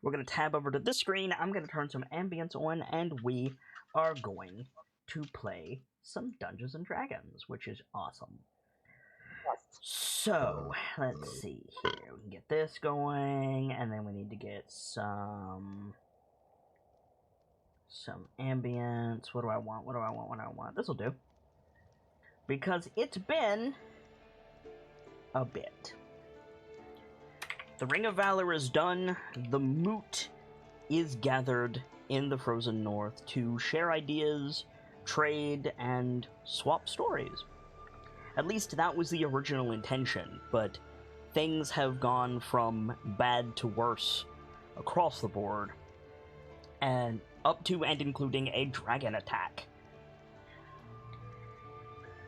We're going to tab over to this screen. I'm going to turn some ambience on, and we are going to play some Dungeons and Dragons, which is awesome. So, let's see here. We can get this going, and then we need to get some ambience. What do I want? What do I want? What do I want? This'll do. Because it's been a bit. The Ring of Valor is done. The moot is gathered in the Frozen North to share ideas, trade, and swap stories. At least that was the original intention, but things have gone from bad to worse across the board, and up to and including a dragon attack.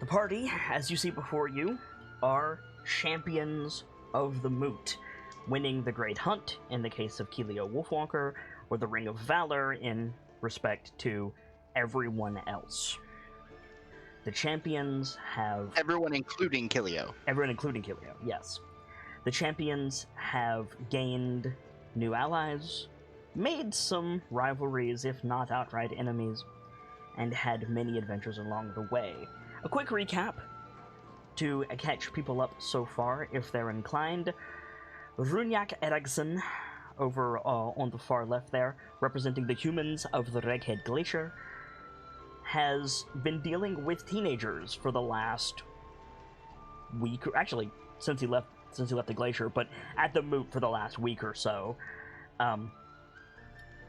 The party, as you see before you, are champions of the moot, winning the Great Hunt in the case of Keelio Wolfwalker, or the Ring of Valor in respect to everyone else. The champions have... Everyone including Keelio. Everyone including Keelio, yes. The champions have gained new allies, made some rivalries, if not outright enemies, and had many adventures along the way. A quick recap to catch people up so far, if they're inclined. Runyak Eriksson, over on the far left there, representing the humans of the Reghead Glacier, has been dealing with teenagers for the last week, or actually, since he left the glacier, but at the moot for the last week or so.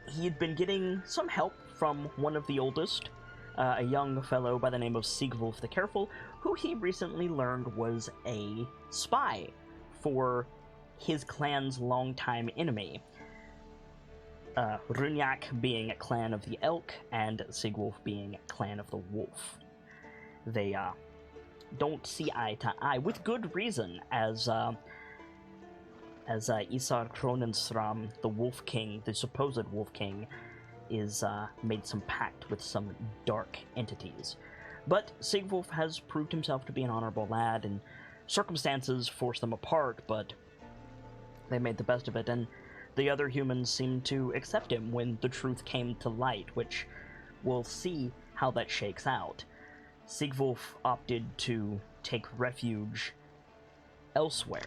He had been getting some help from one of the oldest, a young fellow by the name of Sigvulf the Careful, who he recently learned was a spy for his clan's longtime enemy. Runyak being a clan of the Elk, and Sigwulf being a clan of the Wolf. They don't see eye to eye, with good reason, as Isar Kronenstram, the Wolf King, the supposed Wolf King, is made some pact with some dark entities. But Sigwulf has proved himself to be an honorable lad, and circumstances forced them apart, but they made the best of it, and the other humans seemed to accept him when the truth came to light, which we'll see how that shakes out. Sigwulf opted to take refuge elsewhere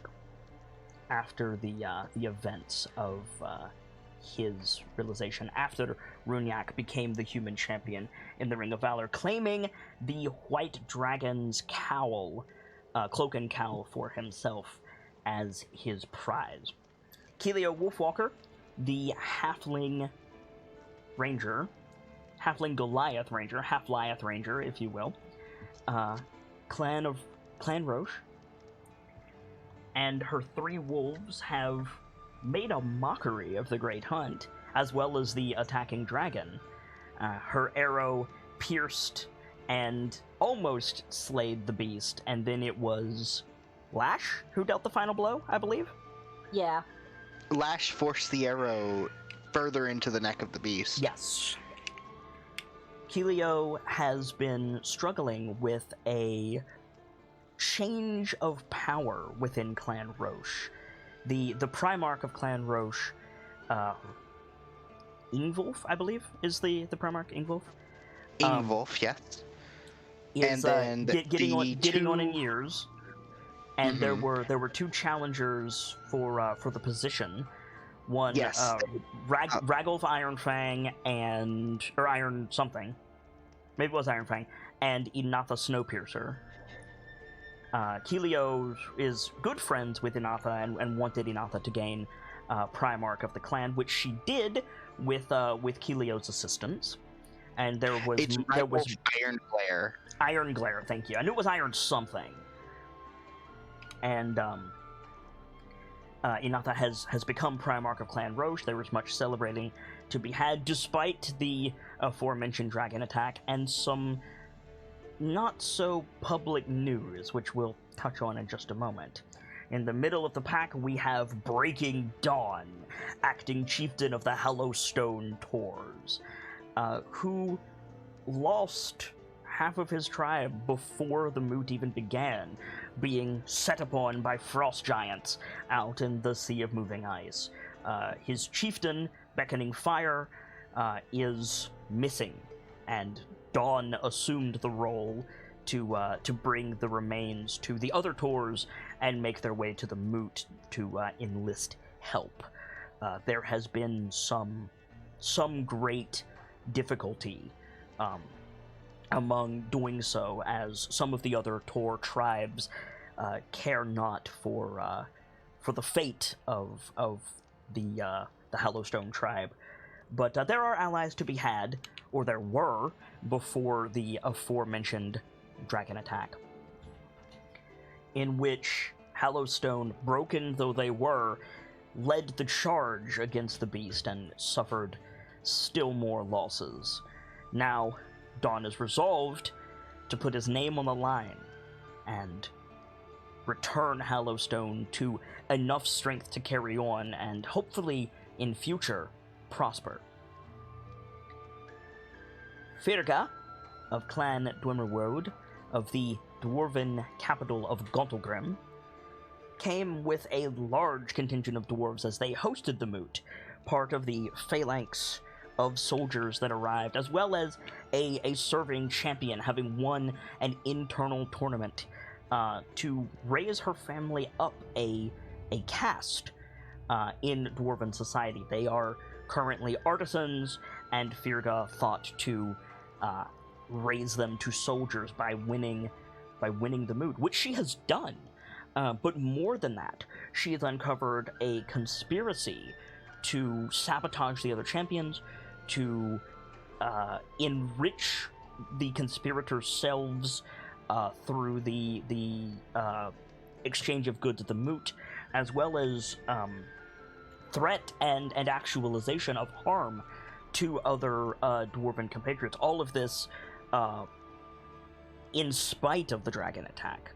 after the events of his realization, after Runyak became the human champion in the Ring of Valor, claiming the White Dragon's cowl, cloak and cowl for himself as his prize. Keelio Wolfwalker, the Halfling Ranger, Halfling Goliath Ranger, Half-Liath Ranger, if you will, Clan Roche, and her three wolves have made a mockery of the Great Hunt, as well as the attacking dragon. Her arrow pierced and almost slayed the beast, and then it was Lash who dealt the final blow, I believe? Yeah. Lash forced the arrow further into the neck of the beast. Yes. Keelio has been struggling with a change of power within Clan Roche. The Primarch of Clan Roche, Ingvolf, I believe, is the Primarch, Ingvolf? Ingvolf, yes. Is, and then getting on in years, and there were two challengers for the position. One, yes. Ragolf Ironfang or Iron something, maybe it was Ironfang, and Inatha Snowpiercer. Keelio is good friends with Inatha and wanted Inatha to gain Primarch of the clan, which she did with Keelio's assistance. And there was Iron Glare. Iron Glare, thank you. I knew it was Iron something. And Inatha has become Primarch of Clan Roche. There was much celebrating to be had, despite the aforementioned dragon attack and some not-so-public news, which we'll touch on in just a moment. In the middle of the pack, we have Breaking Dawn, acting chieftain of the Hallowstone Tors, who lost half of his tribe before the moot even began, being set upon by frost giants out in the Sea of Moving Ice. His chieftain, Beckoning Fire, is missing, and Dawn assumed the role to bring the remains to the other Tors and make their way to the moot to enlist help. There has been some great difficulty among doing so, as some of the other Tor tribes care not for the fate of the Hallowstone tribe. But there are allies to be had, or there were, before the aforementioned dragon attack, in which Hallowstone, broken though they were, led the charge against the beast and suffered still more losses. Now, Dawn is resolved to put his name on the line and return Hallowstone to enough strength to carry on and hopefully, in future, prosper. Firga of Clan Dwemerwode, of the dwarven capital of Gauntlgrim, came with a large contingent of dwarves as they hosted the moot, part of the phalanx of soldiers that arrived, as well as a serving champion having won an internal tournament to raise her family up a caste in dwarven society. They are currently artisans, and Firga thought to raise them to soldiers by winning the moot, which she has done. But more than that, she has uncovered a conspiracy to sabotage the other champions, to enrich the conspirators' selves through the exchange of goods at the moot, as well as threat and actualization of harm to other dwarven compatriots. All of this in spite of the dragon attack.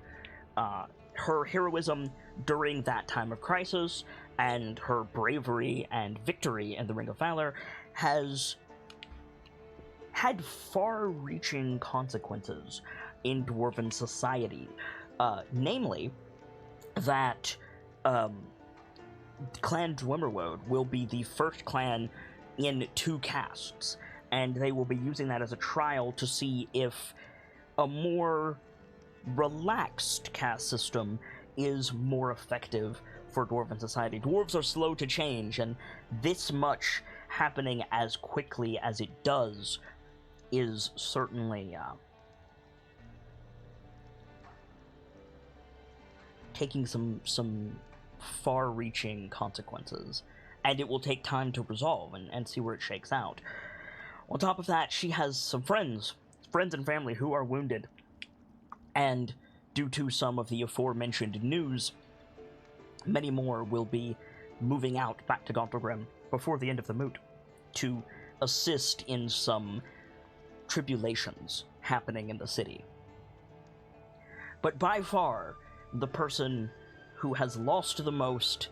Her heroism during that time of crisis and her bravery and victory in the Ring of Valor has had far-reaching consequences in dwarven society. Namely, that Clan Dwemerwode will be the first clan in 2 castes, and they will be using that as a trial to see if a more relaxed caste system is more effective for dwarven society. Dwarves are slow to change, and this much happening as quickly as it does is certainly taking some far-reaching consequences, and it will take time to resolve and see where it shakes out. On top of that, she has some friends and family who are wounded, and due to some of the aforementioned news, many more will be moving out back to Gauntlgrim before the end of the moot to assist in some tribulations happening in the city. But by far, the person who has lost the most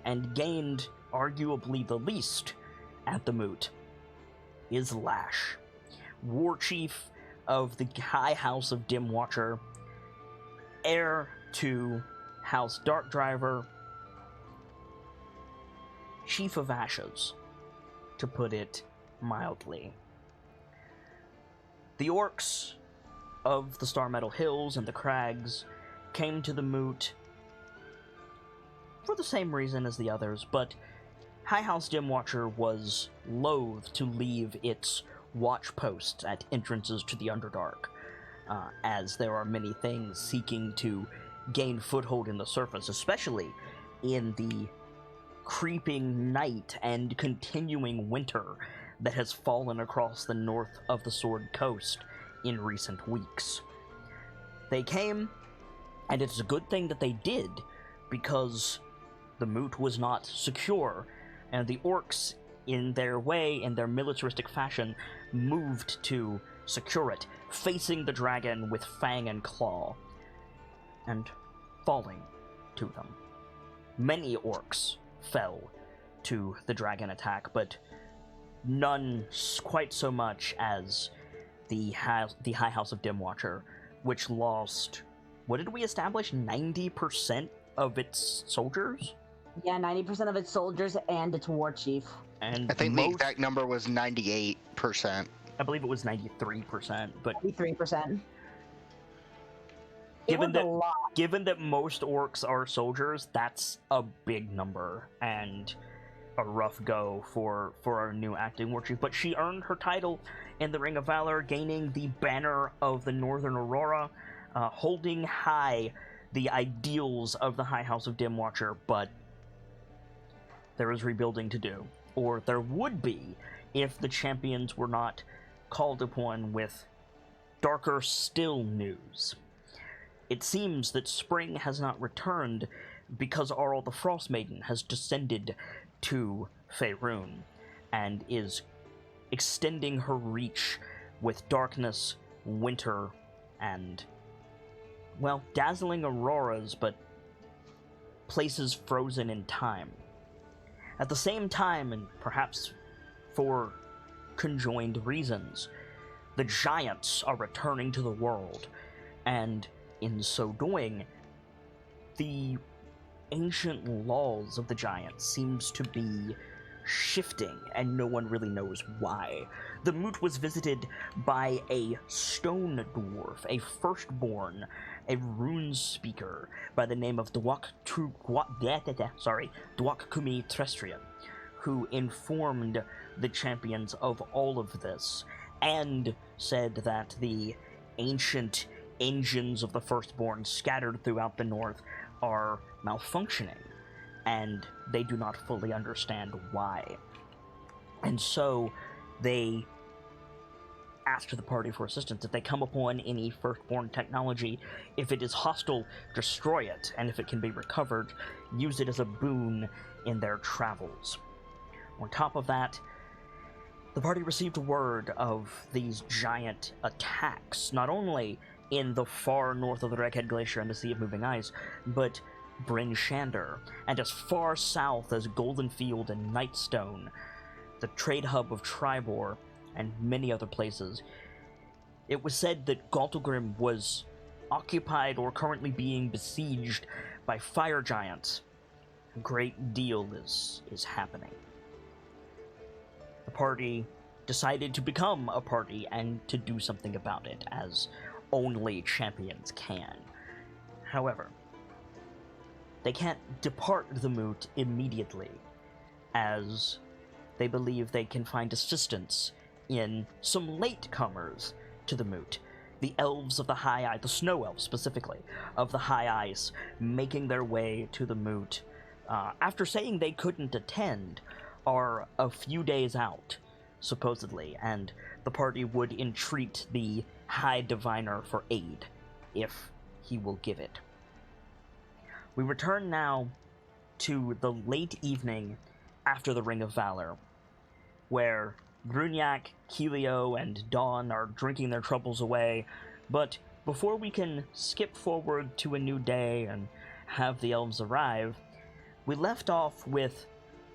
and gained arguably the least at the moot is Lash, war chief of the High House of Dimwatcher, heir to House Darkdriver, Chief of Ashes, to put it mildly. The orcs of the Star Meadow Hills and the Crags came to the moot for the same reason as the others, but High House Dimwatcher was loath to leave its watch posts at entrances to the Underdark, as there are many things seeking to gain foothold in the surface, especially in the creeping night and continuing winter that has fallen across the north of the Sword Coast in recent weeks. They came, and it's a good thing that they did, because the moot was not secure, and the orcs, in their way, in their militaristic fashion, moved to secure it, facing the dragon with fang and claw, and falling to them. Many orcs fell to the dragon attack, but none quite so much as the High House of Dimwatcher, which lost, what did we establish, 90% of its soldiers? Yeah, 90% of its soldiers and its war chief. And I think the exact number was 98%. I believe it was 93%, but 93%. given that most orcs are soldiers, that's a big number and a rough go for our new acting war chief. But she earned her title in the Ring of Valor, gaining the Banner of the Northern Aurora, holding high the ideals of the High House of Dimwatcher, but there is rebuilding to do. Or there would be if the champions were not called upon with darker still news. It seems that spring has not returned because Arl the Frost Maiden has descended to Faerun and is extending her reach with darkness, winter, and, well, dazzling auroras, but places frozen in time. At the same time, and perhaps for conjoined reasons, the giants are returning to the world, and in so doing, the ancient laws of the giants seems to be shifting, and no one really knows why. The moot was visited by a stone dwarf, a firstborn, a rune speaker by the name of Dwak Kumi Trestrian, who informed the champions of all of this, and said that the ancient engines of the firstborn scattered throughout the north are malfunctioning, and they do not fully understand why. And so they asked the party for assistance. If they come upon any firstborn technology, if it is hostile, destroy it, and if it can be recovered, use it as a boon in their travels. On top of that, the party received word of these giant attacks, not only in the far north of the Reghead Glacier and the Sea of Moving Ice, but Bryn Shander, and as far south as Golden Field and Nightstone, the trade hub of Tribor, and many other places. It was said that Galtogrim was occupied or currently being besieged by fire giants. A great deal is happening. The party decided to become a party and to do something about it, as only champions can. However, they can't depart the moot immediately, as they believe they can find assistance in some latecomers to the moot. The elves of the High Ice, the snow elves specifically, of the High Ice, making their way to the moot, after saying they couldn't attend, are a few days out, supposedly, and the party would entreat the High Diviner for aid, if he will give it. We return now to the late evening after the Ring of Valor, where Brunyak, Kelio, and Dawn are drinking their troubles away, but before we can skip forward to a new day and have the elves arrive, we left off with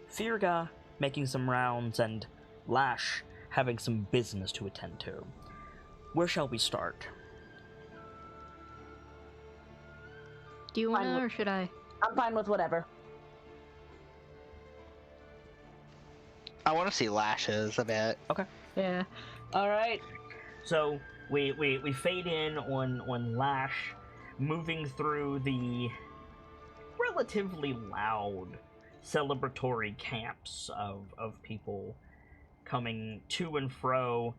Firga making some rounds and Lash having some business to attend to. Where shall we start? Do you wanna, or should I? I'm fine with whatever. I want to see Lashes a bit. Okay. Yeah. All right. So we fade in on Lash moving through the relatively loud celebratory camps of people coming to and fro,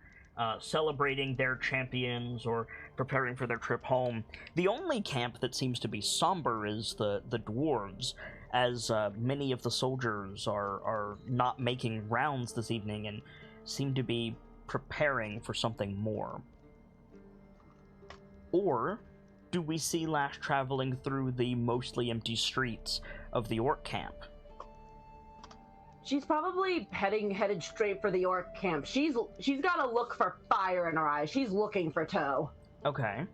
celebrating their champions or preparing for their trip home. The only camp that seems to be somber is the dwarves, as many of the soldiers are not making rounds this evening and seem to be preparing for something more. Or do we see Lash traveling through the mostly empty streets of the orc camp? She's probably headed straight for the orc camp. She's got a look for fire in her eyes. She's looking for Toe. Okay.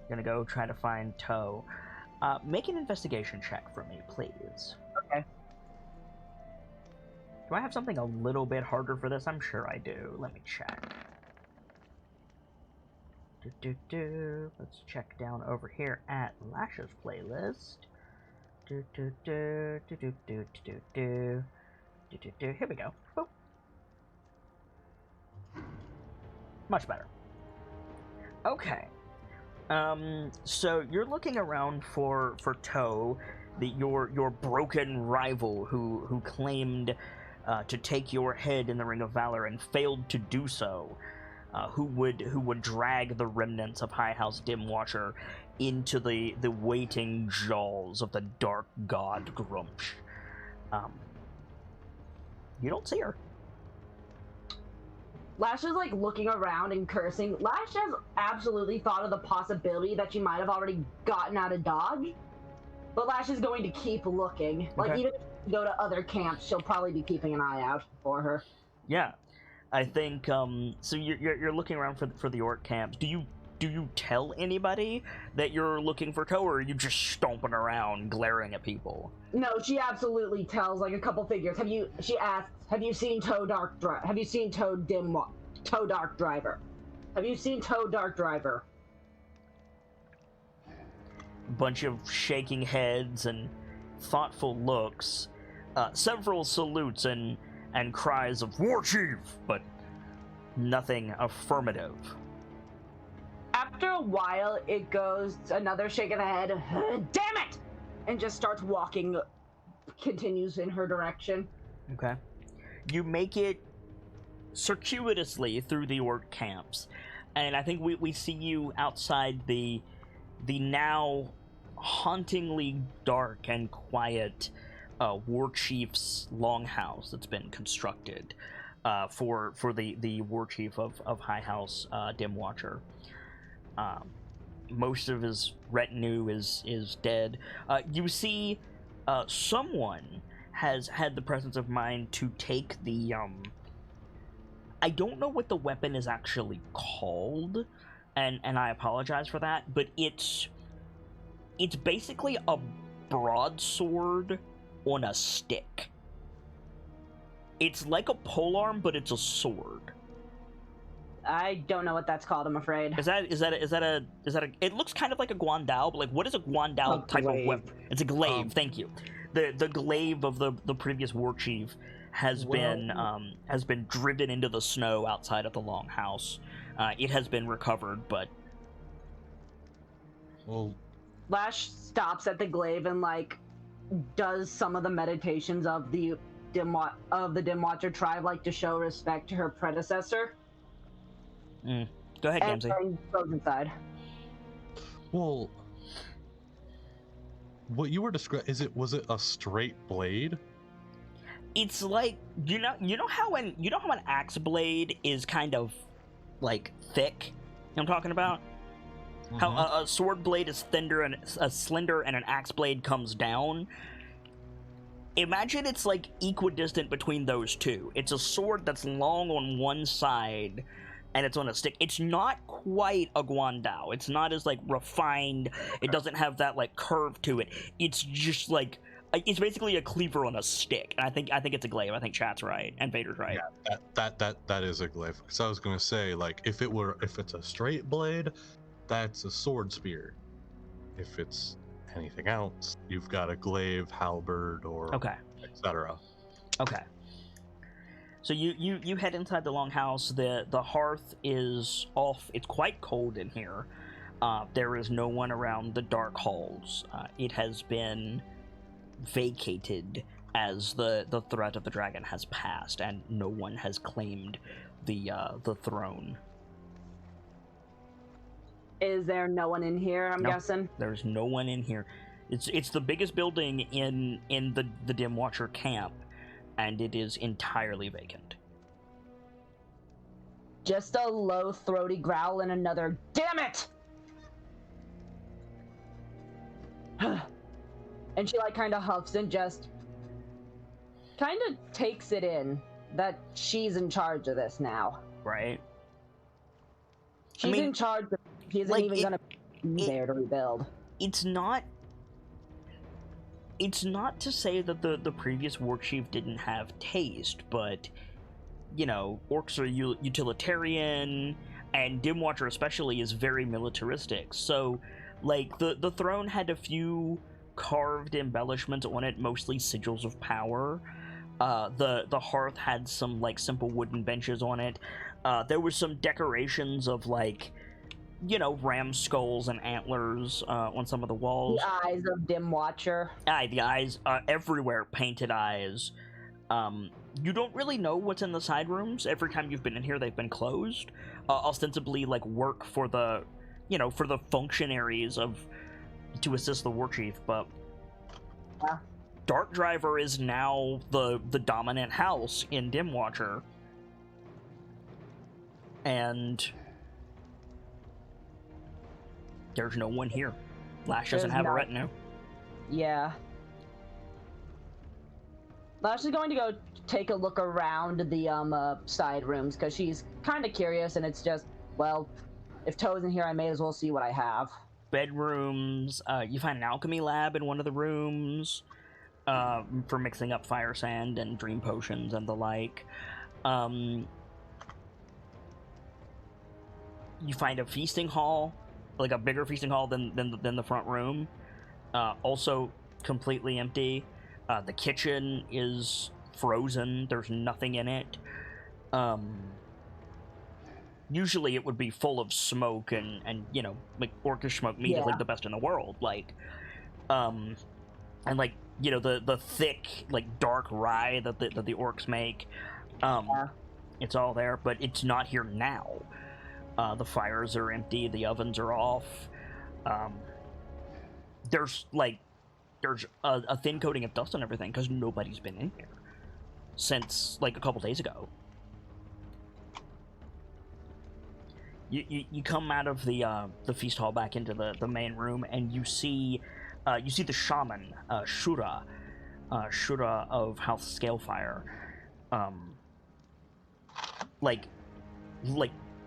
Gonna go try to find Toe. Make an investigation check for me, please. Okay. Do I have something a little bit harder for this? I'm sure I do. Let me check. Let's check down over here at Lash's playlist. Here we go. Boop. Much better. Okay. So you're looking around for Toe, your broken rival who claimed to take your head in the Ring of Valor and failed to do so. Who would drag the remnants of High House Dimwatcher into the waiting jaws of the dark god Grumsh. You don't see her. Lash is like looking around and cursing. Lash has absolutely thought of the possibility that she might have already gotten out of Dodge, but Lash is going to keep looking. Okay. Like, even if you go to other camps, she'll probably be keeping an eye out for her. Yeah. I think so. You're looking around for the orc camps. Do you tell anybody that you're looking for Toe, or are you just stomping around glaring at people? No, she absolutely tells like a couple figures. She asks, "Have you seen Toe Dark Driver? Have you seen Toe Dark Driver? Have you seen Toe Dark Driver?" Bunch of shaking heads and thoughtful looks, several salutes and cries of "War Chief," but nothing affirmative. After a while, it goes another shake of the head, "Damn it!" and just starts walking, continues in her direction. Okay. You make it circuitously through the orc camps, and I think we see you outside the now hauntingly dark and quiet War Chief's longhouse that's been constructed for the War Chief of High House Dimwatcher. Most of his retinue is dead. You see someone has had the presence of mind to take the I don't know what the weapon is actually called, and I apologize for that, but it's basically a broadsword on a stick. It's like a polearm, but it's a sword. I don't know what that's called, I'm afraid. Is that a it looks kind of like a guandao, but like, what is a guandao type of weapon? It's a glaive. Thank you. The glaive of the previous war chief has been driven into the snow outside of the longhouse. It has been recovered, but Lash stops at the glaive and like does some of the meditations of the Dimwatcher tribe, like to show respect to her predecessor. Go ahead, And Gamzee. then goes inside. Well, what you were describing, was it a straight blade? It's like you know how an axe blade is kind of like thick. You know what I'm talking about? Mm-hmm. How a sword blade is slender and an axe blade comes down. Imagine it's like equidistant between those two. It's a sword that's long on one side and it's on a stick. It's not quite a guandao. It's not as like refined. It doesn't have that like curve to it. It's just like it's basically a cleaver on a stick. And I think it's a glaive. I think Chat's right and Vader's right. Yeah, that is a glaive. Because I was gonna say, like, if it's a straight blade, that's a sword spear. If it's anything else, you've got a glaive, halberd, or etc. Okay. So you head inside the longhouse. The hearth is off. It's quite cold in here. There is no one around the dark halls. It has been vacated as the threat of the dragon has passed, and no one has claimed the throne. Is there no one in here, I'm guessing? There's no one in here. It's the biggest building in the Dimwatcher camp, and it is entirely vacant. Just a low, throaty growl and another, "Damn it!" And she like kind of huffs and just kind of takes it in that she's in charge of this now. Right? She's in charge of he isn't like, even gonna be there to rebuild. It's not to say that the previous war chief didn't have taste, but you know, orcs are utilitarian, and Dimwatcher especially is very militaristic. So like the throne had a few carved embellishments on it, mostly sigils of power. The hearth had some like simple wooden benches on it. There was some decorations of like, you know, ram skulls and antlers on some of the walls. The eyes of Dim Watcher. Aye, the eyes everywhere, painted eyes. You don't really know what's in the side rooms. Every time you've been in here, they've been closed. Ostensibly, like, work for the, you know, for the functionaries to assist the war chief, but yeah. Dark Driver is now the dominant house in Dim Watcher. And there's no one here. Lash doesn't have a retinue. Yeah. Lash is going to go take a look around the side rooms because she's kind of curious, and it's just, well, if Toe's in here, I may as well see what I have. Bedrooms. You find an alchemy lab in one of the rooms for mixing up fire sand and dream potions and the like. You find a feasting hall, like a bigger feasting hall than the front room. Also completely empty. The kitchen is frozen. There's nothing in it. Usually it would be full of smoke and you know, like orcish smoke means it's like the best in the world. Like, and like, you know, the thick, like, dark rye that the orcs make. It's all there, but it's not here now. The fires are empty. The ovens are off. There's a thin coating of dust on everything because nobody's been in here since like a couple days ago. You come out of the feast hall back into the main room, and you see the shaman Shura of House Scalefire. Like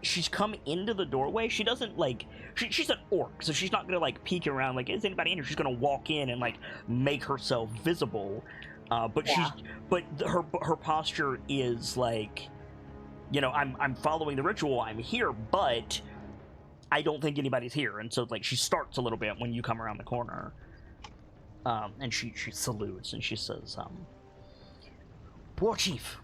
she's come into the doorway. She doesn't like she's an orc, so she's not gonna like peek around like, is anybody in here? She's gonna walk in and like make herself visible. But her posture is like, you know, I'm following the ritual, I'm here, but I don't think anybody's here. And so like she starts a little bit when you come around the corner. And she salutes and she says, War Chief.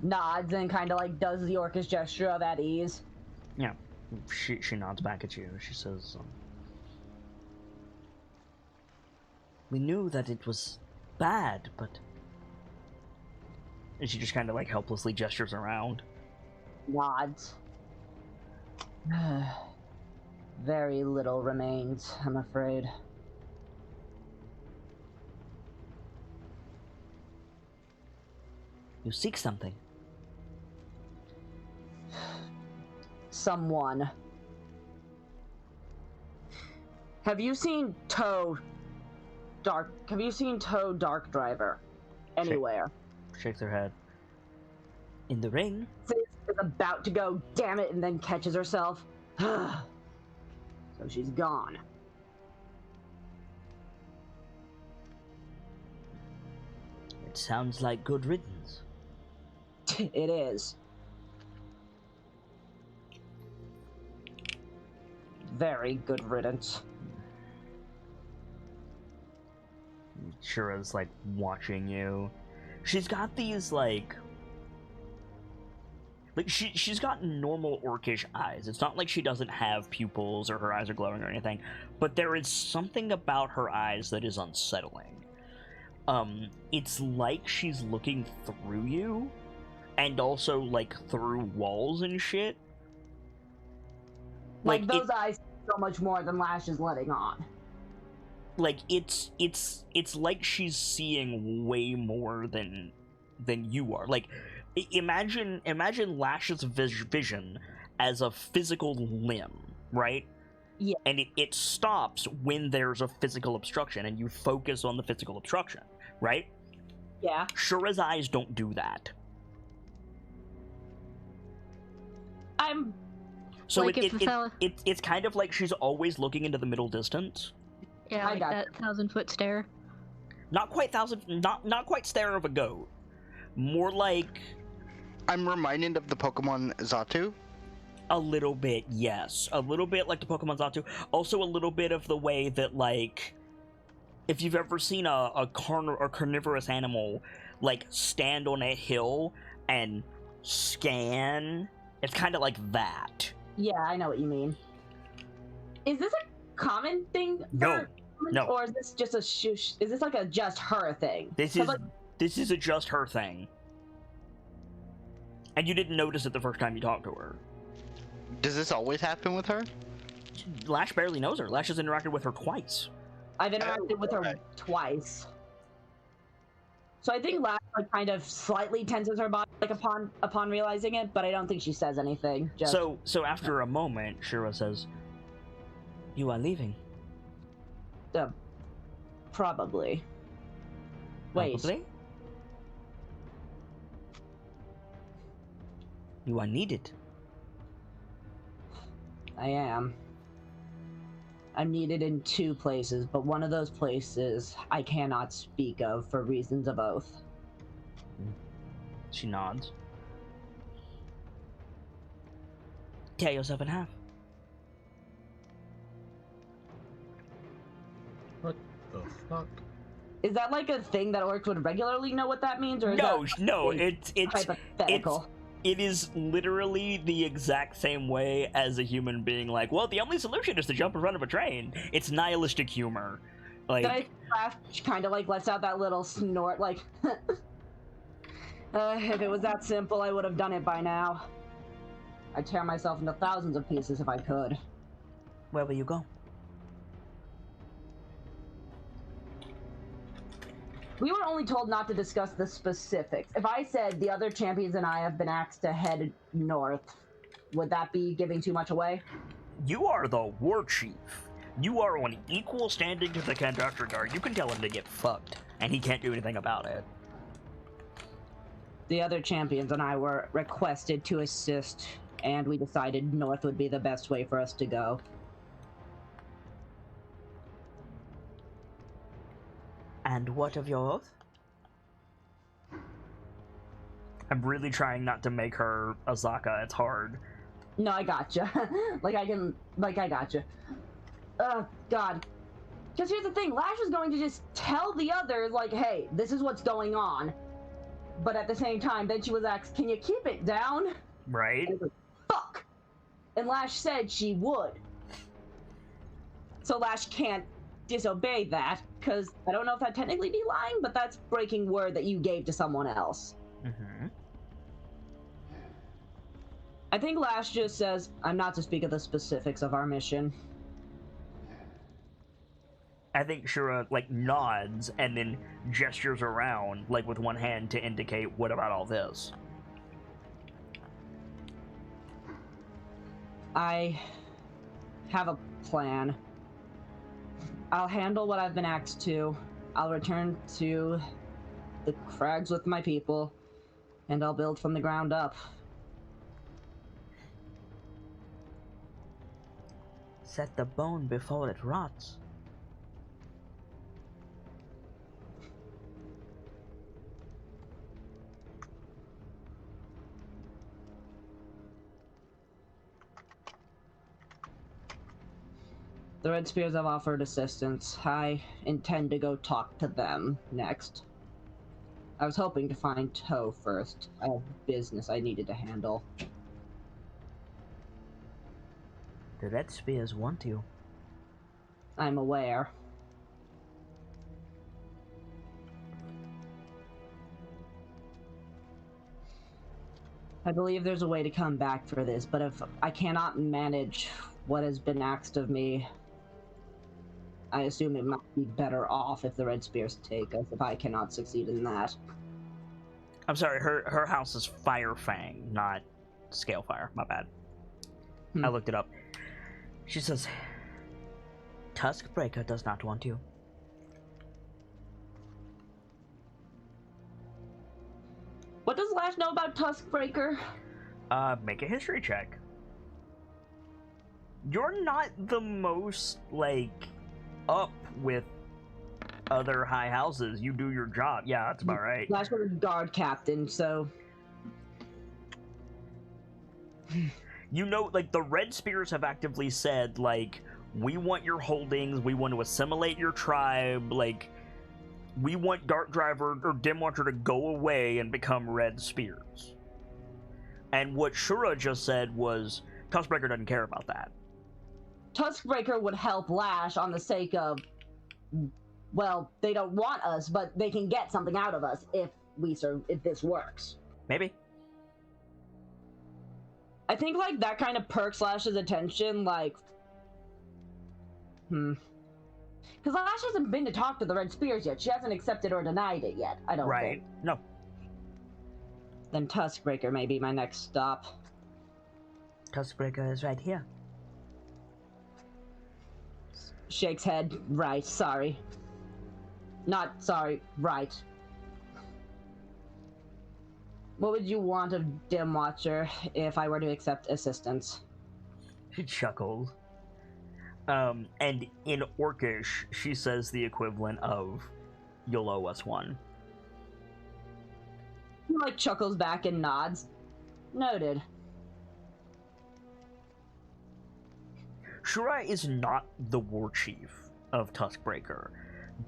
Nods and kind of like does the orcish gesture of at ease. Yeah, she nods back at you. She says, we knew that it was bad, but... And she just kind of like helplessly gestures around. Nods. Very little remains, I'm afraid. You seek something. Someone. Have you seen Toe Dark Driver anywhere? Shakes her head. In the ring? Is about to go, damn it, and then catches herself. So she's gone. It sounds like good riddance. It is. Very good riddance. Shura's like watching you. She's got these like she's got normal orcish eyes. It's not like she doesn't have pupils or her eyes are glowing or anything, but there is something about her eyes that is unsettling. It's like she's looking through you and also like through walls and shit. Like those eyes so much more than Lash is letting on. Like it's like she's seeing way more than you are. Like imagine Lash's vision as a physical limb, right? Yeah. And it stops when there's a physical obstruction and you focus on the physical obstruction, right? Yeah. Shura's eyes don't do that. So like it's kind of like she's always looking into the middle distance. Yeah, like that 1,000-foot stare. Not quite stare of a goat. More like... I'm reminded of the Pokemon Xatu. A little bit, yes. A little bit like the Pokemon Xatu. Also a little bit of the way that, like, if you've ever seen a carnivorous animal like stand on a hill and scan, it's kind of like that. Yeah, I know what you mean. Is this a common thing? No. Or is this just is this like a just her thing? This is a just her thing. And you didn't notice it the first time you talked to her. Does this always happen with her? Lash barely knows her. Lash has interacted with her twice. I've interacted with her twice. So I think Lash like, kind of slightly tenses her body like upon realizing it, but I don't think she says anything. Just... So after a moment, Shira says, "You are leaving." Probably. Wait. Probably? You are needed. I am. I'm needed in 2 places, but one of those places I cannot speak of for reasons of oath. She nods. Tear yourself in half. What the fuck? Is that like a thing that orcs would regularly know what that means, or is no, it's hypothetical? It is literally the exact same way as a human being like, well, the only solution is to jump in front of a train. It's nihilistic humor. Like, then I laugh, kind of like lets out that little snort, like, if it was that simple, I would have done it by now. I'd tear myself into thousands of pieces if I could. Where will you go? We were only told not to discuss the specifics. If I said the other champions and I have been asked to head north, would that be giving too much away? You are the war chief. You are on equal standing to the conductor guard. You can tell him to get fucked, and he can't do anything about it. The other champions and I were requested to assist, and we decided north would be the best way for us to go. And what of your oath? I'm really trying not to make her Azaka. It's hard. No, I gotcha. I gotcha. Oh, God. Because here's the thing, Lash was going to just tell the others, like, hey, this is what's going on. But at the same time, then she was asked, can you keep it down? Right. And like, fuck! And Lash said she would. So Lash can't disobey that, because I don't know if that technically be lying, but that's breaking word that you gave to someone else. Mm-hmm. I think Lash just says, I'm not to speak of the specifics of our mission. I think Shura, like, nods and then gestures around, like, with one hand to indicate, what about all this? I have a plan. I'll handle what I've been asked to. I'll return to the crags with my people, and I'll build from the ground up. Set the bone before it rots. The Red Spears have offered assistance. I intend to go talk to them next. I was hoping to find Toe first. I have business I needed to handle. The Red Spears want you. I'm aware. I believe there's a way to come back for this, but if I cannot manage what has been asked of me, I assume it might be better off if the Red Spears take us, if I cannot succeed in that. I'm sorry, her house is Firefang, not Scalefire. My bad. I looked it up. She says, Tuskbreaker does not want you. What does Lash know about Tuskbreaker? Make a history check. You're not the most, like, up with other high houses. You do your job. Yeah, that's about right. Lash was a guard captain, so... You know, like, the Red Spears have actively said, like, we want your holdings, we want to assimilate your tribe, like, we want Dark Driver or Dim Watcher to go away and become Red Spears. And what Shura just said was, Tuskbreaker doesn't care about that. Tuskbreaker would help Lash on the sake of, well, they don't want us, but they can get something out of us if this works. Maybe. I think, like, that kind of perks Lash's attention, like, because Lash hasn't been to talk to the Red Spears yet. She hasn't accepted or denied it yet, I don't think. Right. No. Then Tuskbreaker may be my next stop. Tuskbreaker is right here. Shakes head. Right, sorry. Not sorry, right. What would you want of Dim Watcher if I were to accept assistance? She chuckled. And in Orcish, she says the equivalent of, "You'll owe us one." He, like, chuckles back and nods. Noted. Shura is not the war chief of Tuskbreaker,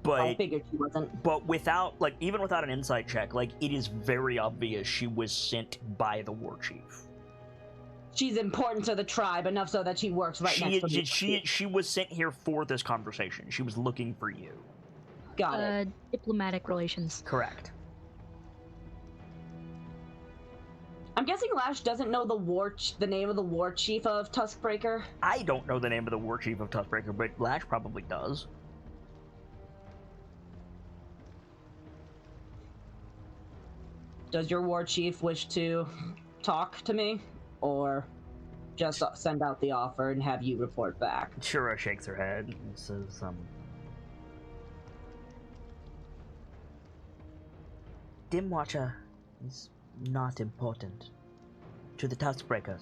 but I figured she wasn't. But without, like, even without an insight check, like, it is very obvious she was sent by the war chief. She's important to the tribe enough so that she works next to me. She was sent here for this conversation. She was looking for you. Got it. Diplomatic relations. Correct. I'm guessing Lash doesn't know the name of the war chief of Tuskbreaker. I don't know the name of the war chief of Tuskbreaker, but Lash probably does. Does your war chief wish to talk to me? Or just send out the offer and have you report back? Shura shakes her head and says, Dim Watcher is not important to the Tuskbreakers.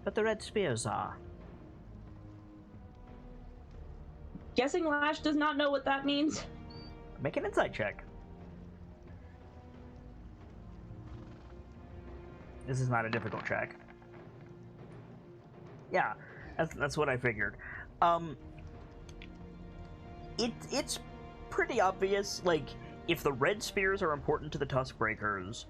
But the Red Spears are. Guessing Lash does not know what that means? Make an insight check. This is not a difficult check. Yeah, that's what I figured. It's pretty obvious, like, if the Red Spears are important to the Tuskbreakers,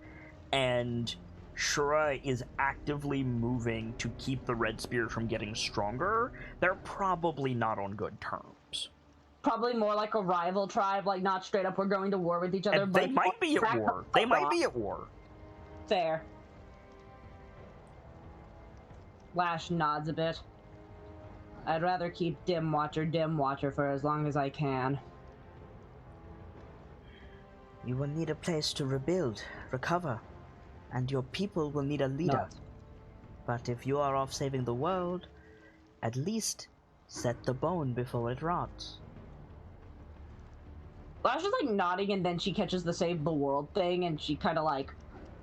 and Shura is actively moving to keep the Red Spears from getting stronger, they're probably not on good terms. Probably more like a rival tribe, like, not straight up we're going to war with each other, but they might be at war. They might be at war. Fair. Lash nods a bit. I'd rather keep Dim Watcher for as long as I can. You will need a place to rebuild, recover, and your people will need a leader. Not. But if you are off saving the world, at least set the bone before it rots. Lash is like nodding, and then she catches the save the world thing, and she kind of like,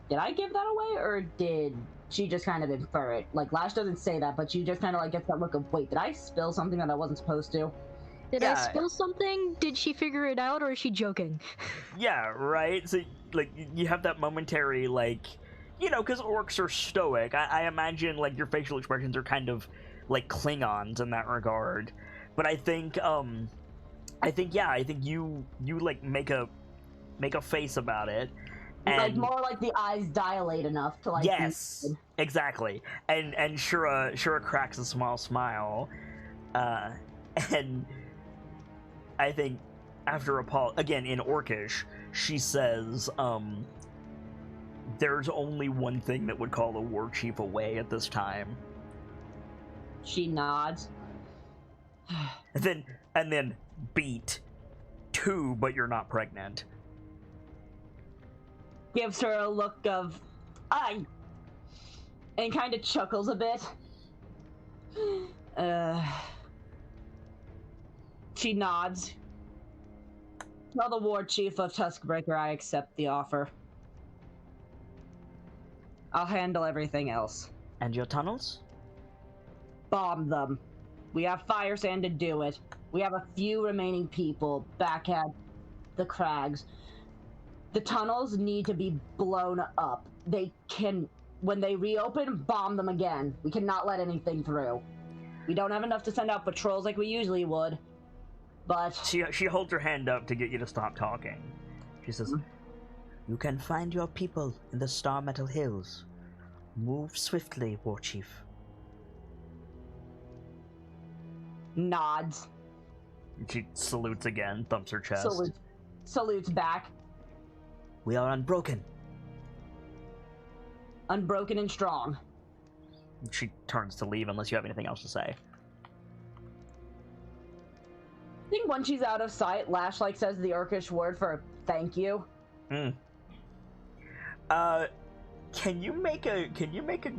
did I give that away, or did she just kind of infer it? Like, Lash doesn't say that, but she just kind of like gets that look of, wait, did I spill something that I wasn't supposed to? Did I spill something? Did she figure it out, or is she joking? Yeah, right? So, like, you have that momentary, like, you know, because orcs are stoic. I imagine, like, your facial expressions are kind of like Klingons in that regard. But I think you like make a face about it. And, like, more like the eyes dilate enough to, like... Yes, exactly. And Shura cracks a small smile. And I think after a pause, again, in Orcish, she says, there's only one thing that would call the war chief away at this time. She nods. And then beat 2, but you're not pregnant. Gives her a look of, and kind of chuckles a bit. She nods. Tell the war chief of Tuskbreaker I accept the offer. I'll handle everything else. And your tunnels? Bomb them. We have fire sand to do it. We have a few remaining people back at the crags. The tunnels need to be blown up. They can, when they reopen, bomb them again. We cannot let anything through. We don't have enough to send out patrols like we usually would. But She holds her hand up to get you to stop talking. She says, "You can find your people in the Star Metal Hills. Move swiftly, War Chief." nods. She salutes again, thumps her chest. Salutes back. "We are unbroken." Unbroken and strong. She turns to leave unless you have anything else to say. I think once she's out of sight, Lash says the Orcish word for thank you. Can you make a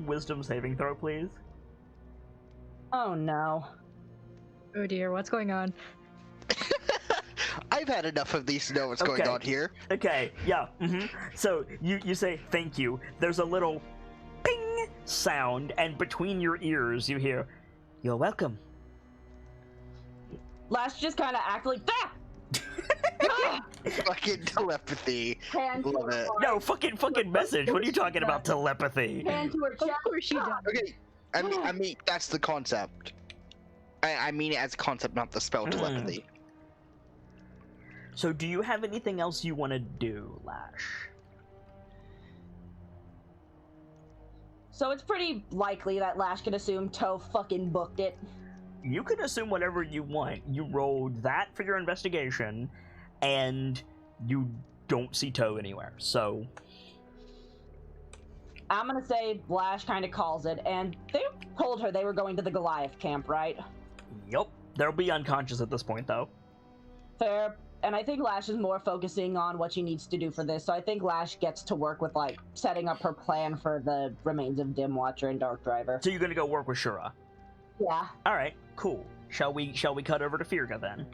wisdom saving throw, please? Oh no. Oh dear, what's going on? I've had enough of these to know what's going on here. Okay, yeah. So you say thank you. There's a little ping sound, and between your ears you hear, "You're welcome." Lash just kind of act like that. Fucking telepathy. Hand to Love her it. heart, No, fucking message. What are you talking about, telepathy? hand to her Of chest. course she does. Okay, I mean that's the concept. I mean it as a concept, not the spell telepathy. So do you have anything else you want to do, Lash? So it's pretty likely that Lash can assume Toe fucking booked it. You can assume whatever you want. You rolled that for your investigation, and you don't see Toe anywhere, so... I'm gonna say Lash kind of calls it, and they told her they were going to the Goliath camp, right? Yup. They'll be unconscious at this point, though. Fair. And I think Lash is more focusing on what she needs to do for this, so I think Lash gets to work with, setting up her plan for the remains of Dim Watcher and Dark Driver. So you're gonna go work with Shura. Yeah. Alright, cool. Shall we cut over to Firga, then?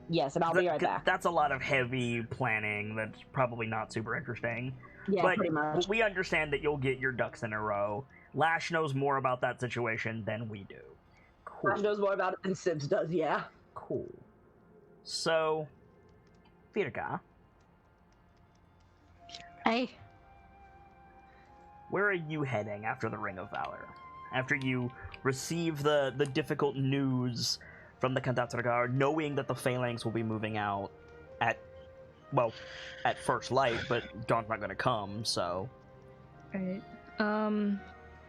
Yes, and I'll be right back. That's a lot of heavy planning that's probably not super interesting. Yeah, but pretty much. We understand that you'll get your ducks in a row. Lash knows more about that situation than we do. Cool. Lash knows more about it than Sibs does, yeah. Cool. So, Firga, Hey. where are you heading after the Ring of Valor? After you receive the difficult news from the Kantatragar, knowing that the Phalanx will be moving out at first light, but Dawn's not going to come, so... Right.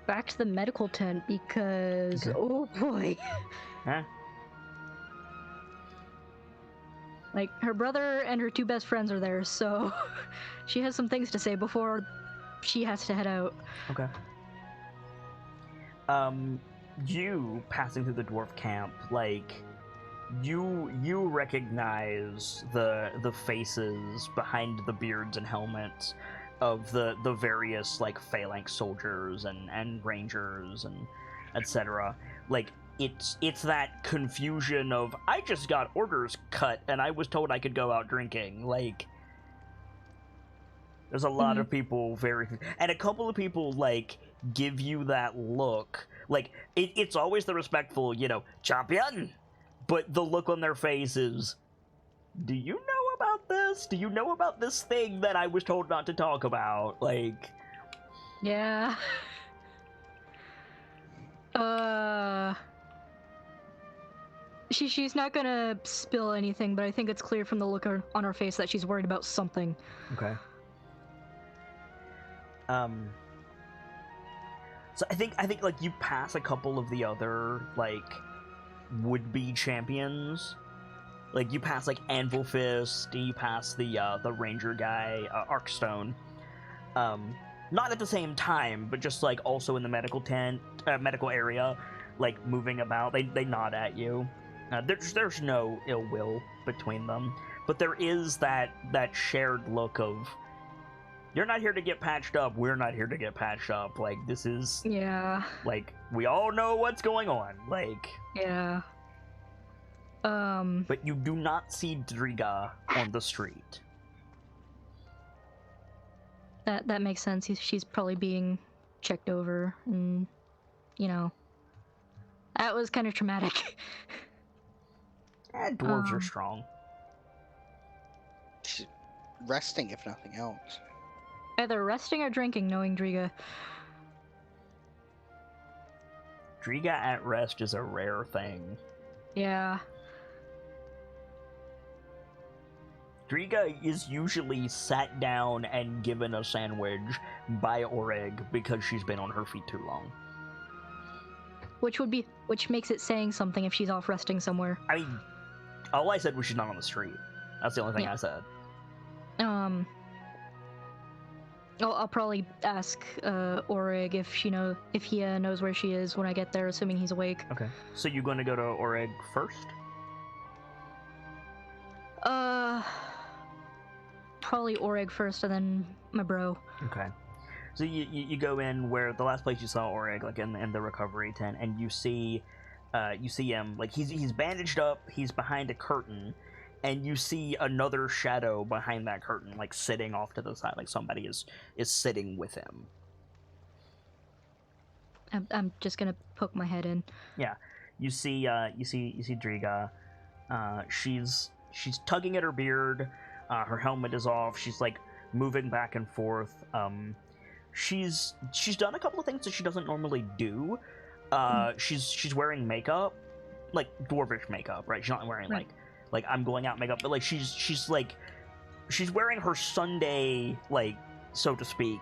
Back to the medical tent because... Okay. Oh boy. Huh? Her brother and her two best friends are there, so she has some things to say before she has to head out. Okay. You passing through the dwarf camp, you recognize the faces behind the beards and helmets of the various phalanx soldiers and rangers and etc. It's that confusion of, I just got orders cut and I was told I could go out drinking. There's a lot of people and a couple of people give you that look. It's always the respectful, champion, but the look on their face is, do you know about this? Do you know about this thing that I was told not to talk about? Yeah. She's not gonna spill anything, but I think it's clear from the look on her face that she's worried about something. Okay. So I think you pass a couple of the other would-be champions. You pass Anvil Fist, and you pass the ranger guy, Arkstone. Not at the same time, but just also in the medical tent, medical area, moving about. They nod at you. There's no ill will between them, but there is that shared look of, you're not here to get patched up, we're not here to get patched up. This is... Yeah. We all know what's going on. Yeah. But you do not see Driga on the street. That makes sense. She's probably being checked over, and, that was kind of traumatic. Dwarves are strong. She's resting, if nothing else. Either resting or drinking, knowing Driga. Driga at rest is a rare thing. Yeah. Driga is usually sat down and given a sandwich by Oreg because she's been on her feet too long. Which makes it saying something if she's off resting somewhere. I mean, all I said was she's not on the street. That's the only thing I said. I'll probably ask Oreg if he knows where she is when I get there, assuming he's awake. Okay. So you going to go to Oreg first? Probably Oreg first, and then my bro. Okay. So you go in where the last place you saw Oreg, like in the recovery tent, and you see him, like he's bandaged up, he's behind a curtain, and you see another shadow behind that curtain, like sitting off to the side, like somebody is sitting with him. I'm just gonna poke my head in. Yeah, you see Driga. She's tugging at her beard. Her helmet is off. She's like moving back and forth. She's done a couple of things that she doesn't normally do. She's wearing makeup, like dwarvish makeup, right? She's not wearing like I'm going out makeup, but like she's wearing her Sunday, like, so to speak,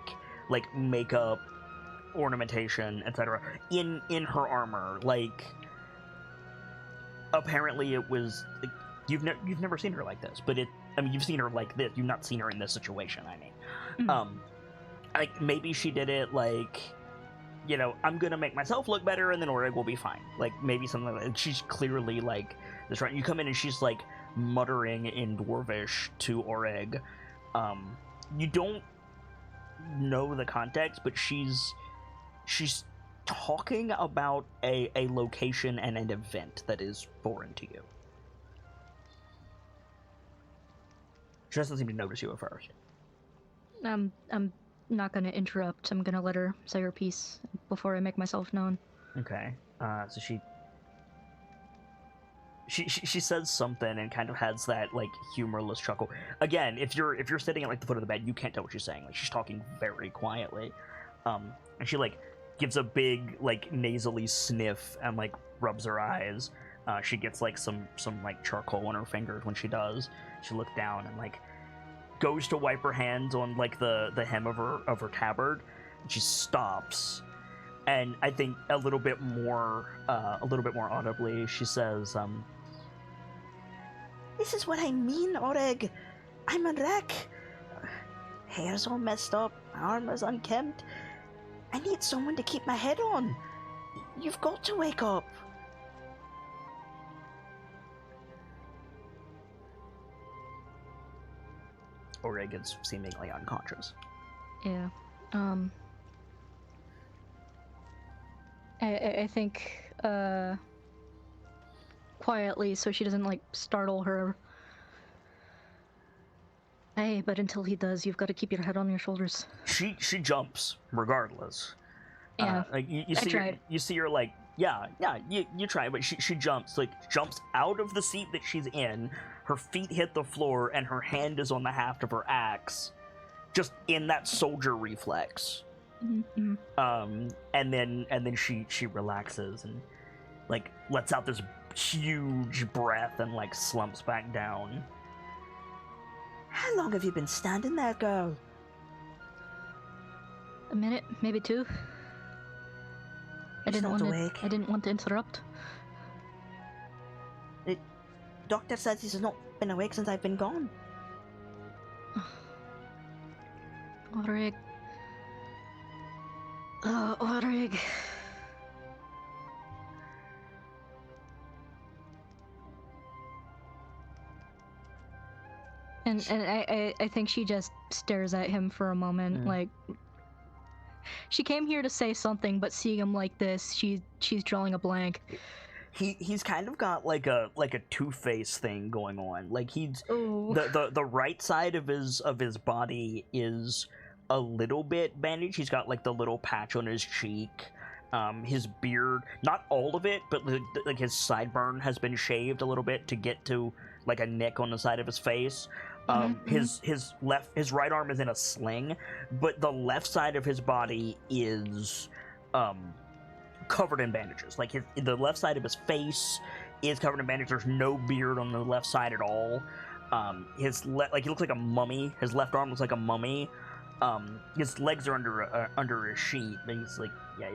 like makeup, ornamentation, etc. in her armor. Like, apparently it was like, you've never seen her like this, but you've seen her like this. You've not seen her in this situation. I mean, like maybe she did it like, I'm gonna make myself look better, and then Oreg will be fine. Like maybe something like that. She's clearly like this, right? You come in and she's like muttering in dwarvish to Oreg. You don't know the context, but she's talking about a location and an event that is foreign to you. She doesn't seem to notice you at first. I'm not gonna interrupt. I'm gonna let her say her piece before I make myself known. Okay. So she says something and kind of has that like humorless chuckle. Again, if you're sitting at like the foot of the bed, you can't tell what she's saying. Like she's talking very quietly. And she like gives a big like nasally sniff and like rubs her eyes. She gets like some like charcoal on her fingers when she does. She looks down and like goes to wipe her hands on like the hem of her tabard. She stops, and I think a little bit more audibly, she says, "This is what I mean, Oreg. I'm a wreck. Hair's all messed up, armor's unkempt. I need someone to keep my head on. You've got to wake up." Oreg is seemingly unconscious. Yeah. I think, quietly, so she doesn't, like, startle her. Hey, but until he does, you've got to keep your head on your shoulders. She jumps, regardless. Yeah, like you I see tried. You see her, like, you try, but she jumps out of the seat that she's in. Her feet hit the floor, and her hand is on the haft of her axe, just in that soldier reflex. Mm-hmm. And then she relaxes and like lets out this huge breath and like slumps back down. How long have you been standing there, girl? A minute, maybe two. I didn't want to interrupt. The doctor says he's not been awake since I've been gone. Oreg. Oreg. And I think she just stares at him for a moment, like she came here to say something, but seeing him like this, she's drawing a blank. He's kind of got like a Two-Face thing going on. Like he's the right side of his body is a little bit bandaged. He's got like the little patch on his cheek. His beard, not all of it, but like his sideburn has been shaved a little bit to get to like a nick on the side of his face. His right arm is in a sling, but the left side of his body is covered in bandages. Like the left side of his face is covered in bandages. There's no beard on the left side at all. Like he looks like a mummy. His left arm looks like a mummy. His legs are under a sheet. But he's like, yeah.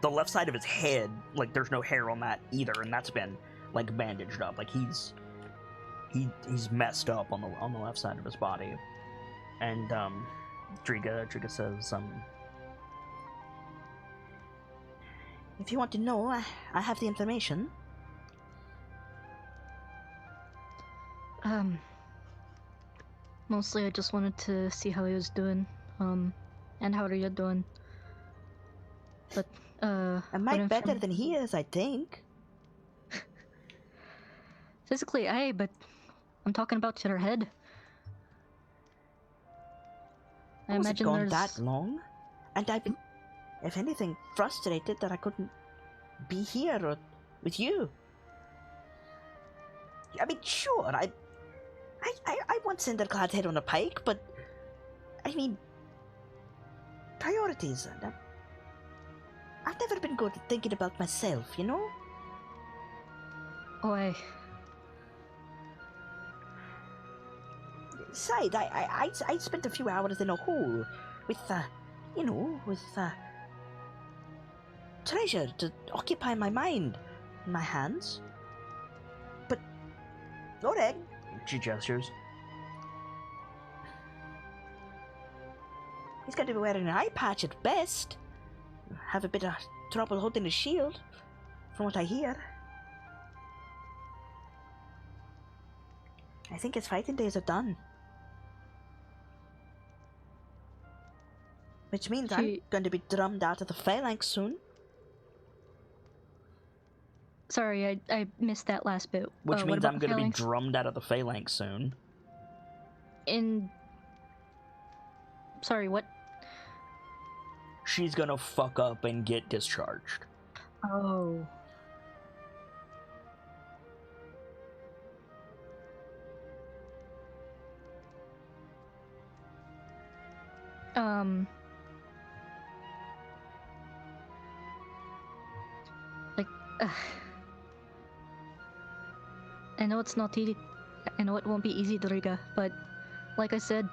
The left side of his head, like there's no hair on that either, and that's been like bandaged up. Like he's messed up on the left side of his body. And Driga says, if you want to know, I have the information. Mostly I just wanted to see how he was doing, and how are you doing? But, I might better than he is, I think. Physically, aye, but I'm talking about your head. I imagine gone there's... that long, and I've been, if anything, frustrated that I couldn't be here or with you. I mean, sure, I want Cinderclad's head on a pike, but I mean, priorities. And I've never been good at thinking about myself, you know. Oh, aye. Besides, I spent a few hours in a hole with, with treasure to occupy my mind and my hands. But, Oreg, she gestures. He's going to be wearing an eye patch at best. Have a bit of trouble holding his shield, from what I hear. I think his fighting days are done. Which means I'm going to be drummed out of the phalanx soon. Sorry, I missed that last bit. Which means I'm going to be drummed out of the phalanx soon. Sorry, what? She's going to fuck up and get discharged. Oh. I know it's not easy. I know it won't be easy, Driga, but like I said,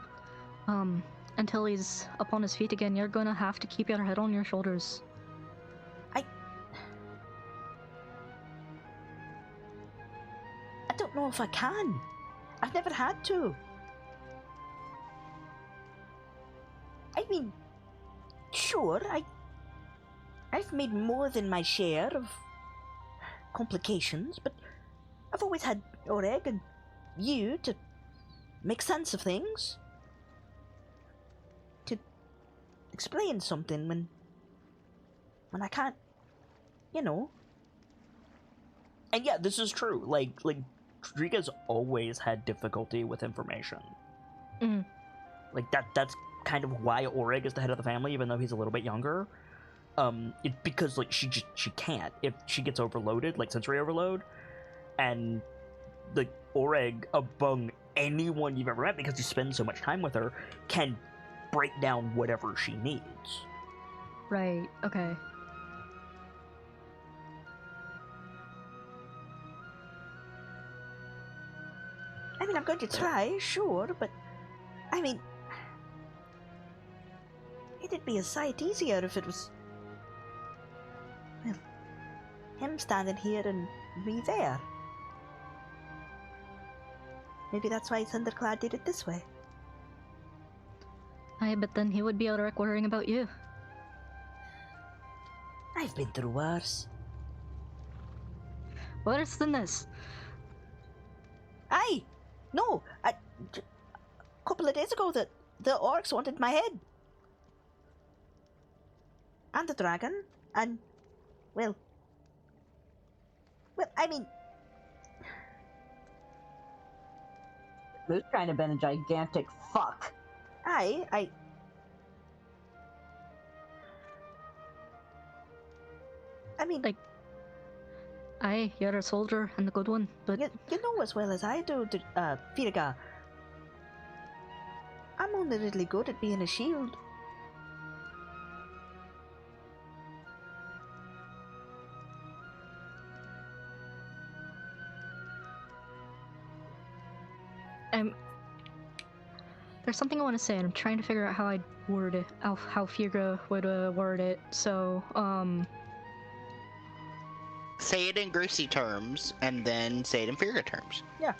until he's up on his feet again, you're gonna have to keep your head on your shoulders. I don't know if I can. I've never had to. I mean, sure, I've made more than my share of complications, but I've always had Oreg and you to make sense of things. To explain something when I can't, you know. And yeah, this is true. Like Driga's always had difficulty with information. Mm. Like that's kind of why Oreg is the head of the family, even though he's a little bit younger. Because like she can't, if she gets overloaded, like sensory overload, and like Oreg, among anyone you've ever met, because you spend so much time with her, can break down whatever she needs. Right. Okay. I mean, I'm going to try, sure, but I mean, it'd be a sight easier if it was, well, him standing here and me there. Maybe that's why Thunderclad did it this way. Aye, but then he would be out worrying about you. I've been through worse. Worse than this? Aye! No! A couple of days ago, the orcs wanted my head. And the dragon, and, well, I mean... Moose kind of been a gigantic fuck. I mean... Like, aye, you're a soldier and a good one, but... You know as well as I do, Virga, I'm only really good at being a shield. There's something I want to say, and I'm trying to figure out how I'd word it, how Figra would word it. So, Say it in Gracie terms, and then say it in Firga terms. Yeah.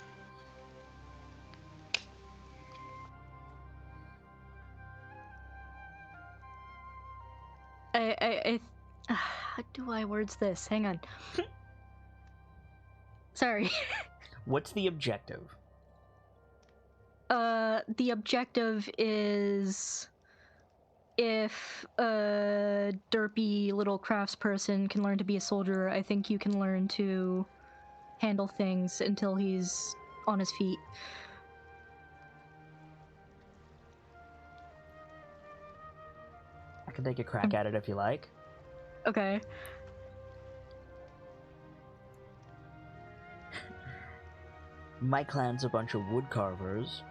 How do I words this? Hang on. Sorry. What's the objective? The objective is if a derpy little craftsperson can learn to be a soldier, I think you can learn to handle things until he's on his feet. I can take a crack at it if you like. Okay. My clan's a bunch of woodcarvers,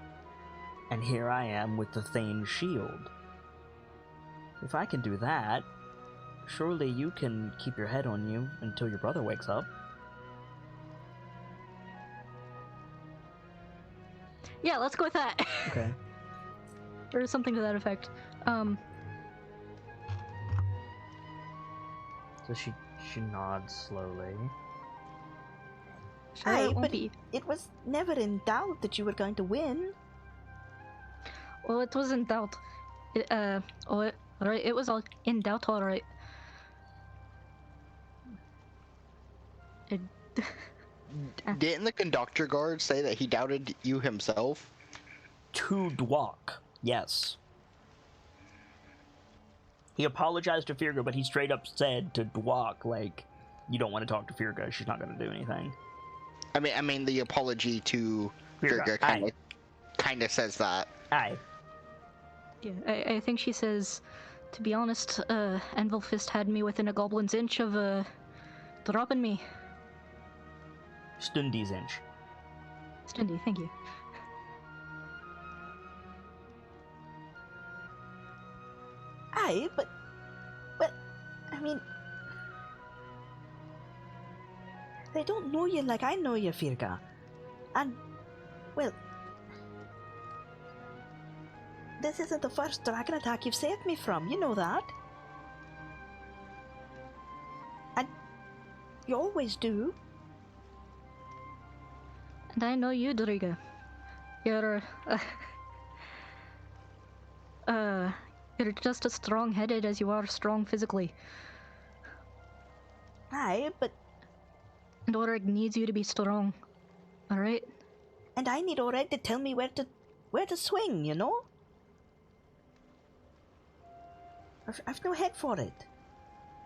and here I am with the Thane's shield. If I can do that, surely you can keep your head on you until your brother wakes up. Yeah, let's go with that. Okay. Or something to that effect. So she nods slowly. Sure, Aye, it won't but be. it was never in doubt that you were going to win. Well, it was in doubt. Alright, it was all in doubt, alright. Didn't the conductor guard say that he doubted you himself? To Dwok, yes. He apologized to Firga, but he straight up said to Dwok, like, you don't want to talk to Firga, she's not going to do anything. I mean, the apology to Firga, Firga kind of says that. Aye. Yeah, I think she says, to be honest, Envelfist had me within a goblin's inch of, dropping me. Stundi's inch. Stundy, thank you. Aye, but I mean, they don't know you like I know you, Firga. And, well, this isn't the first dragon attack you've saved me from, you know that. And you always do. And I know you, Driga. You're, you're just as strong-headed as you are strong physically. Aye, but And Oreg needs you to be strong. Alright? and I need Oreg to tell me where to swing, you know? I've no head for it.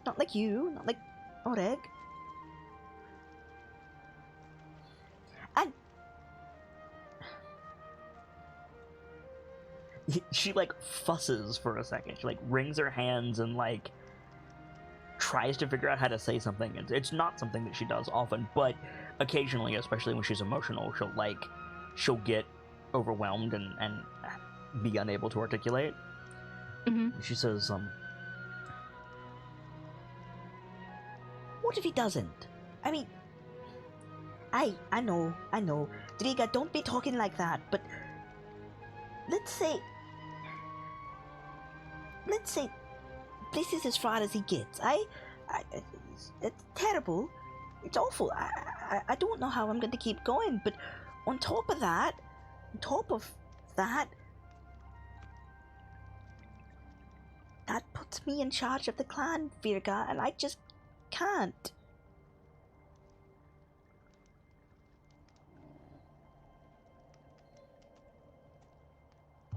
Not like you, not like Oreg. And She, like, fusses for a second. She, like, wrings her hands and, like, tries to figure out how to say something. It's not something that she does often, but occasionally, especially when she's emotional, she'll get overwhelmed and be unable to articulate. Mm-hmm. She says, what if he doesn't? I mean, I know. Driga, don't be talking like that, but let's say this is as far as he gets. It's terrible. It's awful. I don't know how I'm going to keep going, but on top of that, that puts me in charge of the clan, Virga, and I just can't.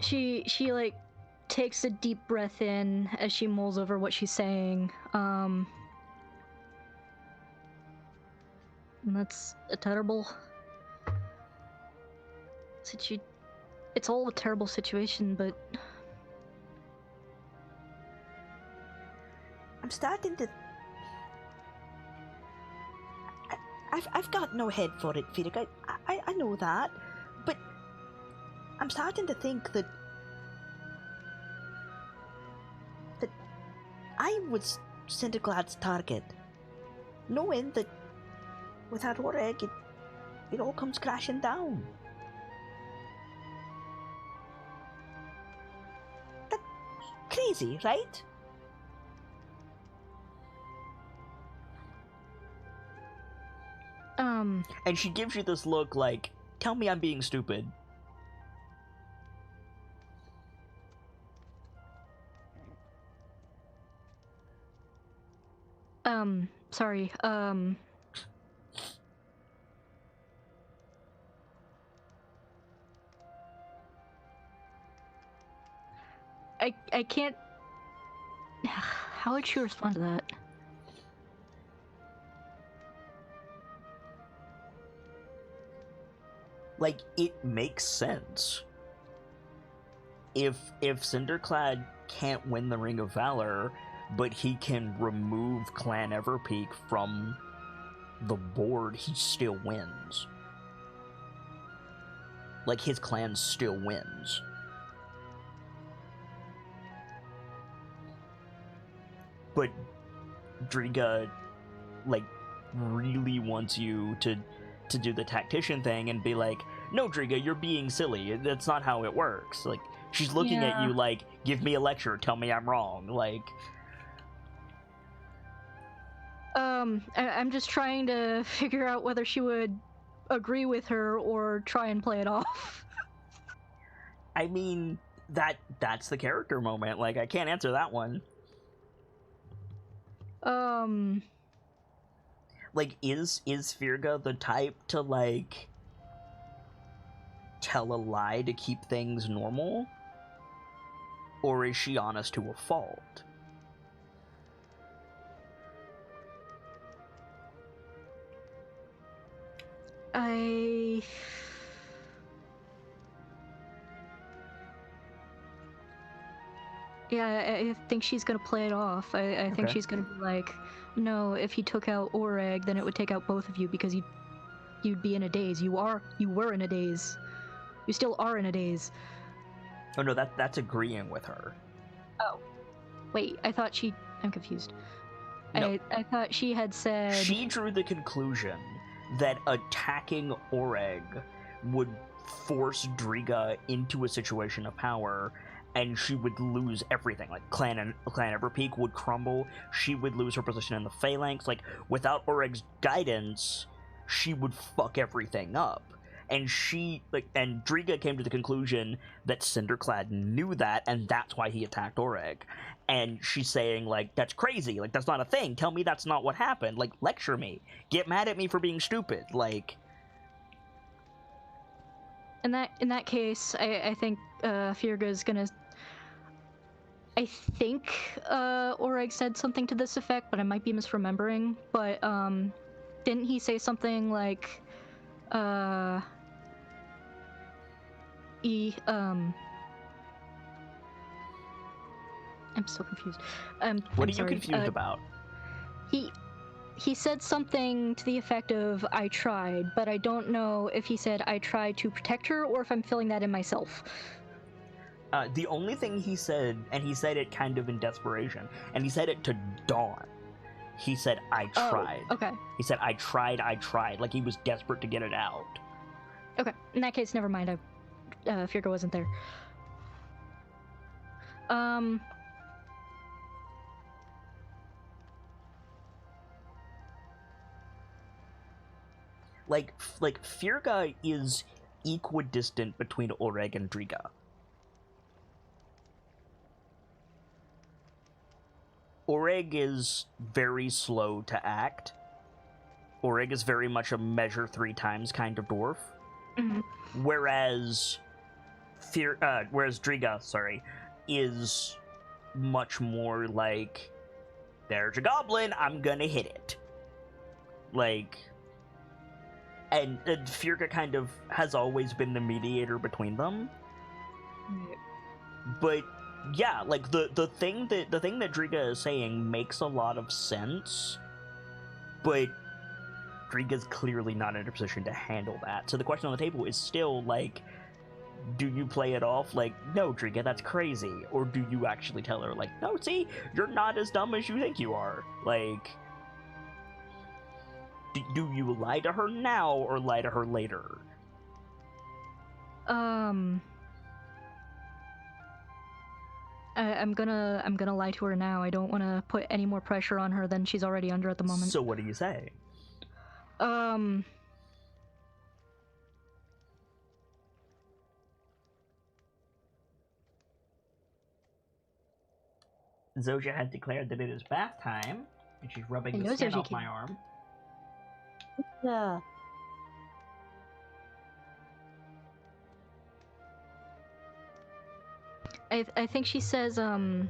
She like takes a deep breath in as she mulls over what she's saying. And that's a terrible it's all a terrible situation, but I'm starting to. I've got no head for it, Virga. I know that, but I'm starting to think that I was Cinderglad's target, knowing that without Oreg, it all comes crashing down. crazy, right? And she gives you this look like, tell me I'm being stupid. Sorry, I can't... How would she respond to that? Like, it makes sense. If Cinderclad can't win the Ring of Valor, but he can remove Clan Everpeak from the board, he still wins. Like, his clan still wins. But Driga, like, really wants you to do the tactician thing and be like, no, Driga, you're being silly. That's not how it works. Like, she's looking at you like, give me a lecture, tell me I'm wrong. Like... I'm just trying to figure out whether she would agree with her or try and play it off. I mean, that's the character moment. Like, I can't answer that one. Like, is Virga the type to, like, tell a lie to keep things normal? Or is she honest to a fault? I think she's gonna play it off. I think Okay. she's gonna be like, no, if he took out Oreg, then it would take out both of you because you'd be in a daze. You were in a daze. You still are in a daze. Oh no, that's agreeing with her. Oh. Wait, I'm confused. No. I thought she had said... She drew the conclusion that attacking Oreg would force Driga into a situation of power, and she would lose everything. Like, Clan Everpeak would crumble, she would lose her position in the Phalanx. Like, without Oreg's guidance, she would fuck everything up. And Driga came to the conclusion that Cinderclad knew that, and that's why he attacked Oreg. And she's saying, like, that's crazy, like, that's not a thing, tell me that's not what happened, like, lecture me, get mad at me for being stupid, like... In that case, I think Firga's gonna... I think Oreg said something to this effect, but I might be misremembering, but didn't he say something like, I'm so confused. What I'm are sorry. you confused about? He said something to the effect of, I tried, but I don't know if he said I tried to protect her or if I'm feeling that in myself. The only thing he said, and he said it kind of in desperation, and he said it to Dawn. He said, I tried. Oh, okay. He said, I tried, like he was desperate to get it out. Okay, in that case, never mind. Firga wasn't there. Like Firga is equidistant between Oreg and Driga. Oreg is very slow to act. Oreg is very much a measure 3 times kind of dwarf. Mm-hmm. Whereas Driga, is much more like, there's a goblin, I'm gonna hit it. Like, and Firga kind of has always been the mediator between them. But yeah, like the thing that Driga is saying makes a lot of sense, but Driga's clearly not in a position to handle that. So the question on the table is still, like, do you play it off like, no, Driga, that's crazy? Or do you actually tell her, like, no, see, you're not as dumb as you think you are? Like, do you lie to her now or lie to her later? I'm gonna lie to her now. I don't want to put any more pressure on her than she's already under at the moment. So what do you say? Zoja has declared that it is bath time, and she's rubbing the Hello, skin Zoja off my King. arm. Yeah. I think she says I'm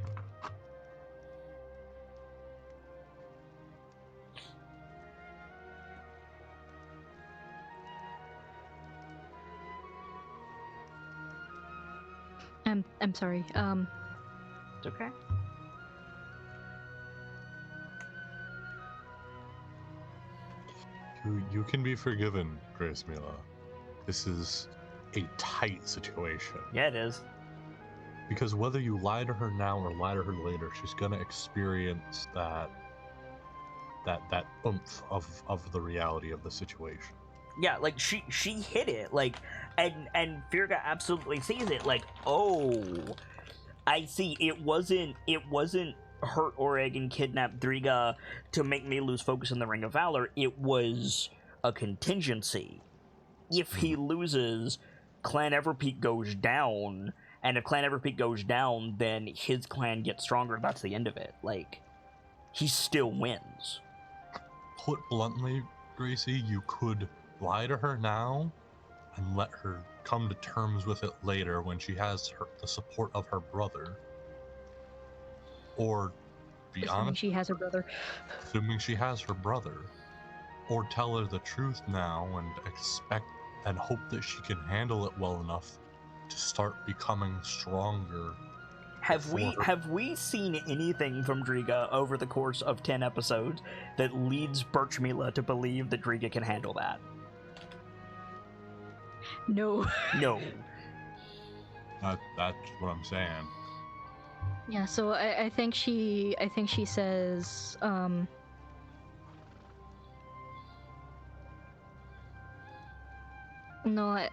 sorry. It's okay. You can be forgiven, Grace Mila. This is a tight situation. Yeah, it is. Because whether you lie to her now or lie to her later, she's gonna experience that oomph of the reality of the situation. Yeah, like she hit it, like, and Virga absolutely sees it, like, oh, I see. It wasn't hurt Oreg and kidnap Driga to make me lose focus in the Ring of Valor. It was a contingency. If he loses, Clan Everpeak goes down, and if Clan Everpeak goes down, then his clan gets stronger. That's the end of it. Like, he still wins. Put bluntly, Gracie, you could lie to her now and let her come to terms with it later when she has the support of her brother. Or be assuming honest, she has her brother. assuming she has her brother. Or tell her the truth now and expect and hope that she can handle it well enough to start becoming stronger. Have we seen anything from Driga over the course of 10 episodes that leads Birchmila to believe that Driga can handle that? No. No. That's what I'm saying. Yeah, so I think she says no,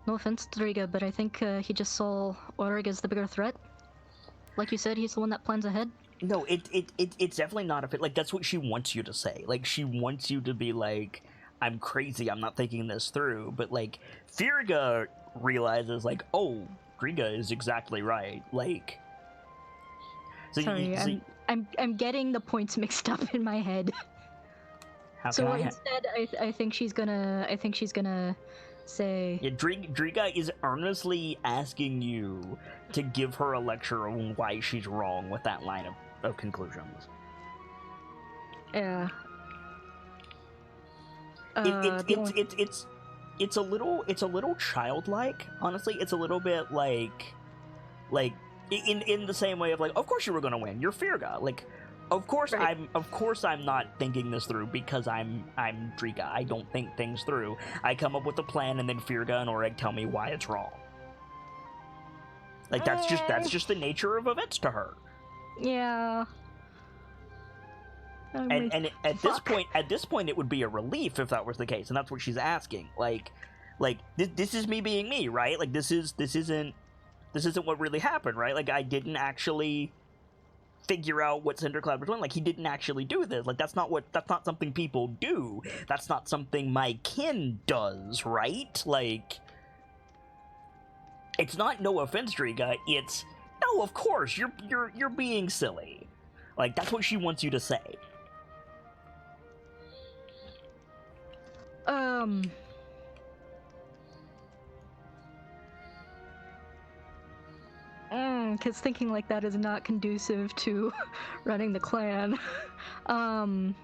no offense to Driga, but I think he just saw Oreg as the bigger threat. Like you said, he's the one that plans ahead. No, it's definitely not a fit. Like, that's what she wants you to say. Like, she wants you to be like, I'm crazy, I'm not thinking this through. But, like, Virga realizes, like, oh, Driga is exactly right. Like, so Sorry, I'm getting the points mixed up in my head. how So can I instead, I think she's gonna say, Yeah, Driga is earnestly asking you to give her a lecture on why she's wrong with that line of conclusions. yeah. It's a little childlike, honestly. It's a little bit like in the same way of like, of course you were gonna win. You're Virga. Like, of course Right. I'm not thinking this through because I'm Driga. I don't think things through. I come up with a plan and then Virga and Oreg tell me why it's wrong. Like, that's just the nature of events to her. Yeah. And at this point it would be a relief if that was the case, and that's what she's asking. Like this is me being me, right? Like this isn't what really happened, right? Like, I didn't actually figure out what Cindercloud was doing. Like, he didn't actually do this. Like, that's not something people do. That's not something my kin does, right? Like, it's not no offense, Driga. It's no, of course you're being silly. Like, that's what she wants you to say. Because thinking like that is not conducive to running the clan. Come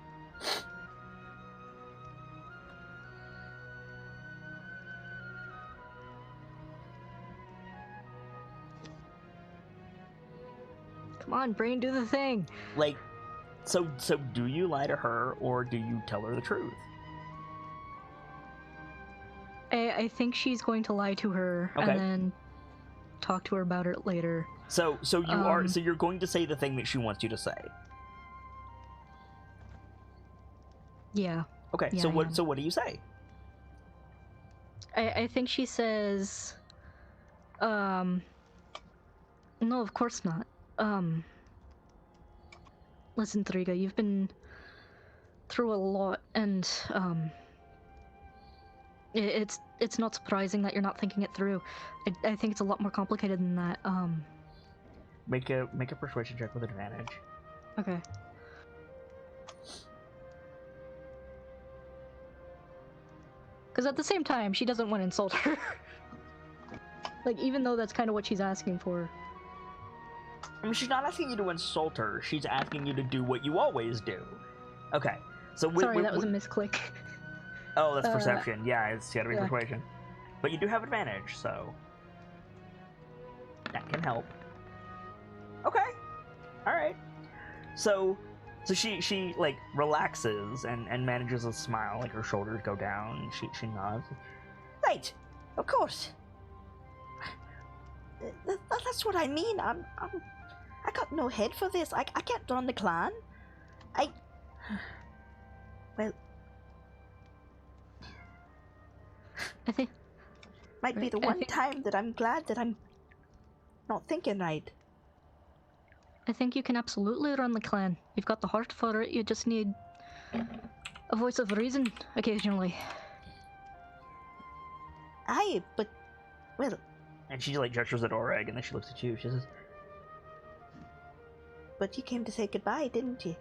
on, brain, do the thing. Like, so do you lie to her or do you tell her the truth? I think she's going to lie to her Okay. and then talk to her about it later. So you're going to say the thing that she wants you to say. Yeah. Okay. Yeah, so I what am. do you say? I think she says, No, of course not. Listen, Triga, you've been through a lot, and, it's not surprising that you're not thinking it through. I think it's a lot more complicated than that. Make a persuasion check with advantage. Okay. Because at the same time, she doesn't want to insult her. Like, even though that's kind of what she's asking for. I mean, she's not asking you to insult her. She's asking you to do what you always do. Okay. So Sorry, that was a misclick. Oh, that's perception. Yeah, it's gotta be yeah. persuasion. But you do have advantage, so that can help. Okay. All right. So she like relaxes and manages a smile. Like her shoulders go down. She nods. Right, of course. That's what I mean. I got no head for this. I can't run the clan. Well, I think might be the I one think- time that I'm glad that I'm not thinking right. I think you can absolutely run the clan. You've got the heart for it. You just need a voice of reason occasionally. Aye, but well, And she like gestures at Oreg, and then she looks at you. She says, but you came to say goodbye, didn't you?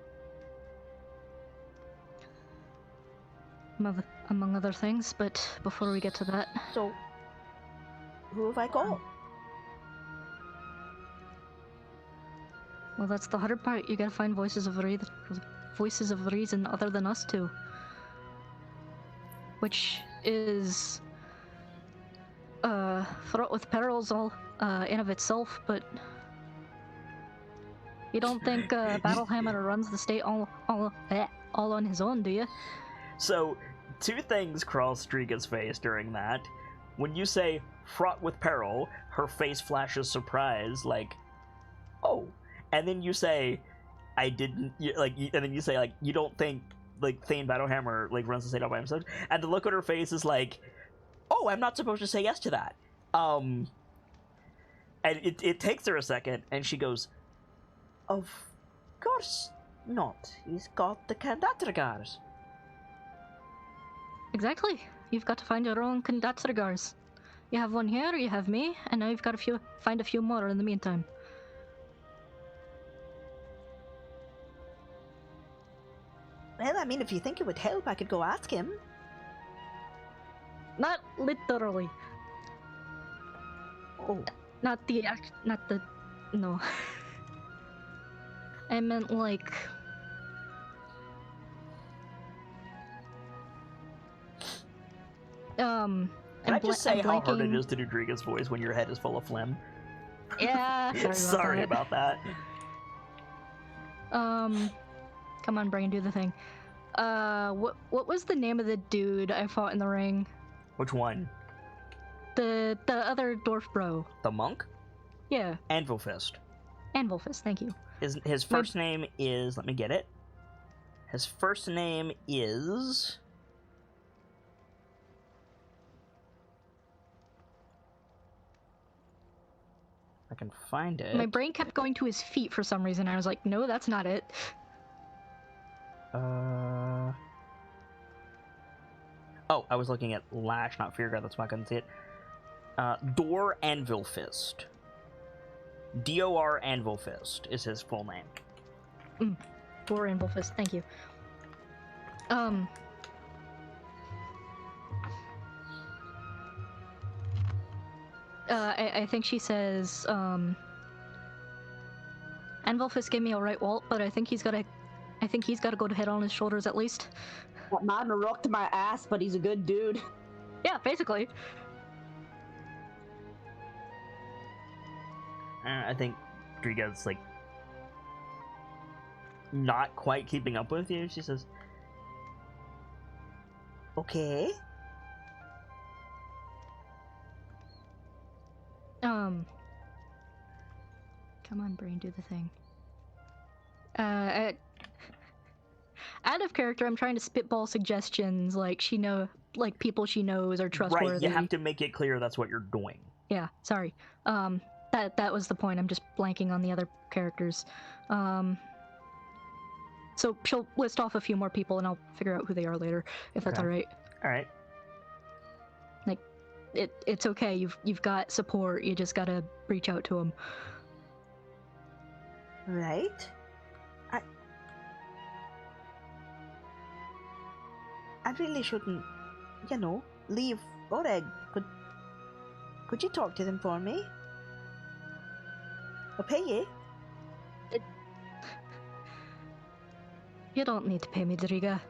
Among other things, but before we get to that, So, who have I got? well, that's the hard part. You gotta find voices of reason other than us two, which is fraught with perils all in of itself. But you don't think Battlehammer runs the state all on his own, do you? so two things cross Striga's face during that. When you say fraught with peril, her face flashes surprise, like, oh. And then you say, I didn't, and then you say, like, you don't think, like, Thane Battlehammer, like, runs the state all by himself? And the look on her face is like, oh, I'm not supposed to say yes to that. And it takes her a second, and she goes, Of course not. He's got the Kandatragars. Exactly. You've got to find your own Kandatsragars. You have one here, you have me, and now you've got to find a few more in the meantime. Well, I mean, if you think it would help, I could go ask him. Not literally. Oh, Not the. No. I meant like. can I just say how hard it is to do Driga's voice when your head is full of phlegm? Yeah. Sorry about that. Come on, brain, do the thing. What was the name of the dude I fought in the ring? Which one? The other dwarf bro. The monk? Yeah, Anvil Fist. Anvil Fist, thank you. His first name is... Let me get it. His first name is... I can find it. My brain kept going to his feet for some reason. I was like, no, that's not it. Oh, I was looking at Lash, not Fearguard. That's why I couldn't see it. Dor Anvil Fist. D-O-R Anvil Fist is his full name. Dor Anvil Fist, thank you. I think she says, Anvil Fist gave me a right walt, but I think he's gotta go to head on his shoulders at least. Not a rock to my ass, but he's a good dude. Yeah, basically. I think Driga's, like, not quite keeping up with you. She says, okay. Come on, brain, do the thing. Out of character, I'm trying to spitball suggestions, like people she knows are trustworthy. right, you have to make it clear that's what you're doing. Yeah, sorry. That was the point. I'm just blanking on the other characters. So she'll list off a few more people, and I'll figure out who they are later, if that's Okay. all right. All right. It's okay. You've got support. You just gotta reach out to them. Right? I really shouldn't, leave Oreg. Could you talk to them for me? I'll pay you. You don't need to pay me, Dariga.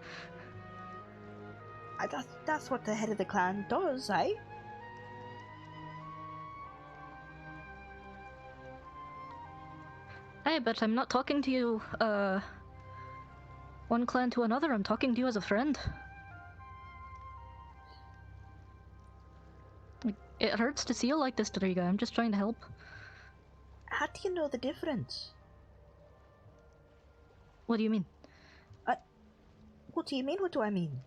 That's what the head of the clan does, eh? Hey, but I'm not talking to you, one clan to another. I'm talking to you as a friend. It hurts to see you like this, Dariga. I'm just trying to help. How do you know the difference? What do you mean? What do you mean, what do I mean?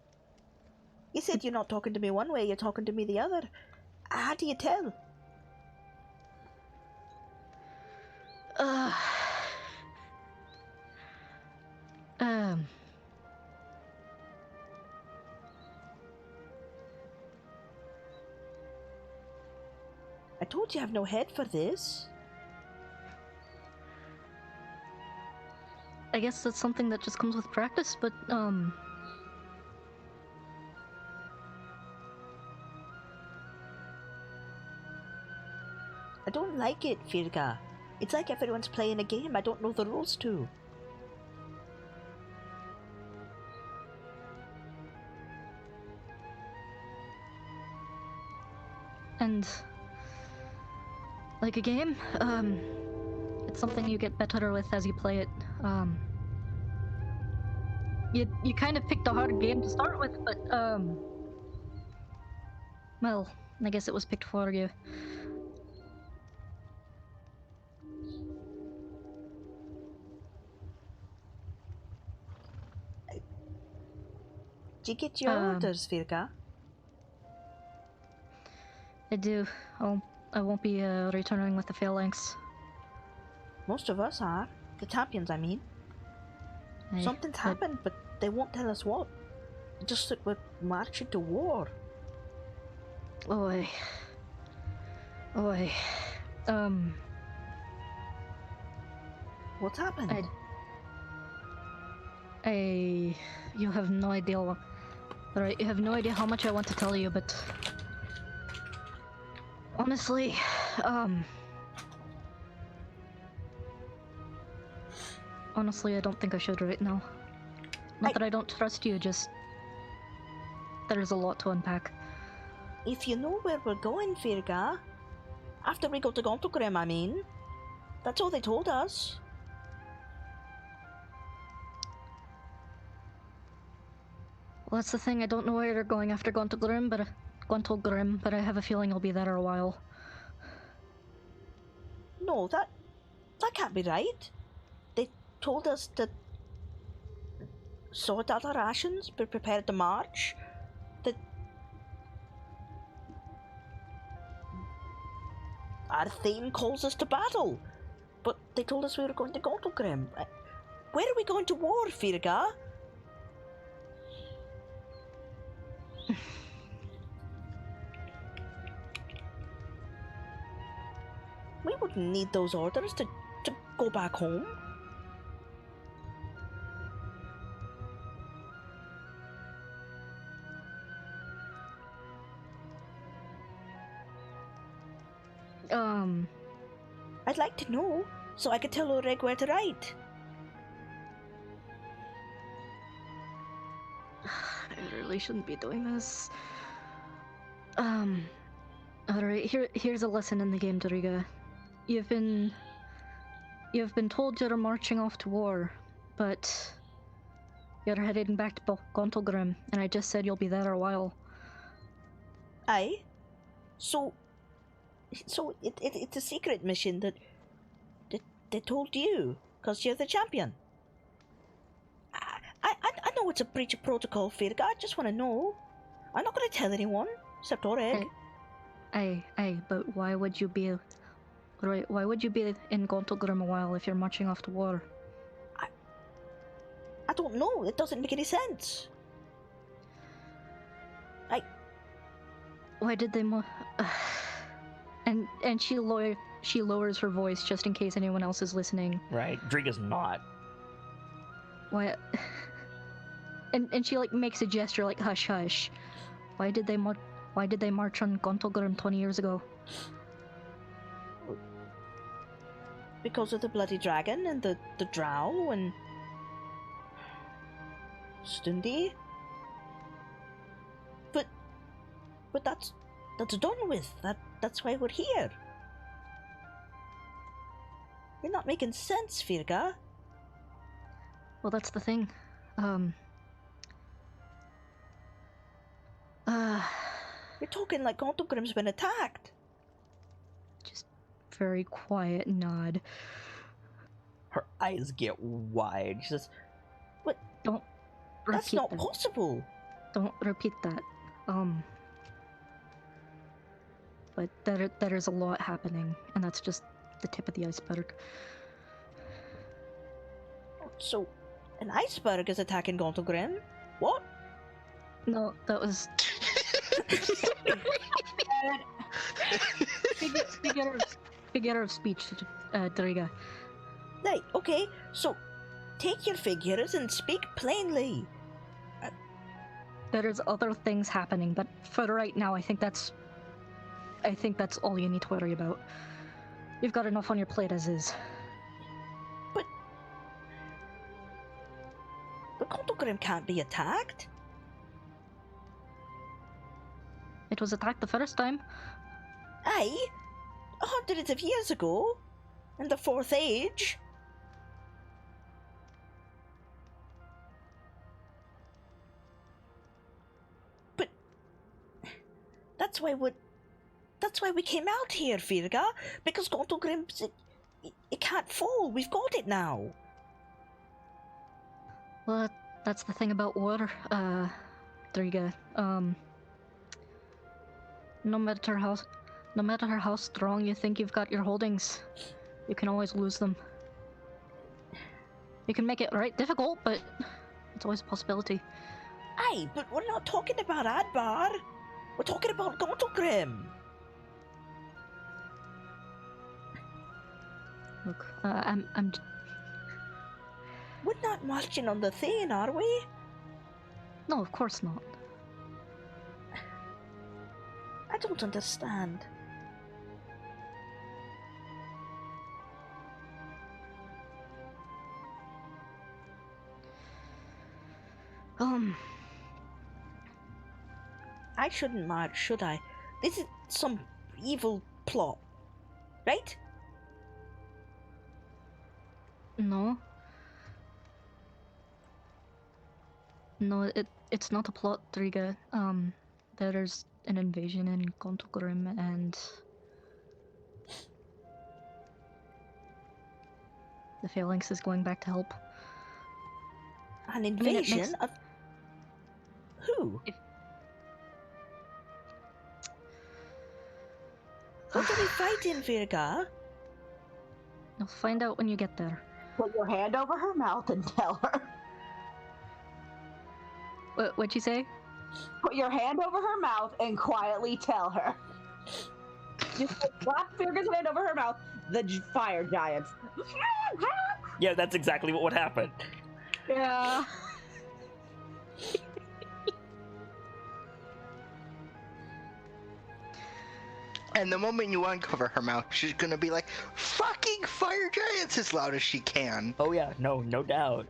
You said you're not talking to me one way, you're talking to me the other. How do you tell? I told you I have no head for this. I guess that's something that just comes with practice, but, I don't like it, Firka. It's like everyone's playing a game I don't know the rules to. and like a game, it's something you get better with as you play it. You kind of picked a hard game to start with, but, well, I guess it was picked for you. Do you get your orders, Firka? I do. I won't be, returning with the phalanx. Most of us are. The champions, I mean. Something's happened, but they won't tell us what. Just that we're marching to war. Oi. What's happened? You have no idea. Alright, you have no idea how much I want to tell you, but honestly, honestly, I don't think I should right now. Not that I don't trust you, just there's a lot to unpack. If you know where we're going, Firka, after we go to Gontogrim, I mean, that's all they told us. Well, that's the thing. I don't know where they're going after Gontogrim, but I have a feeling I'll be there a while. No, that can't be right. They told us to sort out our rations, be prepared to march. That our theme calls us to battle, but they told us we were going to Gontogrim. Where are we going to war, Firka? We wouldn't need those orders to go back home. I'd like to know, so I could tell Oreg where to write. I really shouldn't be doing this. Alright, here's a lesson in the game, Dariga. You've been told you're marching off to war, but you're heading back to Gontogrim, and I just said you'll be there a while. Aye. So it's a secret mission that they told you, because you're the champion. I know it's a breach of protocol, Firka. I just want to know. I'm not going to tell anyone, except Oreg. but why would you be... Right, why would you be in Gauntlgrim a while if you're marching off to war? I don't know. It doesn't make any sense. Why did they and she lowers her voice just in case anyone else is listening. Right, Driga's not. Why? And she like makes a gesture like hush hush. Why did they march on Gauntlgrim 20 years ago? Because of the bloody dragon and the drow and Stundi. But that's done with. That's why we're here. You're not making sense, Virga. Well, that's the thing. You're talking like Gauntlgrim's been attacked. Just very quiet nod. Her eyes get wide. She says, Don't That's repeat not that. possible. Don't repeat that. But there is a lot happening, and that's just the tip of the iceberg. So, an iceberg is attacking Gauntlgrim? What? No, that was figure of speech, Driga. Right, okay, so take your figures and speak plainly. There's other things happening, but for right now, I think that's all you need to worry about. You've got enough on your plate as is. But Gauntlgrim can't be attacked. It was attacked the first time. Aye, hundreds of years ago, in the Fourth Age. But that's why we came out here, Virga, because Gauntlgrim, it can't fall. We've got it now. Well, that's the thing about war, Driga. No matter how strong you think you've got your holdings, you can always lose them. You can make it right difficult, but it's always a possibility. Aye, but we're not talking about Adbar. We're talking about Gauntlgrim. Look, I'm. We're not marching on the Thane, are we? No, of course not. I don't understand. I shouldn't march, should I? This is some evil plot, right? No. No, it's not a plot, Driga. There's an invasion in Gauntlgrim, and the Phalanx is going back to help. An invasion of who? What are we fighting, Virga? You'll find out when you get there. Put your hand over her mouth and tell her. What'd you say? Put your hand over her mouth and quietly tell her. Just slap Virga's hand over her mouth. The fire giants. Yeah, that's exactly what would happen. Yeah. And the moment you uncover her mouth, she's gonna be like, "Fucking fire giants!" as loud as she can. Oh yeah, no doubt.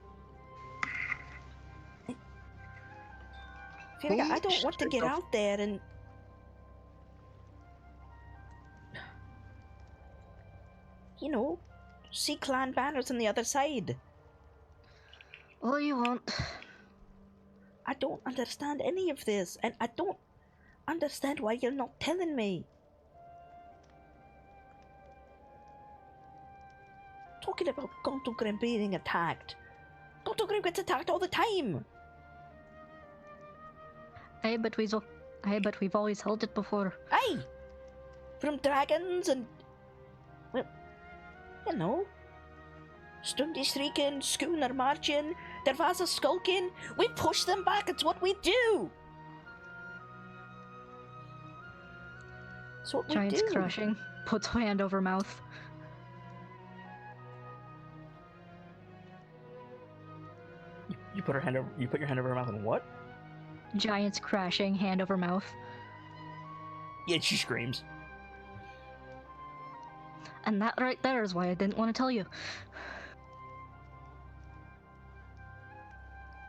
Virga, I don't want to get out there and... You know, see clan banners on the other side. All you want. I don't understand any of this, and I don't understand why you're not telling me. Talking about Gauntlgrim being attacked. Gauntlgrim gets attacked all the time! But we've always held it before. Aye! from dragons and, well, you know, Stundy shrieking, schooner marching, Dervaza skulking. We push them back. It's what we do. It's what we Giant's do. crushing. Puts hand over mouth. You put your hand over her mouth and what? Giant's crashing, hand over mouth. Yeah, she screams. And that right there is why I didn't want to tell you.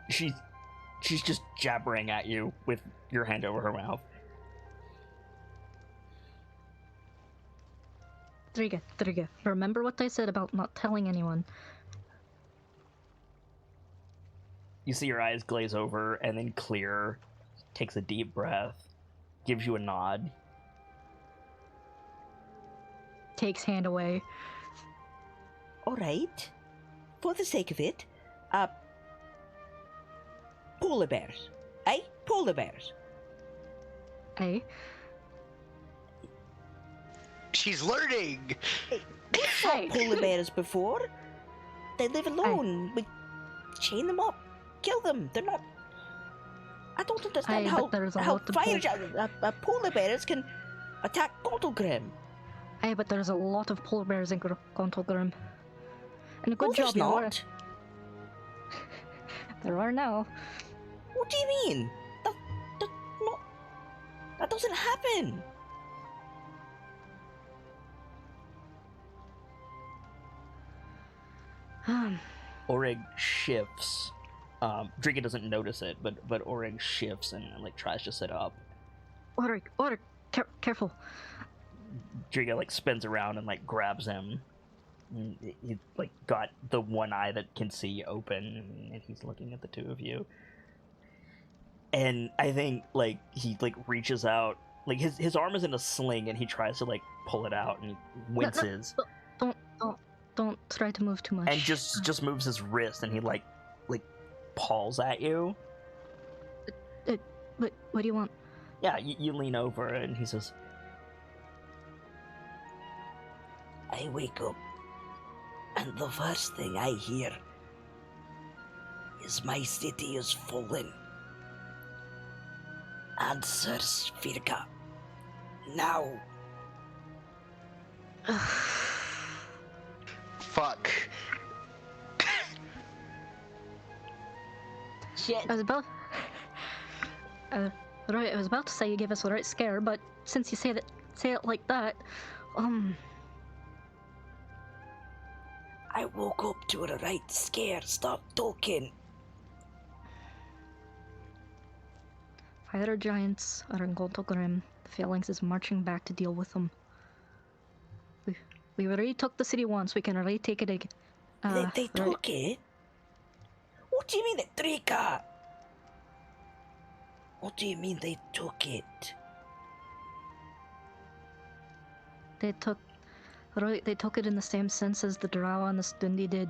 She's just jabbering at you with your hand over her mouth. Driga, remember what I said about not telling anyone. You see her eyes glaze over and then clear, takes a deep breath, gives you a nod. Takes hand away. All right. For the sake of it, polar bears. Eh? Polar bears. Eh? She's learning! We saw Hey. polar bears before. They live alone. We chain them up, kill them. They're not. I don't understand Aye, how but there's a how lot of polar bears can attack Goldgrim. Hey, but there's a lot of polar bears in Gontulgrim. And a good No, job there's you were. not. There are now. What do you mean? That doesn't happen. Orig shifts. Driga doesn't notice it, but Orig shifts and like tries to sit up. Order, careful. Driga like spins around and like grabs him. And he like got the one eye that can see open, and he's looking at the two of you. And I think like he like reaches out, like his arm is in a sling, and he tries to like pull it out, and he winces, Don't try to move too much. and just moves his wrist, and he like paws at you. What do you want? Yeah, you lean over, and he says, I wake up, and the first thing I hear is my city is fallen. Answer, Svirka. Now. Fuck. Shit. I was about. Right, I was about to say you gave us a right scare, but since you say it like that, I woke up to a right scare. Stop talking. Fire giants are in Gontulgrim. The Phalanx is marching back to deal with them. We already took the city once. We can already take it again. They right. took it? What do you mean, Drika? What do you mean they took it? They took it in the same sense as the Drow and the Stundi did.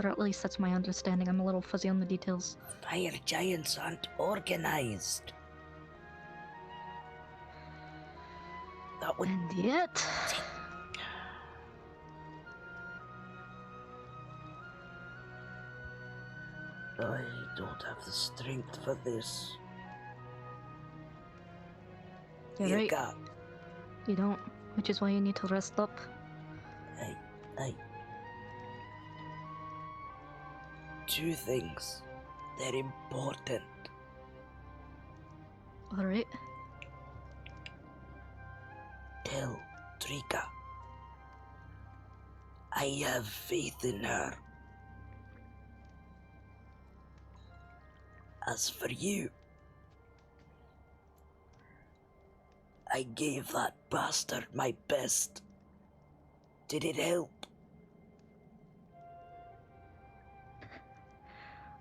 Or at least that's my understanding. I'm a little fuzzy on the details. Fire giants aren't organized. That would. And yet... I don't have the strength for this. You're right. Virka, You don't. Which is why you need to rest up. I. Two things. They're important. Alright. Tell Drika. I have faith in her. As for you, I gave that bastard my best. Did it help?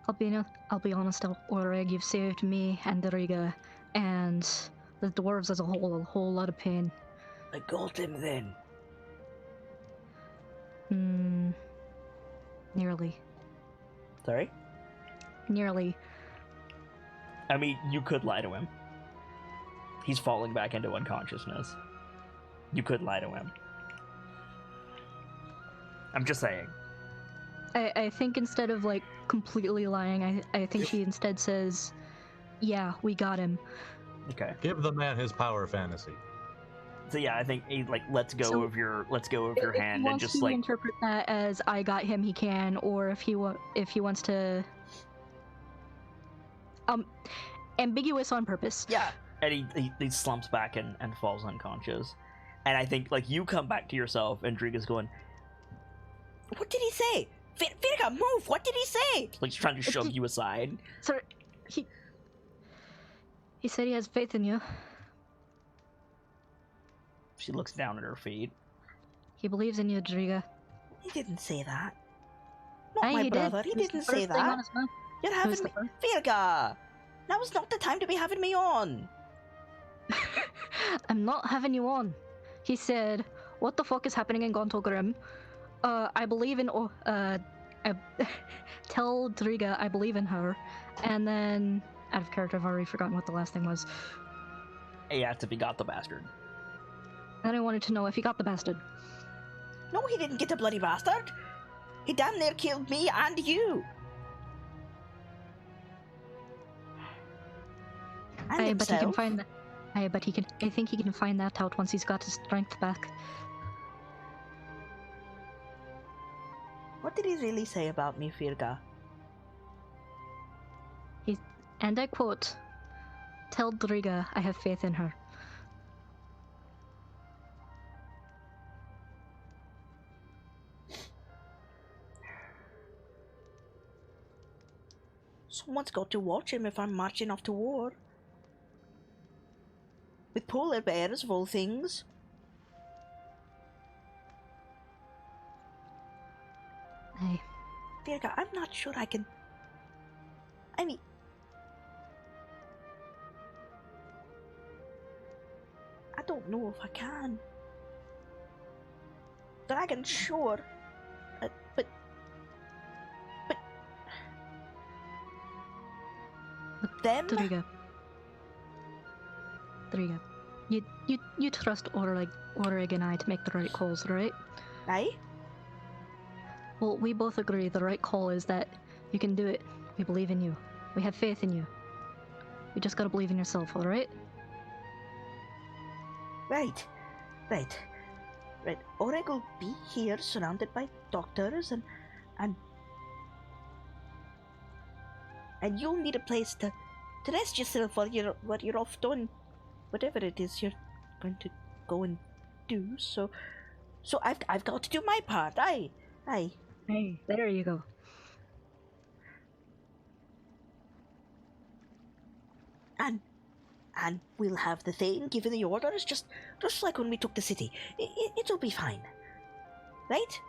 I'll be honest, Oreg, you've saved me and Deriga and the dwarves as a whole lot of pain. I got him then. Nearly. sorry? Nearly. I mean, you could lie to him. He's falling back into unconsciousness. You could lie to him. I'm just saying. I think instead of like completely lying, I think she instead says, "Yeah, we got him." Okay. Give the man his power fantasy. So yeah, I think he like lets go of your If hand he and wants just to like interpret that as "I got him," he can, or if he wants to, ambiguous on purpose. yeah, and he slumps back and falls unconscious. And I think like you come back to yourself and Driga's going, What did he say? Virga, move! What did he say? like he's trying to shove you aside. Sir, he said he has faith in you. She looks down at her feet. He believes in you, Driga. He didn't say that. Not Aye, my he brother. did. He It was the didn't first say thing on that. his mouth. You're It was having the me. first- Virga! Now is not the time to be having me on. I'm not having you on. He said, "What the fuck is happening in Gontogrim? I believe in tell Driga I believe in her." And then, out of character, I've already forgotten what the last thing was. He asked if he got the bastard. Then I wanted to know if he got the bastard. No, he didn't get the bloody bastard. He damn near killed me and you. And I bet he can himself. find that. I think he can find that out once he's got his strength back. What did he really say about me, Virga? And I quote, "Tell Driga I have faith in her." Someone's got to watch him if I'm marching off to war. With polar bears of all things. Hey, Virga, I'm not sure I can... I mean... I don't know if I can. Dragon, sure. But... Them? Driga. You trust Orig and I to make the right calls, right? Aye? Well, we both agree the right call is that you can do it. We believe in you. We have faith in you. You just gotta believe in yourself, alright? Right. Oleg will be here surrounded by doctors and you'll need a place to rest yourself while you're off doing whatever it is you're going to go and do. So I've got to do my part. Aye. Hey, there you go. And we'll have the Thane giving the orders just like when we took the city. It'll be fine. Right?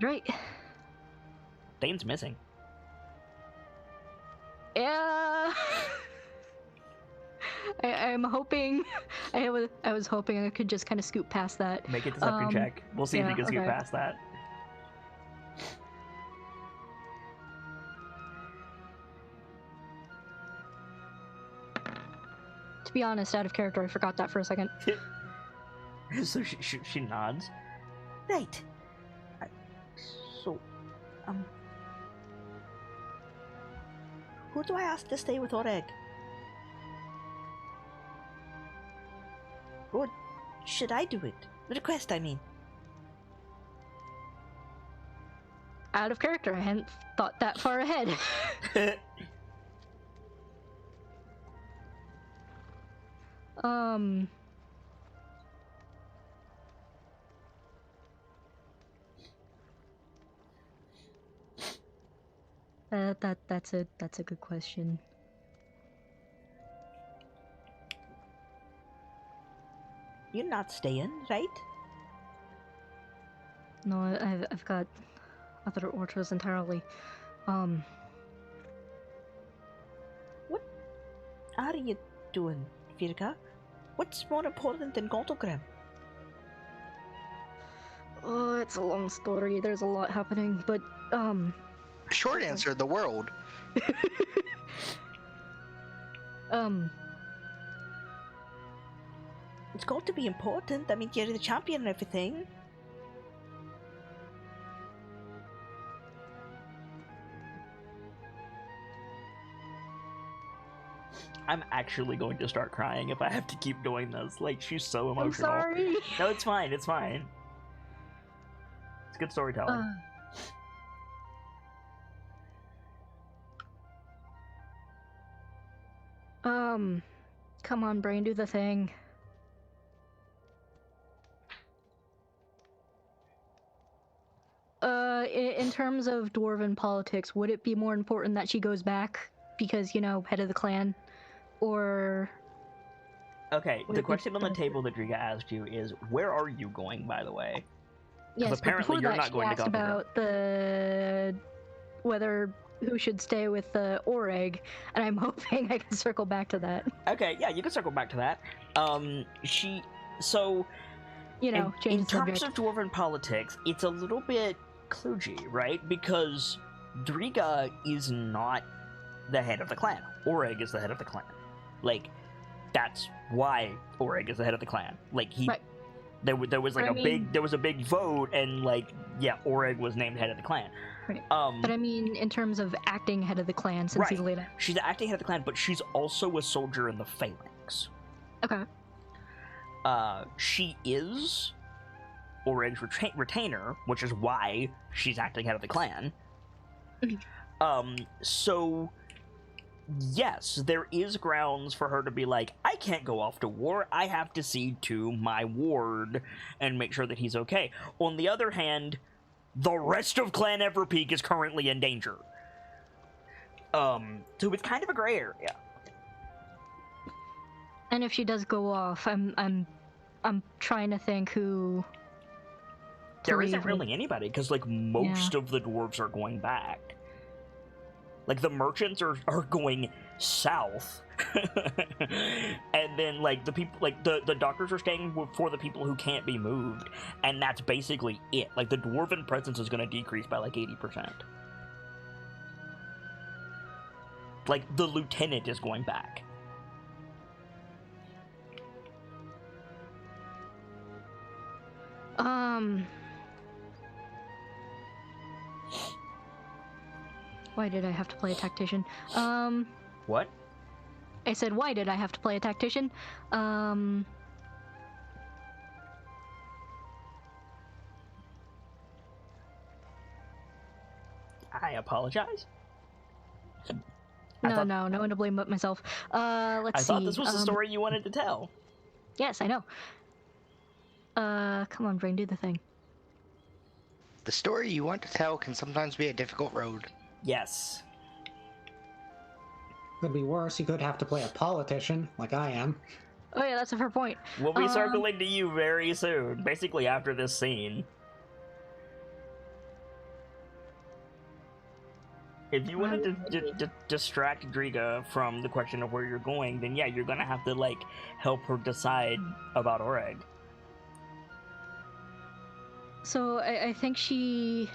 Right. Thane's missing. Yeah. I'm hoping. I was hoping I could just kind of scoot past that. Make a deception check. We'll see if yeah, he can scoot okay. past that. To be honest, out of character, I forgot that for a second. So she nods. Right. So, who do I ask to stay with Oleg? Or should I do it? The request, I mean. Out of character, I hadn't thought that far ahead. That's a good question. You're not staying, right? No, I've got other orders entirely. What are you doing, Virga? What's more important than Goldogrim? Oh, it's a long story. There's a lot happening, but Short answer, the world. It's got to be important. I mean, you're the champion and everything. I'm actually going to start crying if I have to keep doing this. Like, she's so emotional. I'm sorry. No, it's fine. It's fine. It's good storytelling. Come on, brain, do the thing. In terms of dwarven politics, would it be more important that she goes back because, you know, head of the clan? Or... Okay, would the it be question on the better- table that Driga asked you is, where are you going, by the way? Yes, but apparently before you're that, not she going to asked Gothic. about the... whether who should stay with the Oreg, and I'm hoping I can circle back to that. Okay, yeah, you can circle back to that. So... You know, change in the terms subject. of dwarven politics, it's a little bit kludgy, right? Because Driga is not the head of the clan. Oreg is the head of the clan. Like, that's why Oreg is the head of the clan. Like, Right. there was like But there was a big vote, and like, yeah, Oreg was named head of the clan. Right. But I mean, in terms of acting head of the clan, since he's Right. laid out. She's the acting head of the clan, but she's also a soldier in the Phalanx. Okay. She is Oreg's retainer, which is why she's acting head of the clan. So yes, there is grounds for her to be like, I can't go off to war. I have to see to my ward and make sure that he's okay. On the other hand, the rest of Clan Everpeak is currently in danger. So it's kind of a gray area. And if she does go off, I'm trying to think who. There to isn't leave really anybody, because like most of the dwarves are going back. Like the merchants are going south. And then like the people, like the doctors are staying for the people who can't be moved, and that's basically it. Like the dwarven presence is going to decrease by like 80%. Like the lieutenant is going back. Why did I have to play a tactician? What? I said, why did I have to play a tactician? I apologize. No one to blame but myself. Let's I see. thought this was the story you wanted to tell. Yes, I know. Come on, brain, do the thing. The story you want to tell can sometimes be a difficult road. Yes. Could be worse. You could have to play a politician, like I am. Oh yeah, that's a fair point. We'll be circling to you very soon, basically after this scene. If you wanted to distract Driga from the question of where you're going, then yeah, you're gonna have to, like, help her decide about Oreg. So I think she,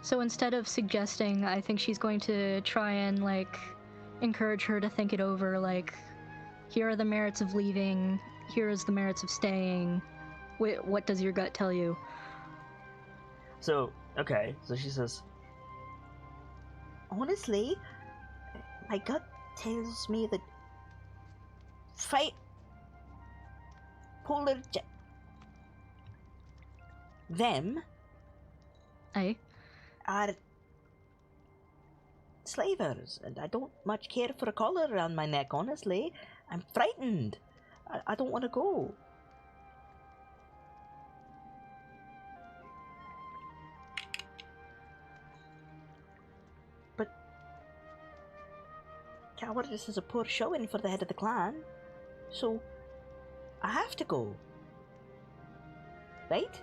So instead of suggesting, I think she's going to try and, like, encourage her to think it over, like, here are the merits of leaving, here is the merits of staying, what does your gut tell you? So, okay, so she says, Honestly, my gut tells me that fight polar them Aye. are slavers, and I don't much care for a collar around my neck, honestly. I'm frightened. I don't want to go. But cowardice is a poor showing for the head of the clan, so I have to go. Right?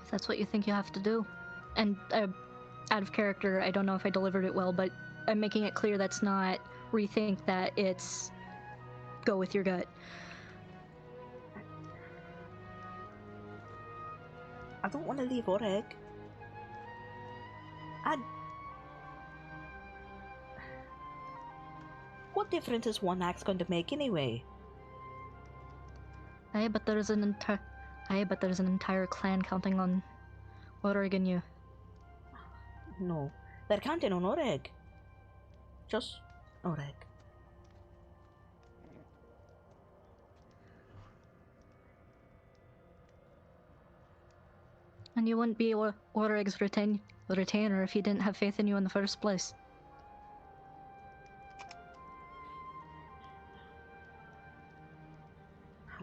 If that's what you think you have to do. And out of character, I don't know if I delivered it well, but I'm making it clear that's not rethink, that it's go with your gut. I don't want to leave Oreg. What difference is one axe going to make anyway? Aye, but there's an entire clan counting on Oreg and you. No, they're counting on Oreg. Just Oreg. And you wouldn't be Oreg's retainer if he didn't have faith in you in the first place.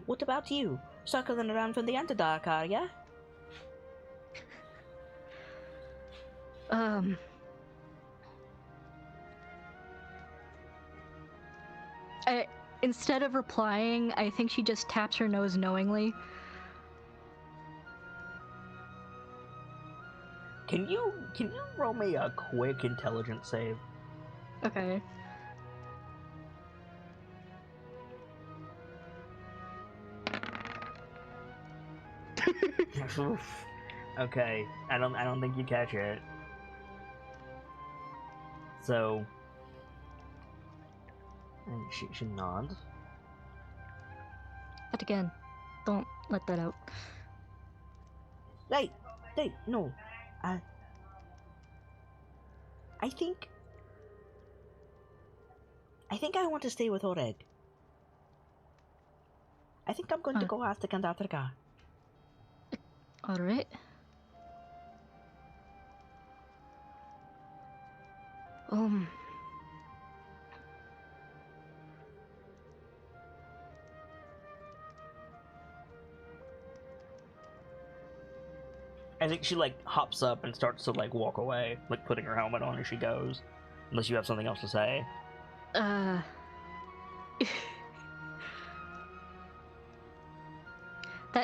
What about you? Circling around from the Underdark, are ya? Instead of replying, I think she just taps her nose knowingly. Can you roll me a quick intelligence save? Okay. Okay, I don't think you catch it. So, and she nods. But again, don't let that out. Right, no. I think I want to stay with Oreg. I think I'm going to go after Kandatrika. Alright. I think she like hops up and starts to like walk away, like putting her helmet on as she goes. Unless you have something else to say. That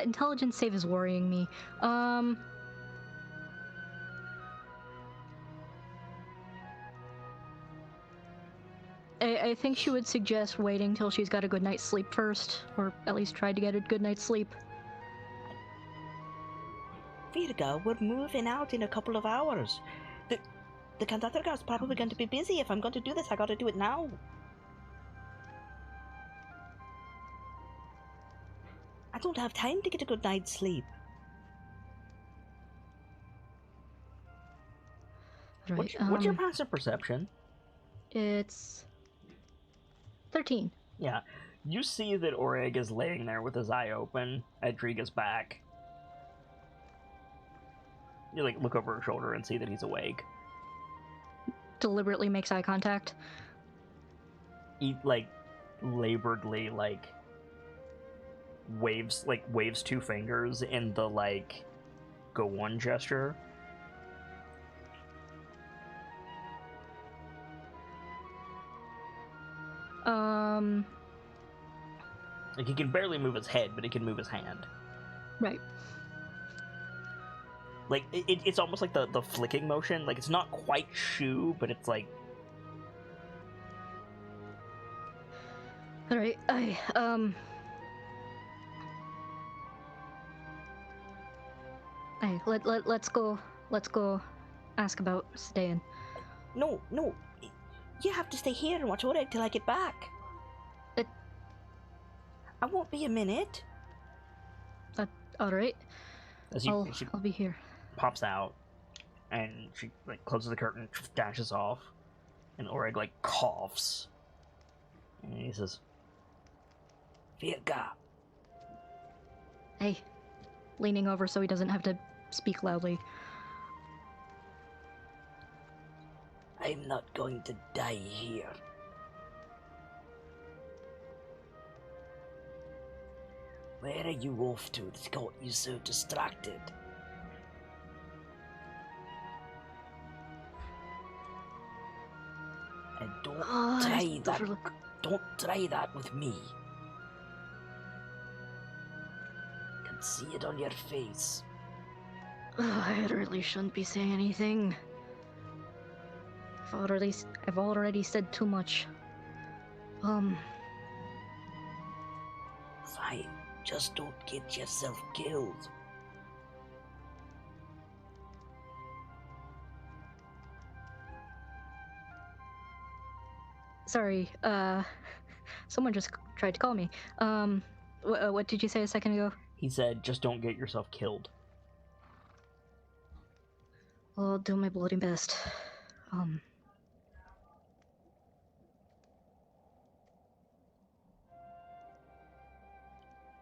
intelligence save is worrying me. I think she would suggest waiting till she's got a good night's sleep first, or at least try to get a good night's sleep. Virga, we're moving out in a couple of hours. The Kandatrika is probably going to be busy. If I'm going to do this, I gotta do it now. I don't have time to get a good night's sleep. Right. What's your passive perception? It's 13. Yeah. You see that Oreg is laying there with his eye open at Driga's back. You like look over her shoulder and see that he's awake. Deliberately makes eye contact. He like laboredly waves two fingers in the like go one gesture. Like he can barely move his head, but he can move his hand. Right. Like it's almost like the flicking motion. Like it's not quite shoo, but it's like. All right. Let's go ask about staying. No. You have to stay here and watch Oreg till I get back. I won't be a minute. All right. As I'll be here. Pops out, and she like closes the curtain, dashes off, and Oreg like coughs, and he says, Virga. Hey, leaning over so he doesn't have to speak loudly. I'm not going to die here. Where are you off to that's got you so distracted? And don't try that with me. I can see it on your face. I really shouldn't be saying anything. I've already said too much. Fine. Just don't get yourself killed. sorry, someone just tried to call me. What did you say a second ago? He said, just don't get yourself killed. I'll do my bloody best.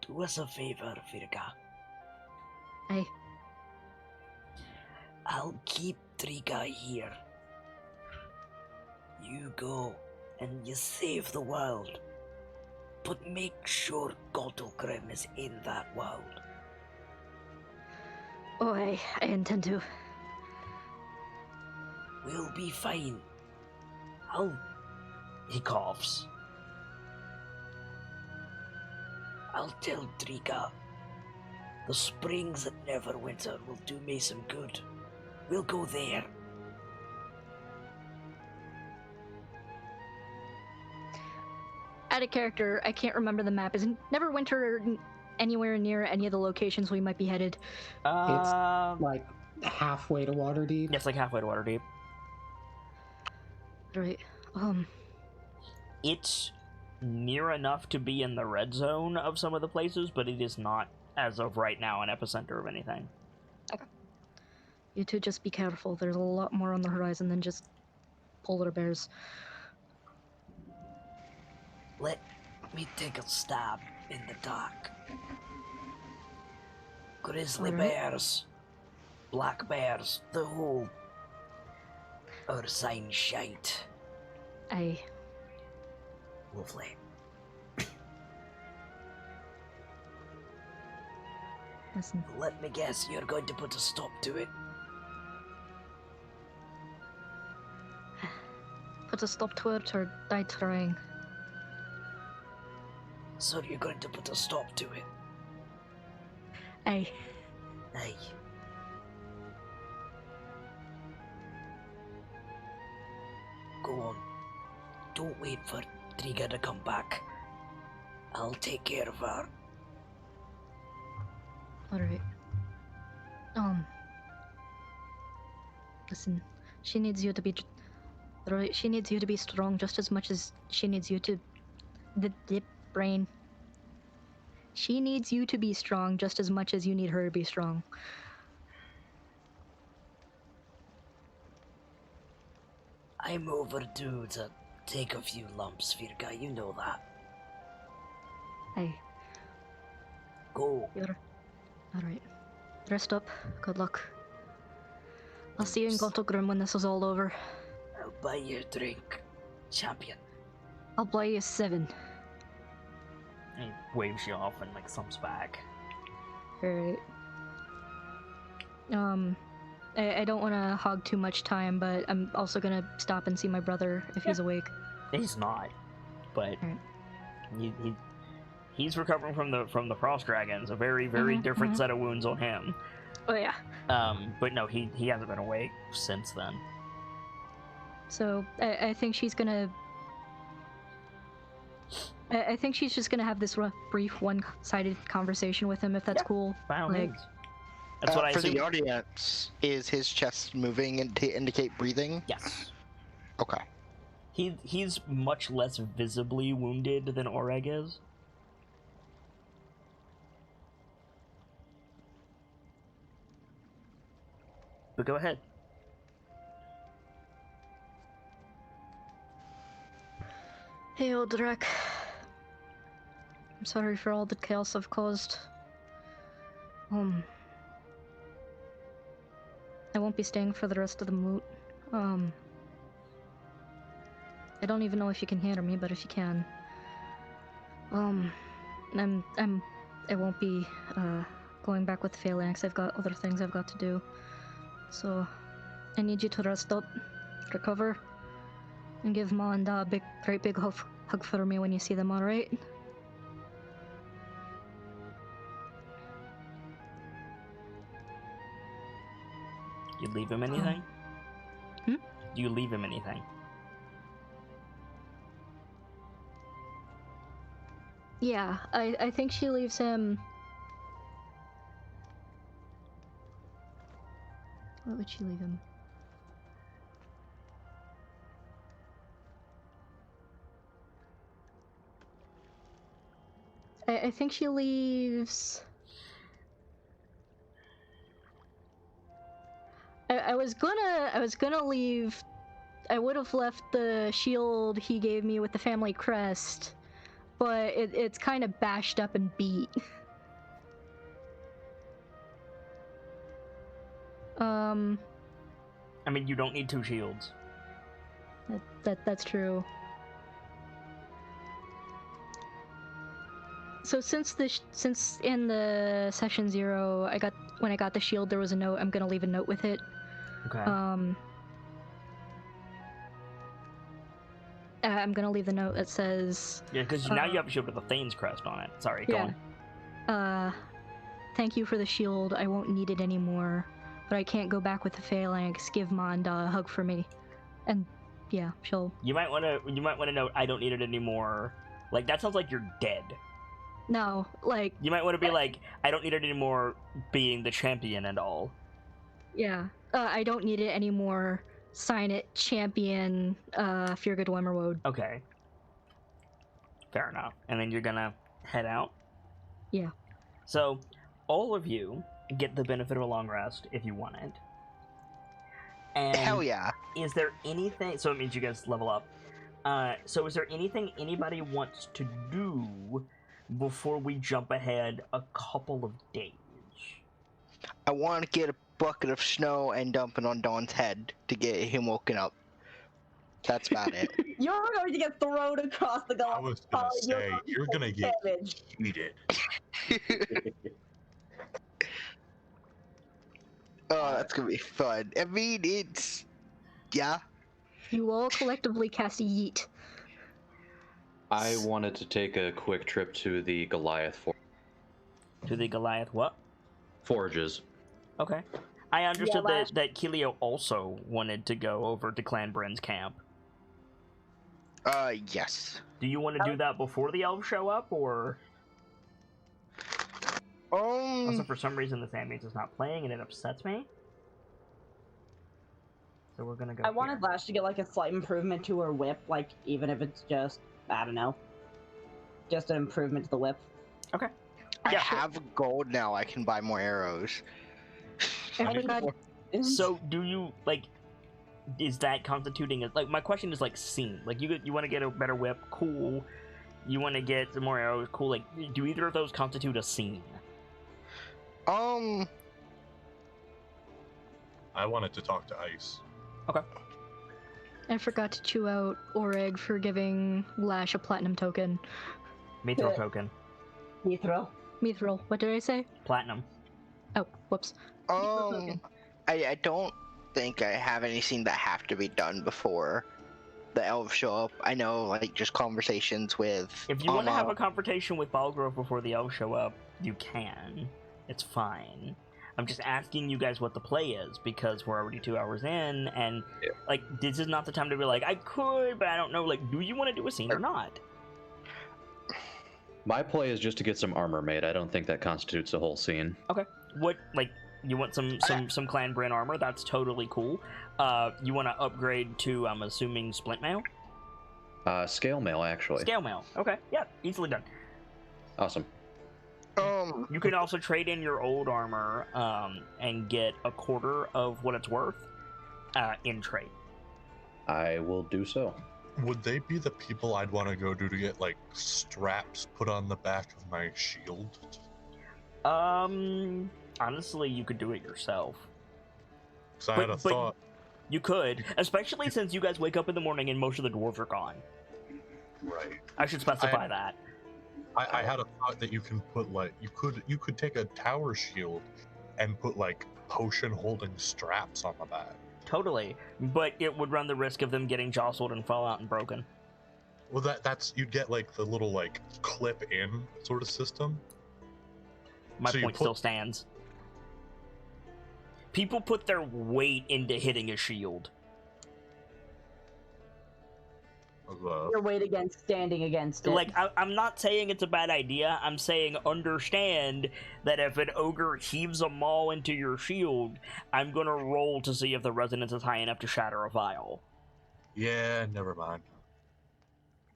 Do us a favor, Virga. Aye. I'll keep Triga here. You go and you save the world. But make sure Gotogrim is in that world. Oh, I intend to. We'll be fine. He coughs. I'll tell Triga. The springs at Neverwinter will do me some good. We'll go there. Out of character, I can't remember the map. Is Neverwinter anywhere near any of the locations we might be headed? It's like halfway to Waterdeep. It's like halfway to Waterdeep. Right. It's near enough to be in the red zone of some of the places, but it is not, as of right now, an epicenter of anything. Okay. You two just be careful. There's a lot more on the horizon than just polar bears. Let me take a stab in the dark. Grizzly Alright. bears, black bears, the whole Ursine shite. Aye. Lovely. Listen. Let me guess, you're going to put a stop to it. Put a stop to it or die trying. So you're going to put a stop to it. Aye. Aye. Go on. Don't wait for Triga to come back. I'll take care of her. Alright. Listen. She needs you to be... Right, she needs you to be strong just as much as she needs you to... The dip brain. She needs you to be strong just as much as you need her to be strong. I'm overdue to take a few lumps, Virga, you know that. Aye. Go. You're... Alright. Rest up. Good luck. I'll see you in Gotogrim when this is all over. I'll buy you a drink, champion. I'll buy you 7. And he waves you off and, like, thumps back. Alright. I don't want to hog too much time, but I'm also gonna stop and see my brother if he's awake. He's not, but Alright. he's recovering from the frost dragons. A very, very different set of wounds on him. Oh yeah. But no, he hasn't been awake since then. So I think she's gonna. I think she's just gonna have this brief one-sided conversation with him, if that's cool. By all Like- means. That's what I For assumed. the audience, is his chest moving to indicate breathing? Yes. Okay. He's much less visibly wounded than Oreg is. But go ahead. Hey, Odrak. I'm sorry for all the chaos I've caused. I won't be staying for the rest of the moot. I don't even know if you can hear me, but if you can. I won't be, going back with Phalanx. I've got other things I've got to do. So, I need you to rest up, recover, and give Ma and Da a great big hug for me when you see them, alright? You leave him anything? Hmm? Do you leave him anything? Yeah, I think she leaves him... What would she leave him? I think she leaves. I was gonna leave. I would have left the shield he gave me with the family crest, but it's kind of bashed up and beat. I mean, you don't need 2 shields. That's true. So since in the session 0, when I got the shield, there was a note. I'm gonna leave a note with it. Okay. I'm gonna leave the note that says. Yeah, because now you have a shield with a Thane's crest on it. Sorry, go on. Thank you for the shield. I won't need it anymore, but I can't go back with the phalanx. Give Manda a hug for me, and yeah, she'll. You might want to note, I don't need it anymore. Like, that sounds like you're dead. No, like. You might want to be like, I don't need it anymore, being the champion and all. Yeah. I don't need it anymore. Sign it, champion, Fyrgud Wemmerwode. Okay. Fair enough. And then you're gonna head out? Yeah. So, all of you get the benefit of a long rest if you want it. And Hell yeah. Is there anything... So it means you guys level up. So is there anything anybody wants to do before we jump ahead a couple of days? I want to get a bucket of snow and dump it on Dawn's head to get him woken up. That's about it. You're going to get thrown across the gully. I was gonna say, you're gonna get damage. heated. Oh, that's gonna be fun. I mean, it's... Yeah. You all collectively cast Yeet. I wanted to take a quick trip to the Goliath To the Goliath what? Forges. Okay. I understood that Keelio also wanted to go over to Clan Bren's camp. Yes. Do you want to do that before the elves show up, or...? Also, for some reason, this ambience is not playing, and it upsets me. So we're gonna go I wanted Lash to get, like, a slight improvement to her whip, like, even if it's just, I don't know, just an improvement to the whip. Okay. I have gold now, I can buy more arrows. So, do you, like, is that constituting a, like, my question is, like, scene. Like, you want to get a better whip, cool. You want to get some more arrows, cool. Like, do either of those constitute a scene? I wanted to talk to Ice. Okay. I forgot to chew out Oreg for giving Lash a platinum token. Mithril token. Mithril. Mithril. What did I say? Platinum. Oh, whoops. I don't think I have anything that have to be done before the elves show up. I know, like, just conversations with... If you want to have a confrontation with Balgrove before the elves show up, you can. It's fine. I'm just asking you guys what the play is, because we're already 2 hours in, and, like, this is not the time to be like, I could, but I don't know, like, do you want to do a scene or not? My play is just to get some armor made. I don't think that constitutes a whole scene. Okay. What, like, you want some Clan Bren armor? That's totally cool. You want to upgrade to, I'm assuming, Splint Mail? Scale mail, actually. Scale Mail. Okay. Yeah, easily done. Awesome. You can also trade in your old armor and get a quarter of what it's worth in trade. I will do so. Would they be the people I'd want to go to get, like, straps put on the back of my shield? Honestly, you could do it yourself. So I had a thought. You could, especially since you guys wake up in the morning and most of the dwarves are gone. Right. I should specify that. I had a thought that you can put, like, you could take a tower shield and put, like, potion holding straps on the back. Totally, but it would run the risk of them getting jostled and fall out and broken. Well, that's you'd get, like, the little, like, clip in sort of system. My point still stands. People put their weight into hitting a shield. Your weight against standing against it. Like, I'm not saying it's a bad idea. I'm saying understand that if an ogre heaves a maul into your shield, I'm gonna roll to see if the resonance is high enough to shatter a vial. Yeah, never mind.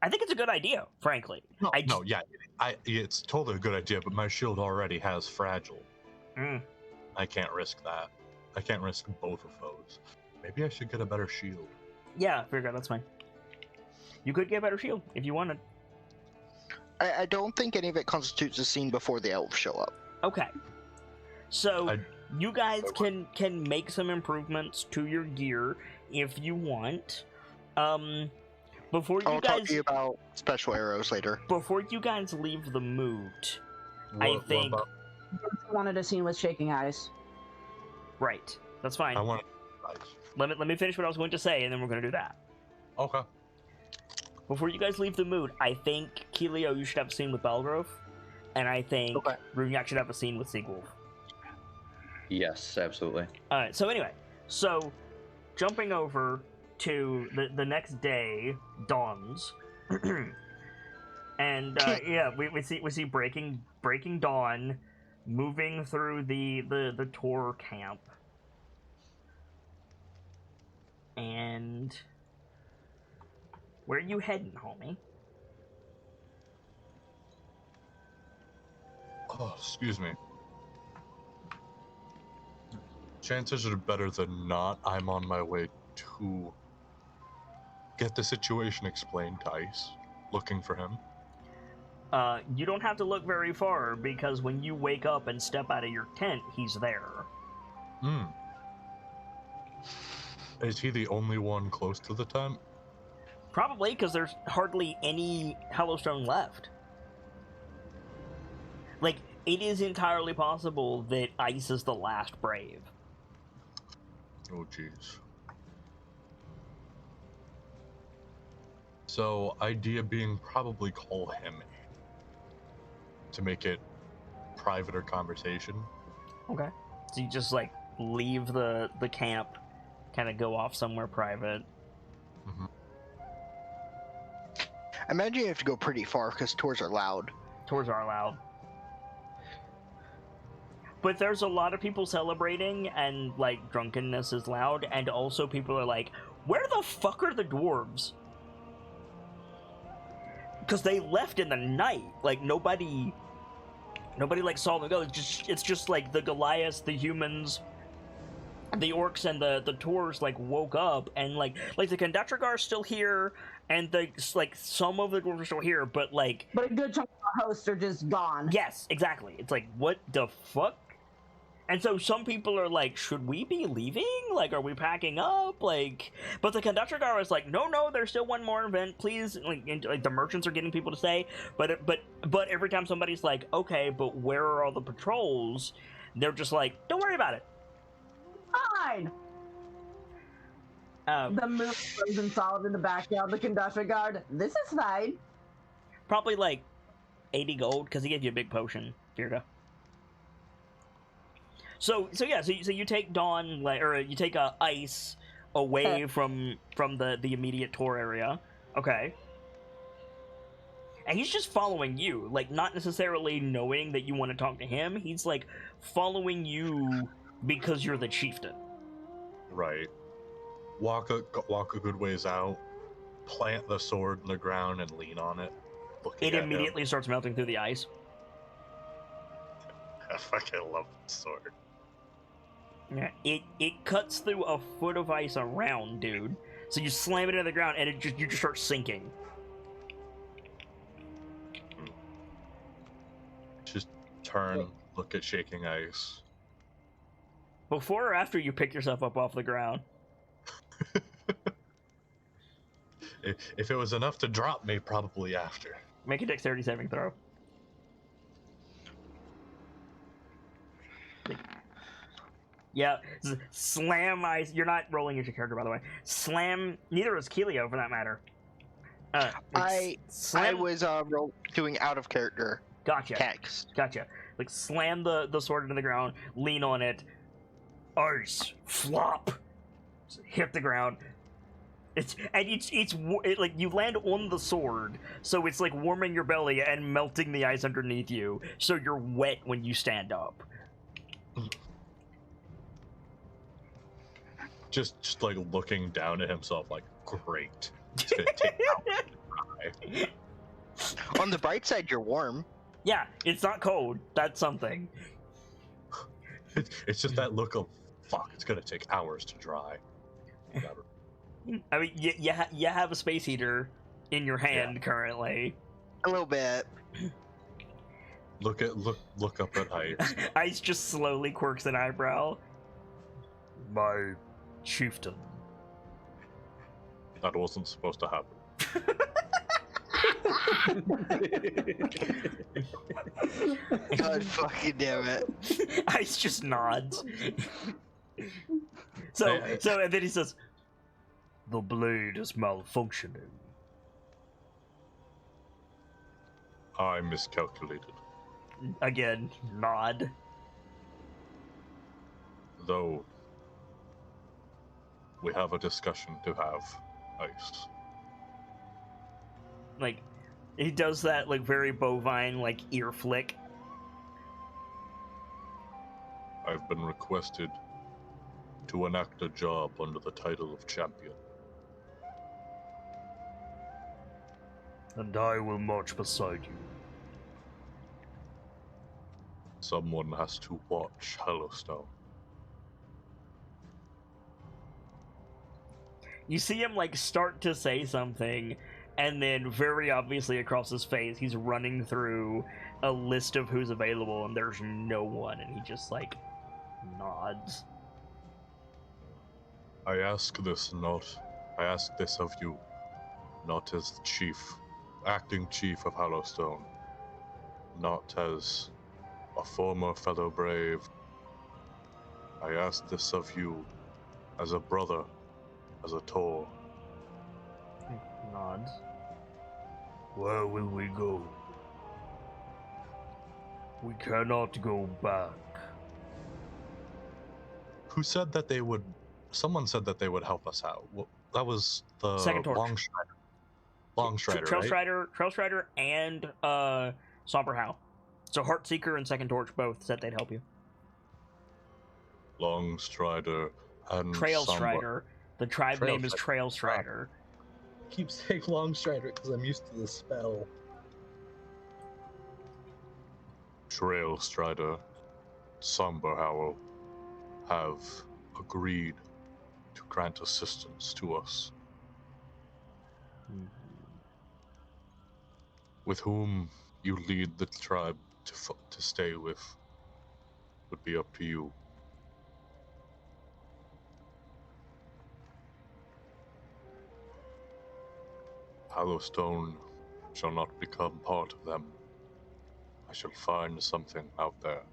I think it's a good idea, frankly. It's totally a good idea, but my shield already has fragile. I can't risk that. I can't risk both of those. Maybe I should get a better shield. Yeah, figure out, that's fine. You could get a better shield if you wanted. I don't think any of it constitutes a scene before the elves show up. Okay. So you guys can make some improvements to your gear if you want. Before you I'll guys talk to you about special arrows later. Before you guys leave the moot, I wanted a scene with shaking eyes. Right. That's fine. I want. Let me finish what I was going to say, and then we're going to do that. Okay. Before you guys leave the mood, I think, Keelio, you should have a scene with Belgrove, and I think Runyak should have a scene with Seagwolf. Yes, absolutely. Alright, so anyway, jumping over to the next day dawns, and we see breaking dawn, moving through the Tor camp, and where are you heading, homie? Oh, excuse me. Chances are better than not I'm on my way to get the situation explained to Ice, looking for him. You don't have to look very far, because when you wake up and step out of your tent, he's there. Is he the only one close to the tent? Probably, because there's hardly any Hellowstone left. Like, it is entirely possible that Ice is the last Brave. Oh, jeez. So, idea being probably call him to make it private or conversation. Okay. So you just, like, leave the camp, kind of go off somewhere private. Mm-hmm. I imagine you have to go pretty far because tours are loud. Tours are loud. But there's a lot of people celebrating, and, like, drunkenness is loud, and also people are like, where the fuck are the dwarves? Because they left in the night. Like, nobody like, saw them go. It's just like, the Goliaths, the humans, the orcs, and the Tours, like, woke up, and, like the Conductor still here, and some of the dwarves are still here, but a good chunk of the hosts are just gone. Yes, exactly. It's like, what the fuck? And so some people are like, should we be leaving? Like, are we packing up? Like, but the Conductor is like, no, there's still one more event, please. Like the merchants are getting people to stay, but every time somebody's like, okay, but where are all the patrols? They're just like, don't worry about it. Fine. The moon frozen solid in the backyard. The Conductor guard. This is fine. Probably like 80 gold because he gave you a big potion, Firda. So you take Dawn, you take Ice away from the immediate Tor area, okay? And he's just following you, like, not necessarily knowing that you want to talk to him. He's like following you because you're the chieftain. Right. Walk a good ways out, plant the sword in the ground, and lean on it. It immediately starts melting through the ice. I fucking love the sword. Yeah, it cuts through a foot of ice around, dude. So you slam it into the ground, and you just start sinking. Just turn, look at shaking ice. Before or after you pick yourself up off the ground? If it was enough to drop me, probably after. Make a dexterity saving throw. Yeah, slam ice. You're not rolling as your character, by the way. Slam. Neither is Keelio, for that matter. I was doing out of character. Gotcha. Text. Gotcha. Like, slam the sword into the ground, lean on it, ice, flop, hit the ground. It's like you land on the sword, so it's like warming your belly and melting the ice underneath you, so you're wet when you stand up. Just like looking down at himself, like, great. It's gonna take out On the bright side, you're warm. Yeah, it's not cold. That's something. It's just that look of, fuck, it's gonna take hours to dry. Whatever. I mean, you have a space heater in your hand currently. A little bit. Look up at Ice. Ice just slowly quirks an eyebrow. My chieftain. That wasn't supposed to happen. God fucking damn it. Ice just nods. So and then he says, "The blade is malfunctioning." I miscalculated. Again, nod. Though, we have a discussion to have, Ice. Like, he does that, like, very bovine, like, ear flick. I've been requested to enact a job under the title of champion. And I will march beside you. Someone has to watch Hellowstone. You see him, like, start to say something, and then very obviously across his face, he's running through a list of who's available, and there's no one, and he just, like, nods. I ask this of you, not as the acting chief of Hellowstone, not as a former fellow brave. I ask this of you as a brother, as a Tor. Nods. Where will we go? We cannot go back. Who said that they would? Someone said that they would help us out. That was the Second Torch. Longstrider, Trail right? Strider, and Somber How. So Heartseeker and Second Torch both said they'd help you. Longstrider and Trail Somber. Strider. The tribe Trail name is Strider. Trail Strider. Keep saying Longstrider because I'm used to the spell. Trail Strider, Somber Howl have agreed to grant assistance to us. With whom you lead the tribe to stay with would be up to you. Hellowstone shall not become part of them. I shall find something out there.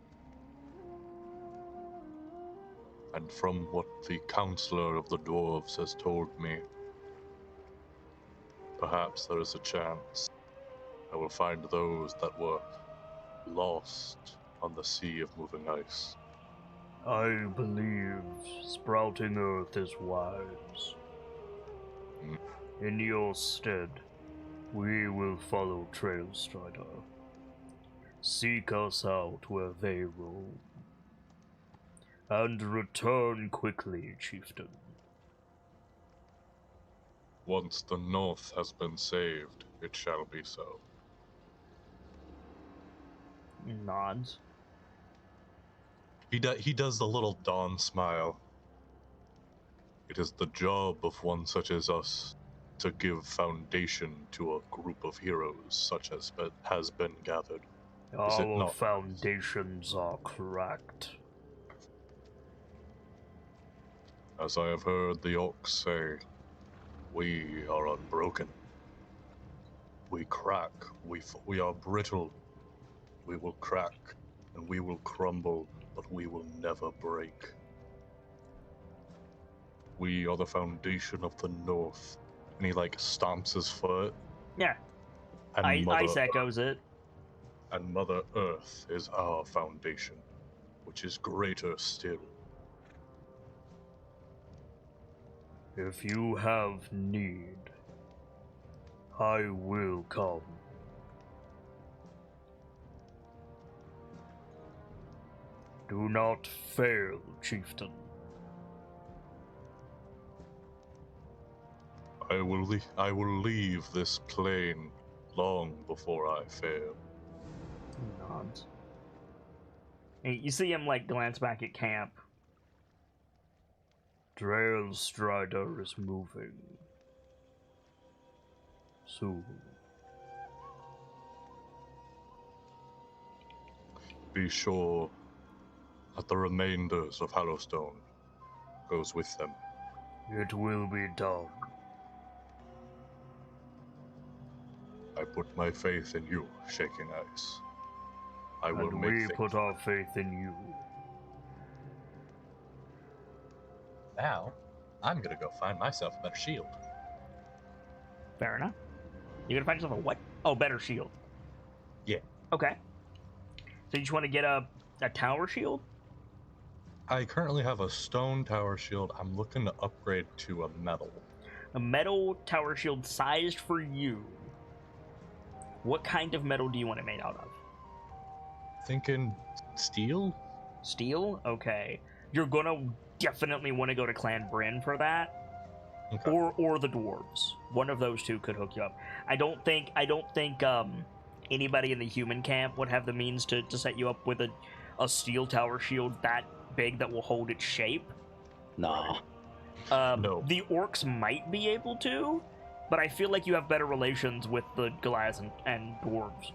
And from what the counselor of the dwarves has told me, perhaps there is a chance I will find those that were lost on the sea of moving ice. I believe sprouting earth is wise. In your stead, we will follow Trail Strider. Seek us out where they roam. And return quickly, chieftain. Once the North has been saved, it shall be so. Nods. He does the little dawn smile. It is the job of one such as us to give foundation to a group of heroes such as has been gathered. Is it Our not? foundations are cracked. As I have heard the orcs say, we are unbroken. We crack, we are brittle. We will crack, and we will crumble, but we will never break. We are the foundation of the North. And he, like, stomps his foot. Yeah. And Ice echoes it. And Mother Earth is our foundation, which is greater still. If you have need, I will come. Do not fail, chieftain. I will leave this plane long before I fail. He nods. And you see him like glance back at camp. Trail Strider is moving. Soon. Be sure that the remainders of Hallowstone goes with them. It will be done. I put my faith in you, Shaking Ice. I will And make we things put our faith in you. Now, I'm gonna go find myself a better shield. Fair enough. You're gonna find yourself a what? Oh, better shield. Yeah. Okay. So you just want to get a tower shield? I currently have a stone tower shield. I'm looking to upgrade to a metal. A metal tower shield sized for you. What kind of metal do you want it made out of? Thinking steel? Steel? Okay. You're gonna definitely want to go to Clan Bryn for that. Okay. Or the dwarves. One of those two could hook you up. I don't think anybody in the human camp would have the means to set you up with a steel tower shield that big that will hold its shape. Nah. No. The orcs might be able to, but I feel like you have better relations with the Goliaths and dwarves.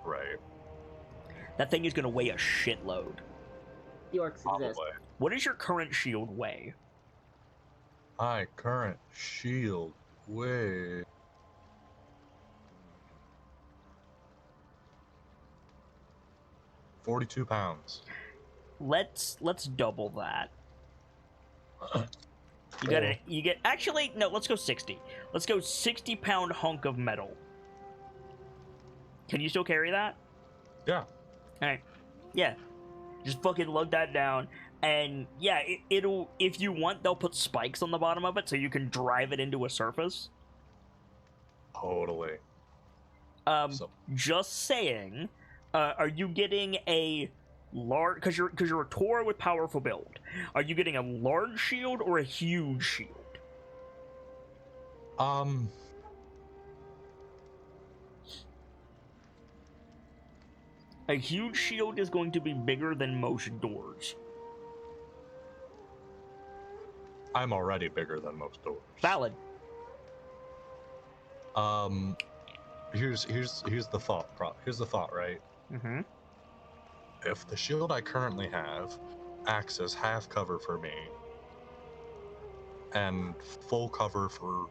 Right. That thing is going to weigh a shitload. The orcs exist. Probably. What does your current shield weigh? My current shield weighs 42 pounds. Let's double that. You get actually no, let's go 60. Let's go 60-pound hunk of metal. Can you still carry that? Yeah. Alright. Yeah. Just fucking lug that down. And yeah, it'll, if you want, they'll put spikes on the bottom of it so you can drive it into a surface. Totally. Just saying, are you getting a large, because you're a Tor with powerful build, are you getting a large shield or a huge shield? A huge shield is going to be bigger than most doors. I'm already bigger than most doors. Valid. Here's the thought. Here's the thought, right? Mm-hmm. If the shield I currently have acts as half cover for me and full cover for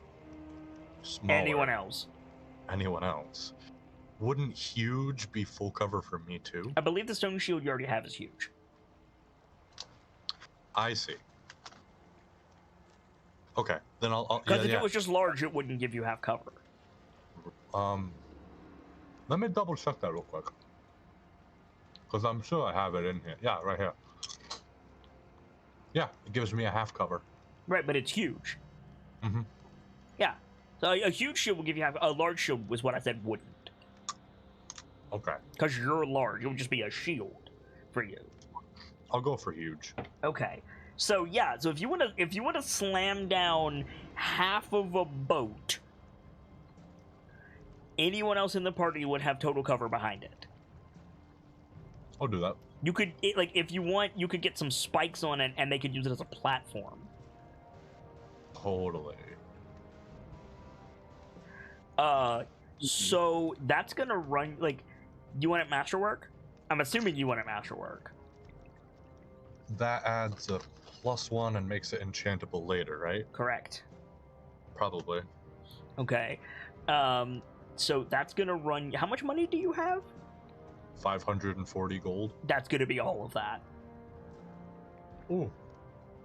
Anyone else, wouldn't huge be full cover for me too? I believe the stone shield you already have is huge. I see. Okay, then I'll Because if it was just large, it wouldn't give you half cover. Let me double check that real quick. Because I'm sure I have it in here. Yeah, right here. Yeah, it gives me a half cover. Right, but it's huge. Mm-hmm. Yeah. So a huge shield will give you half. A large shield was what I said wouldn't. Okay. Because you're large, it would just be a shield for you. I'll go for huge. Okay. So yeah, so if you want to slam down half of a boat, anyone else in the party would have total cover behind it. I'll do that. You could if you want, you could get some spikes on it, and they could use it as a platform. Totally. So that's gonna run like. You want it masterwork? I'm assuming you want it masterwork. That adds a +1 and makes it enchantable later, right? Correct. Probably. Okay. So that's gonna run. How much money do you have? 540 gold. That's gonna be all of that. Ooh.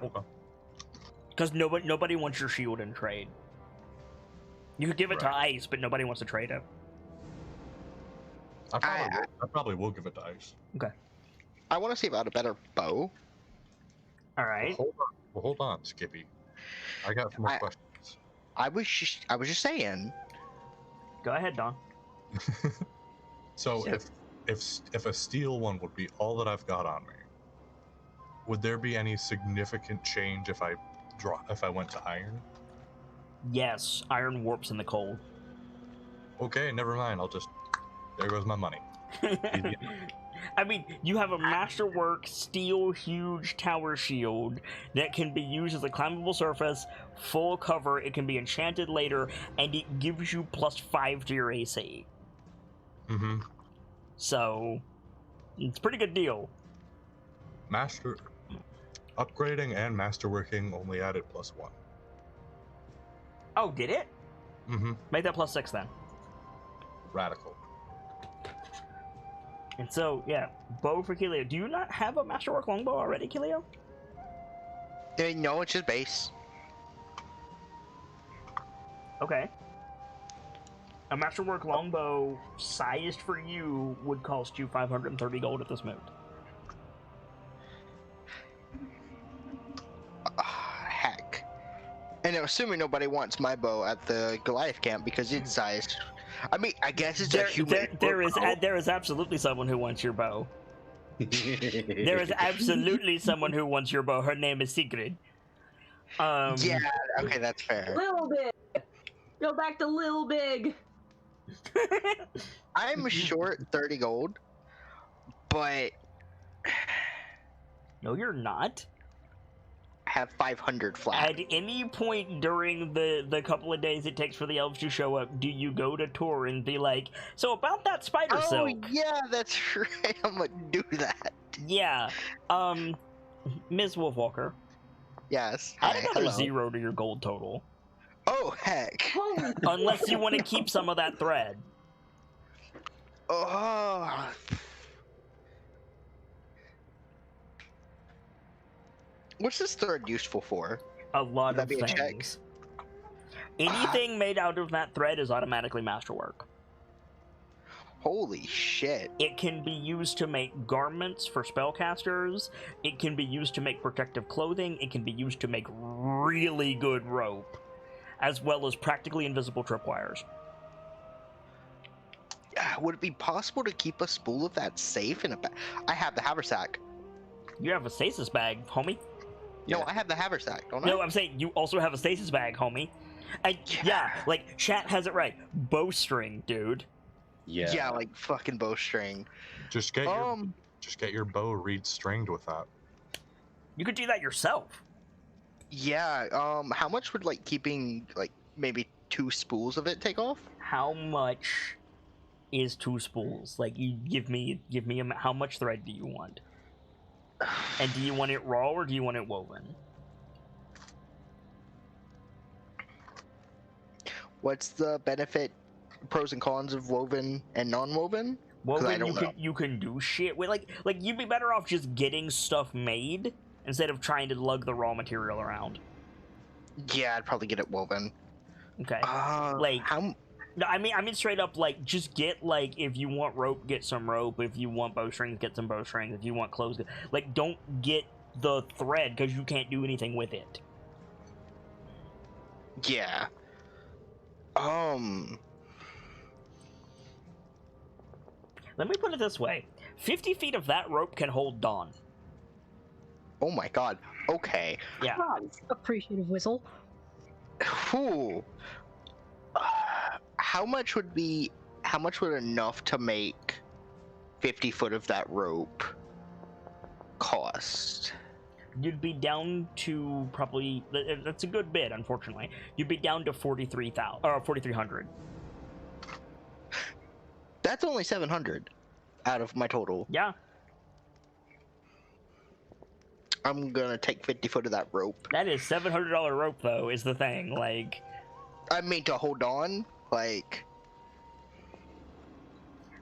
Okay. Because nobody wants your shield in trade. You could give it to Ice, but nobody wants to trade it. I probably will give it to Ice. Okay. I want to see about a better bow. All right. Hold on, Skippy. I got some more questions. I was just saying. Go ahead, Don. So Yeah. if a steel one would be all that I've got on me, would there be any significant change if I went to iron? Yes, iron warps in the cold. Okay, never mind. There goes my money. Easy. I mean, you have a masterwork steel huge tower shield that can be used as a climbable surface, full cover, it can be enchanted later, and it gives you +5 to your AC. Mm-hmm. So, it's a pretty good deal. Upgrading and masterworking only added +1. Oh, did it? Mm-hmm. Make that +6 then. Radical. And so, yeah, bow for Kilio. Do you not have a masterwork longbow already, Kilio? No, it's just base. Okay. A masterwork longbow sized for you would cost you 530 gold at this moment. Heck. And I'm assuming nobody wants my bow at the Goliath camp because it's sized. I mean, I guess it's a human. There is absolutely someone who wants your bow. There is absolutely someone who wants your bow. Her name is Sigrid. Yeah, okay, that's fair. Little Big! Go back to Little Big! I'm short 30 gold, but No, you're not. I have 500 flat. At any point during the couple of days it takes for the elves to show up, do you go to Tor and be like, so about that spider silk? Oh, yeah, that's right. I'm gonna do that. Yeah. Ms. Wolfwalker. Yes. Add Hi, another hello. 0 to your gold total. Oh, heck. Holy Unless you want to keep some of that thread. Oh. What's this thread useful for? A lot Would of that be a check? things. Anything made out of that thread is automatically masterwork. Holy shit. It can be used to make garments for spellcasters. It can be used to make protective clothing. It can be used to make really good rope, as well as practically invisible tripwires. Would it be possible to keep a spool of that safe in a bag? I have the haversack. You have a stasis bag, homie. No, Yeah. I have the haversack, don't No, I? I'm saying you also have a stasis bag, homie. And yeah, like chat has it right. Bowstring, dude. Yeah. Yeah, like fucking bowstring. Just get your bow reed-stringed with that. You could do that yourself. Yeah, how much would like keeping like maybe 2 spools of it take off? How much is 2 spools? Like, you give me how much thread do you want? And do you want it raw or do you want it woven? What's the benefit, pros and cons of woven and non-woven? Woven, you can do shit with, like you'd be better off just getting stuff made instead of trying to lug the raw material around. Yeah, I'd probably get it woven. Okay. Like how? No, I mean straight up, like, just get, like, if you want rope, get some rope. If you want bowstrings, get some bowstrings. If you want clothes, like, don't get the thread because you can't do anything with it. Yeah. Let me put it this way: 50 feet of that rope can hold Dawn. Oh my god. Okay. Yeah. Appreciative whistle. Whew. How much would enough to make 50 foot of that rope cost? You'd be down to probably, that's a good bit, unfortunately. You'd be down to 4,300. That's only 700 out of my total. Yeah. I'm gonna take 50 foot of that rope. That is $700 rope, though, is the thing. Like, I mean, to hold on, like.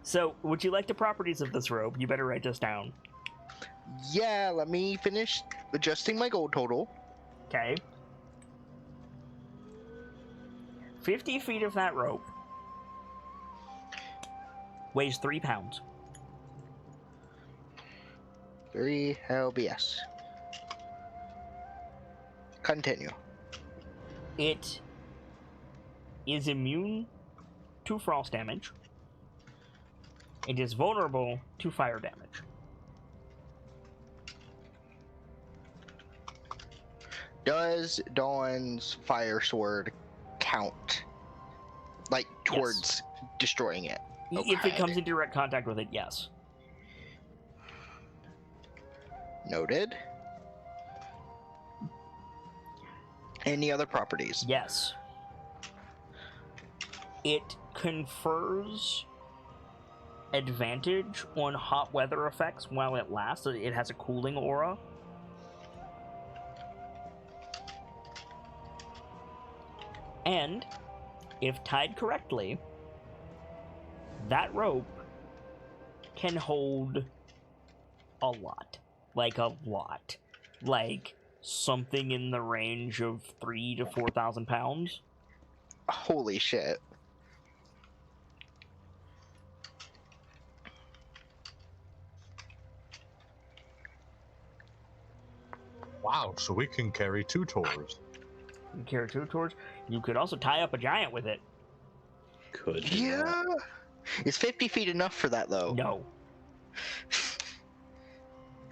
So, would you like the properties of this rope? You better write this down. Yeah, let me finish adjusting my gold total. Okay. 50 feet of that rope weighs 3 pounds. 3 LBS. Continue. It is immune to frost damage. It is vulnerable to fire damage. Does Dawn's fire sword count, like towards destroying it. If it Okay. comes in direct contact with it, yes. Noted. Any other properties? Yes. It confers advantage on hot weather effects while it lasts. It has a cooling aura. And, if tied correctly, that rope can hold a lot. Like a lot. Like something in the range of 3,000 to 4,000 pounds. Holy shit. Wow, so we can carry 2 tours. You carry 2 towards. You could also tie up a giant with it. Could do Yeah. that. Is 50 feet enough for that, though? No.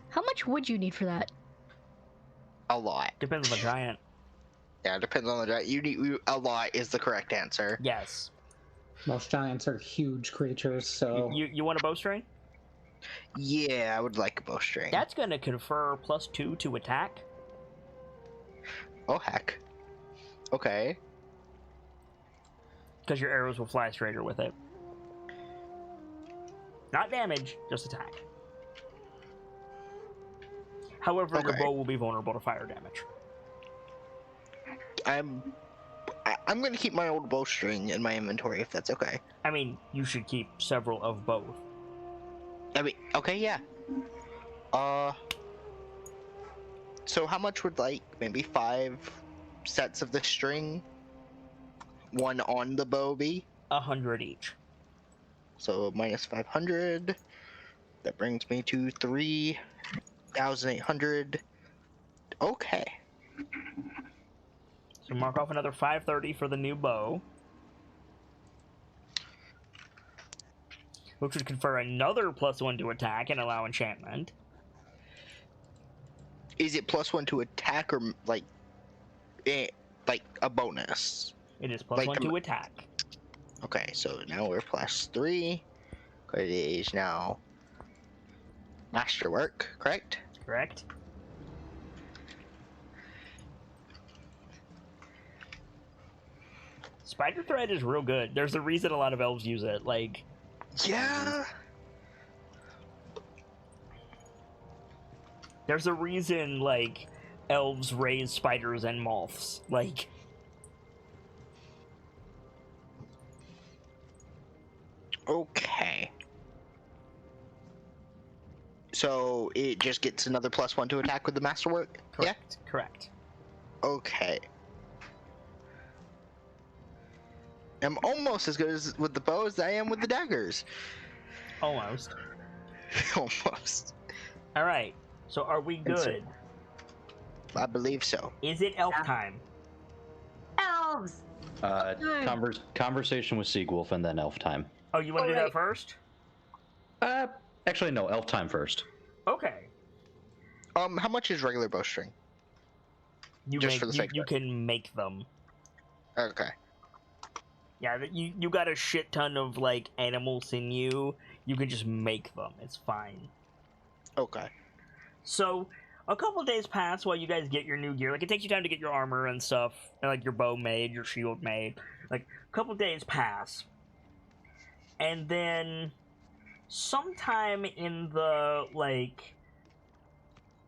How much would you need for that? A lot. Depends on the giant. Yeah, it depends on the giant. A lot is the correct answer. Yes. Most giants are huge creatures, so You want a bowstring? Yeah, I would like a bowstring. That's going to confer +2 to attack. Oh, heck. Okay. Because your arrows will fly straighter with it. Not damage, just attack. However, your Okay. bow will be vulnerable to fire damage. I'm going to keep my old bowstring in my inventory, if that's okay. I mean, you should keep several of both. I mean, okay, yeah. So how much would, like, maybe 5 sets of the string, one on the bow be? 100 each. So minus 500. That brings me to 3,800. Okay. So mark off another 530 for the new bow. Which would confer another +1 to attack and allow enchantment. Is it +1 to attack or like a bonus? It is Like +1 to attack. Okay, so now we're +3. It is now masterwork, correct? Correct? Spider thread is real good. There's a reason a lot of elves use it. Like, Yeah. there's a reason, like, elves raise spiders and moths. Like, Okay. So it just gets another +1 to attack with the masterwork? correct. Correct. Yeah? Okay. I'm almost as good as with the bow as I am with the daggers. Almost. Almost. Alright. So are we And so- good? I believe so. Is it elf Yeah. time? Elves! Conversation with Seagwolf and then elf time. Oh, you want to do that Wait. first? Actually, no, elf time first. Okay. How much is regular bowstring? You Just make, for the sake of you it. can make them. Okay. Yeah, you got a shit ton of, like, animal sinew. You can just make them. It's fine. Okay. So, a couple days pass while you guys get your new gear. Like, it takes you time to get your armor and stuff, and, like, your bow made, your shield made. Like, a couple days pass. And then, sometime in the, like,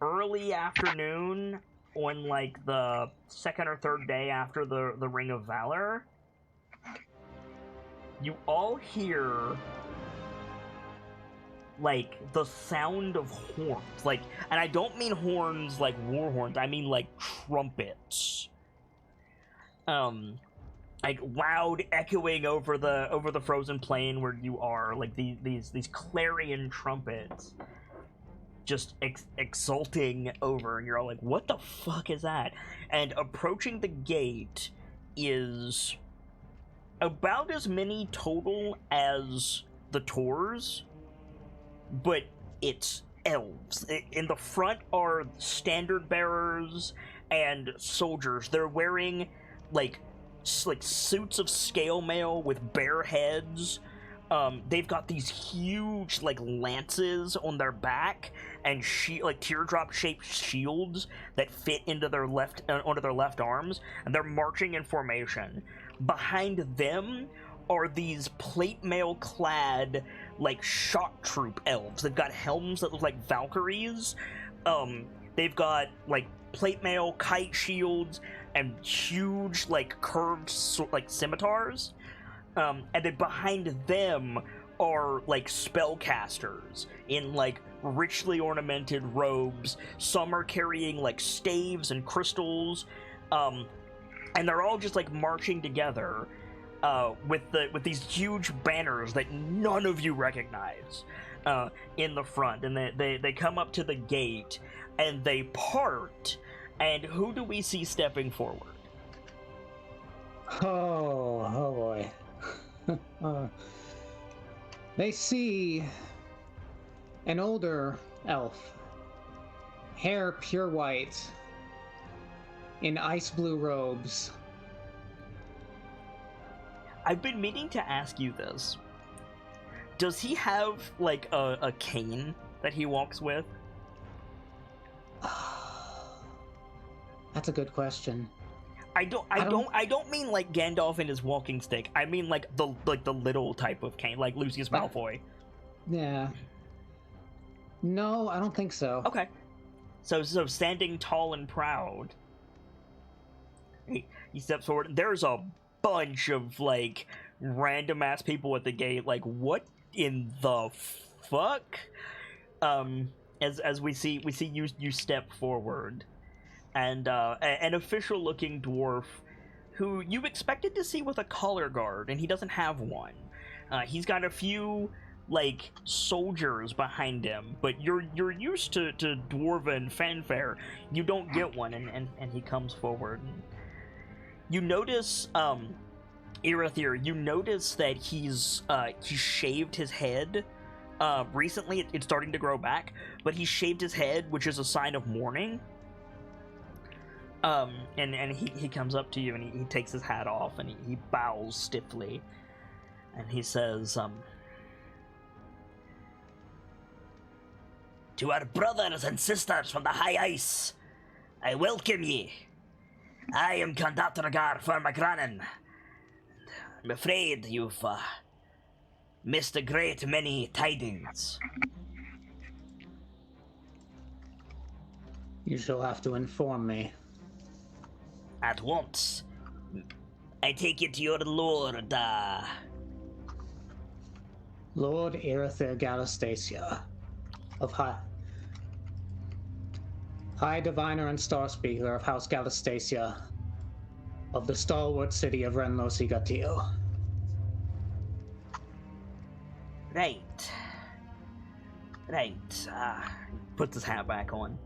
early afternoon, on, like, the second or third day after the Ring of Valor, you all hear, like, the sound of horns. Like, and I don't mean horns like war horns, I mean like trumpets. Like loud echoing over the frozen plain where you are, like these clarion trumpets just exulting over, and you're all like, what the fuck is that? And approaching the gate is about as many total as the tours, but it's elves. In the front are standard bearers and soldiers. They're wearing, like, like suits of scale mail with bare heads. They've got these huge like lances on their back and like teardrop shaped shields that fit into their onto their left arms, and they're marching in formation. Behind them are these plate mail clad like shock troop elves. They've got helms that look like Valkyries. They've got like plate mail kite shields and huge like curved like scimitars. And then behind them are like spellcasters in like richly ornamented robes. Some are carrying like staves and crystals, and they're all just like marching together with these huge banners that none of you recognize in the front. And they come up to the gate and they part. And who do we see stepping forward? Oh boy. They see an older elf, hair pure white, in ice blue robes. I've been meaning to ask you this. Does he have like a cane that he walks with? That's a good question. I don't mean like Gandalf and his walking stick. I mean like the little type of cane, like Lucius Malfoy. Yeah. No, I don't think so. Okay. So standing tall and proud, he steps forward. There's a bunch of like random ass people at the gate. Like, what in the fuck? As we see you step forward. And an official-looking dwarf who you expected to see with a collar guard, and he doesn't have one. He's got a few, like, soldiers behind him, but you're used to dwarven fanfare. You don't get one, and he comes forward. You notice, Irithyr, you notice that he's shaved his head. Recently, it's starting to grow back, but he shaved his head, which is a sign of mourning. And he comes up to you and he takes his hat off and he bows stiffly, and he says, "To our brothers and sisters from the high ice, I welcome ye. I am Condatragar Farmagranen. I'm afraid you've missed a great many tidings." You shall have to inform me. At once. I take it your lord, Lord Irithyr Galastasia of High Diviner and Star Speaker of House Galastasia of the stalwart city of Renlo-Sigatio. Right. Puts his hat back on.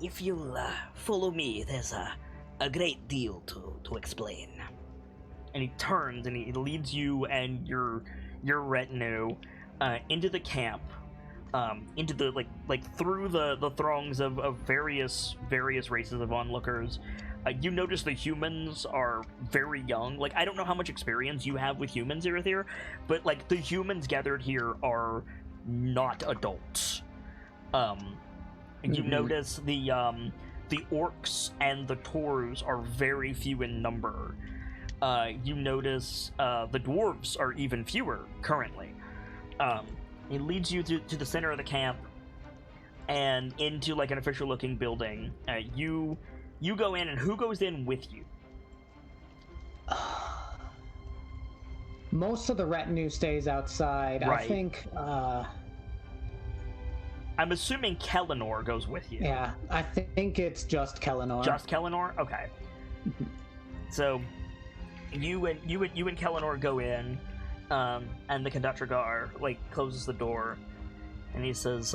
If you'll follow me, there's a great deal to explain. And he turns and he leads you and your retinue into the camp, into the like through the throngs of various races of onlookers. You notice the humans are very young. Like, I don't know how much experience you have with humans, Irithyr, but like the humans gathered here are not adults. You notice the orcs and the Taurs are very few in number. You notice the dwarves are even fewer currently. It leads you to the center of the camp and into like an official-looking building. You go in, and who goes in with you? Most of the retinue stays outside. Right. I think. I'm assuming Kellinor goes with you. Yeah, I think it's just Kellinor. Just Kellinor? Okay. So, you and Kellinor go in, and the Conductor like closes the door, and he says,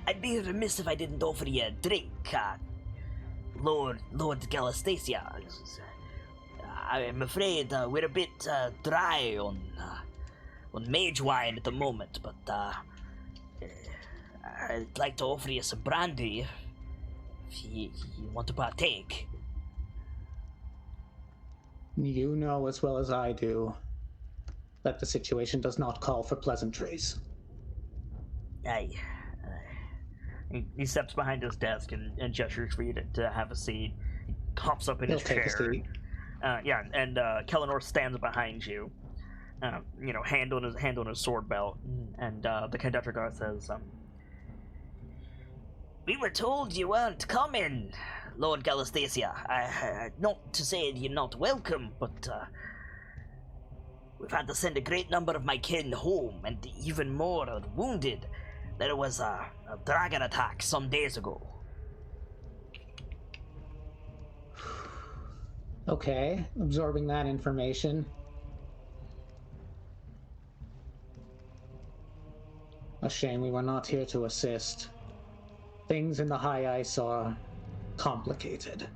"I'd be remiss if I didn't offer you a drink, Lord Galastasia. I'm afraid we're a bit dry on mage wine at the moment, but I'd like to offer you some brandy if you want to partake." You know as well as I do that the situation does not call for pleasantries. Aye. He steps behind his desk and gestures for you to have a seat. He hops up in He'll his take a chair. seat. And Kellinor stands behind you. Hand on his sword belt, and the conductor guard says, "We were told you weren't coming, Lord Galastasia. Not to say you're not welcome, but we've had to send a great number of my kin home, and even more are wounded. There was a dragon attack some days ago." Okay, absorbing that information. A shame we were not here to assist. Things in the high ice are complicated.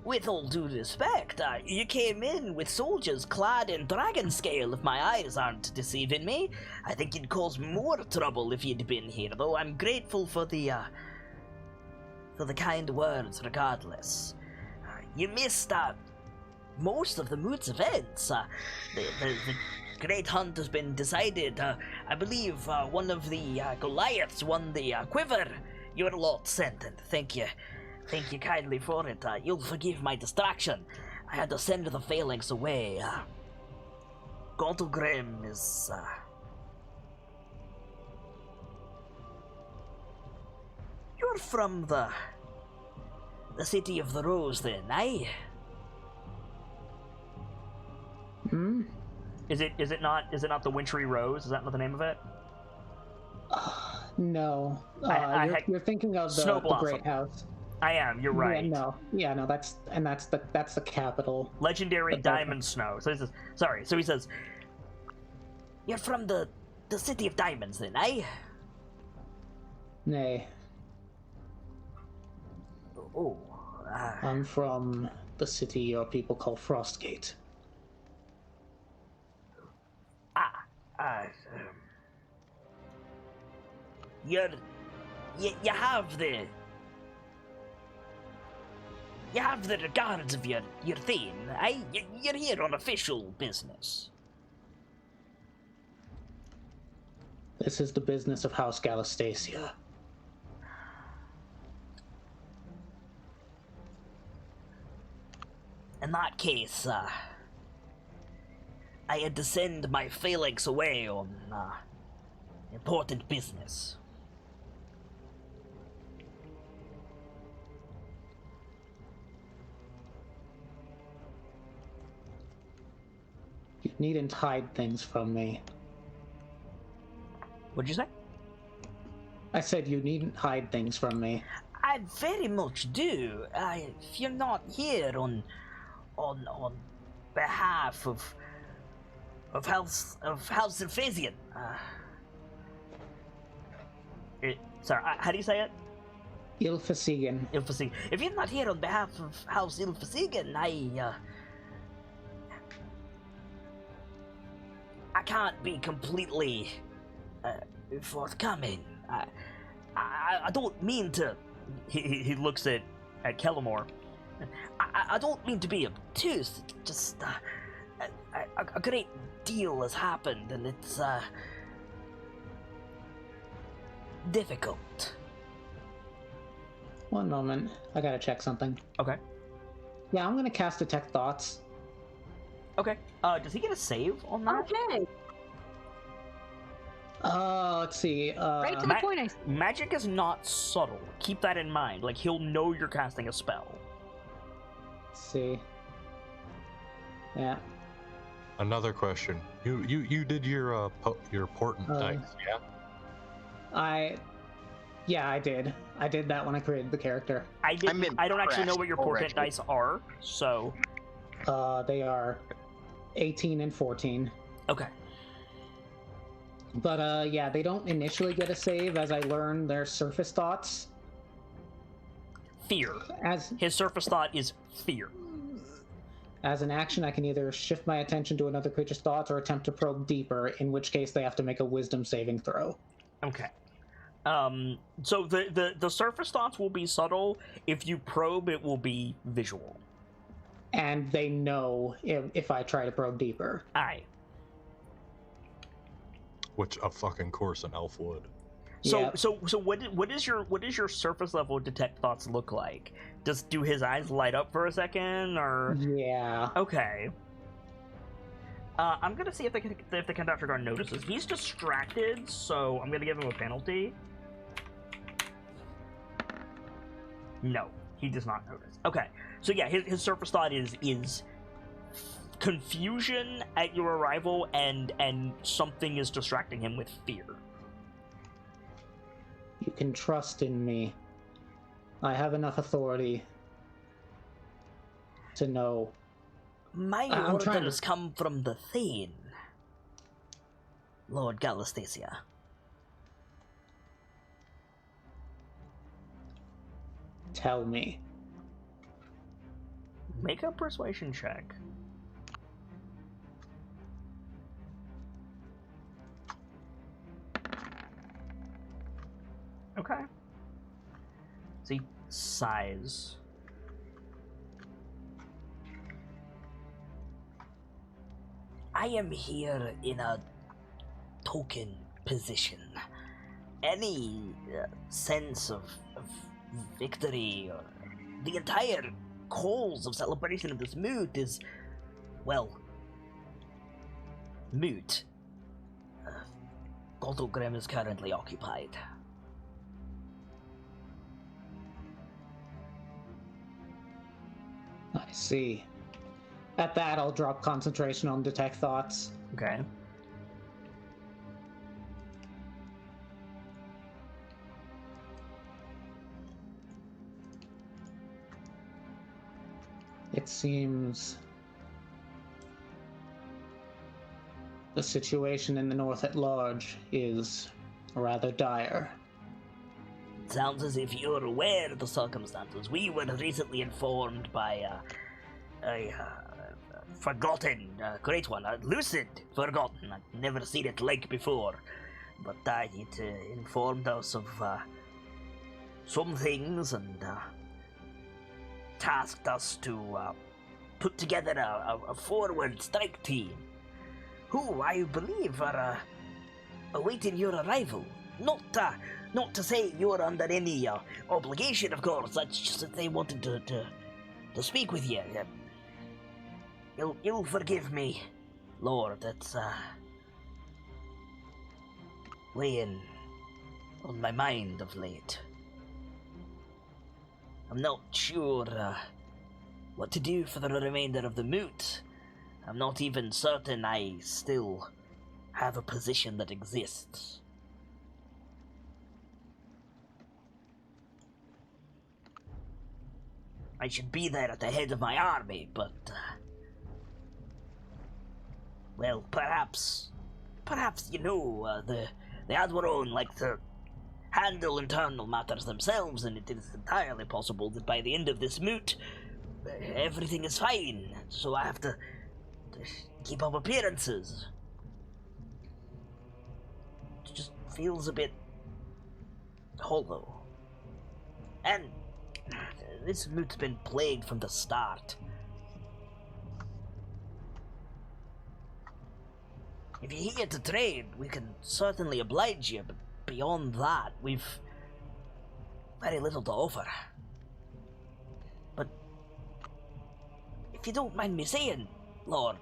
With all due respect, you came in with soldiers clad in dragon scale, if my eyes aren't deceiving me. I think you'd cause more trouble if you'd been here, though I'm grateful for the kind words regardless. You missed most of the mood's events. The Great Hunt has been decided. I believe one of the Goliaths won the quiver your lot sent, and thank you kindly for it. You'll forgive my distraction. I had to send the phalanx away. Gauntlgrim is... You're from the city of the Rose, then, eh? Hmm? Is it not the Wintry Rose? Is that not the name of it? No. You're thinking of Snow the Blossom. Great House. I am. You're right. Yeah, no. That's the capital. Legendary But Diamond Snow. So he says, sorry. So he says, "You're from the city of diamonds, then, eh?" Nay, Oh. I'm from the city your people call Frostgate. You have the regards of your theme, eh? You're here on official business. This is the business of House Galastasia. In that case, I had to send my phalanx away on important business. You needn't hide things from me. What'd you say? I said you needn't hide things from me. I very much do. If you're not here on behalf of House Ilphazian. Sorry, how do you say it? Ilfasigan. Ilfasigan. If you're not here on behalf of House Ilfasigan, I can't be completely forthcoming. I don't mean to. He looks at Kellamore. I don't mean to be obtuse. Just a great deal has happened, and it's difficult. One moment. I gotta check something. Okay. Yeah, I'm gonna cast Detect Thoughts. Okay. Does he get a save on that? Okay. Let's see. Right to the point. Magic is not subtle. Keep that in mind. Like, he'll know you're casting a spell. Let's see. Yeah. Another question. You did your portent dice, yeah? I did. I did that when I created the character. I don't actually know what your portent dice are, so. They are 18 and 14. Okay. But yeah, they don't initially get a save as I learn their surface thoughts. Fear. As his surface thought is fear. As an action, I can either shift my attention to another creature's thoughts or attempt to probe deeper, in which case they have to make a wisdom saving throw. Okay. So the surface thoughts will be subtle. If you probe, it will be visual. and they know if I try to probe deeper. Alright. Which, of fucking course, an elf would. So, Yep. so what is your surface level detect thoughts look like? Do his eyes light up for a second, or Yeah. okay? I'm gonna see if the conductor guard notices. He's distracted, so I'm gonna give him a penalty. No, he does not notice. Okay, so yeah, his surface thought is confusion at your arrival, and something is distracting him with fear. You can trust in me. I have enough authority to know. My I'm trying orders to- come from the Thane, Lord Galastasia. Tell me. Make a persuasion check. Okay. So he sighs. I am here in a token position. Any sense of victory or the entire cause of celebration of this moot is, well, moot. Goldogrim is currently occupied. I see. At that, I'll drop concentration on detect thoughts. Okay. It seems the situation in the north at large is rather dire. Sounds as if you're aware of the circumstances. We were recently informed by a forgotten, great one, lucid forgotten. I've never seen it like before, but it informed us of some things and tasked us to put together a forward strike team, who I believe are awaiting your arrival. Not to say you're under any obligation, of course. That's just that they wanted to speak with you. You'll forgive me, Lord. That's weighing on my mind of late. I'm not sure what to do for the remainder of the moot. I'm not even certain I still have a position that exists. I should be there at the head of my army, but well, perhaps the Adwaron like to handle internal matters themselves, and it is entirely possible that by the end of this moot, everything is fine. So I have to keep up appearances. It just feels a bit hollow, and this moot's been plagued from the start. If you're here to trade, we can certainly oblige you, but beyond that, we've very little to offer. But if you don't mind me saying, Lord,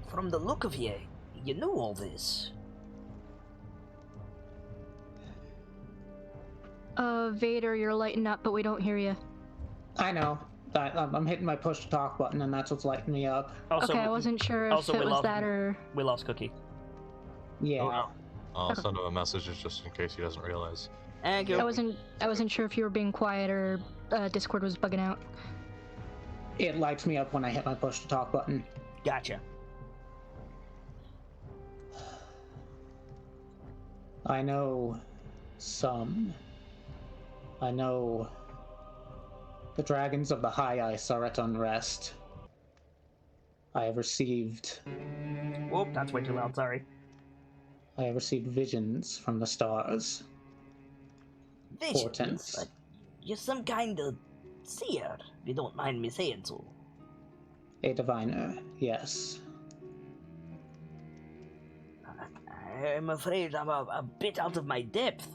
from the look of you, you know all this. Vader, you're lighting up, but we don't hear you. I know. I'm hitting my push to talk button, and that's what's lighting me up. Also, Okay, I wasn't sure if also it we was lost- that or... We lost Cookie. Yeah. Oh, I'll send him a message just in case he doesn't realize. And I wasn't sure if you were being quiet or Discord was bugging out. It lights me up when I hit my push to talk button. Gotcha. I know some. I know the dragons of the high ice are at unrest. I have received Whoop, that's way too loud, sorry. I have received visions from the stars. Visions? Portents. You're some kind of seer, if you don't mind me saying so. A diviner, yes. I'm afraid I'm a bit out of my depth.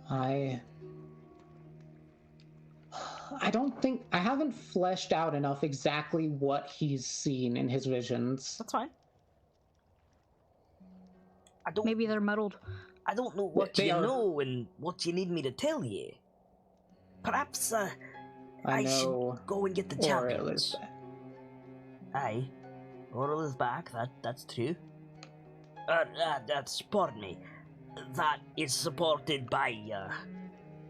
I don't think I haven't fleshed out enough exactly what he's seen in his visions. That's fine. I don't. Maybe they're muddled. I don't know what They you are- know and what you need me to tell you. Perhaps I know should go and get the Oriel is champions. back. Aye, Oral is back. That's true. That's pardon me. That is supported by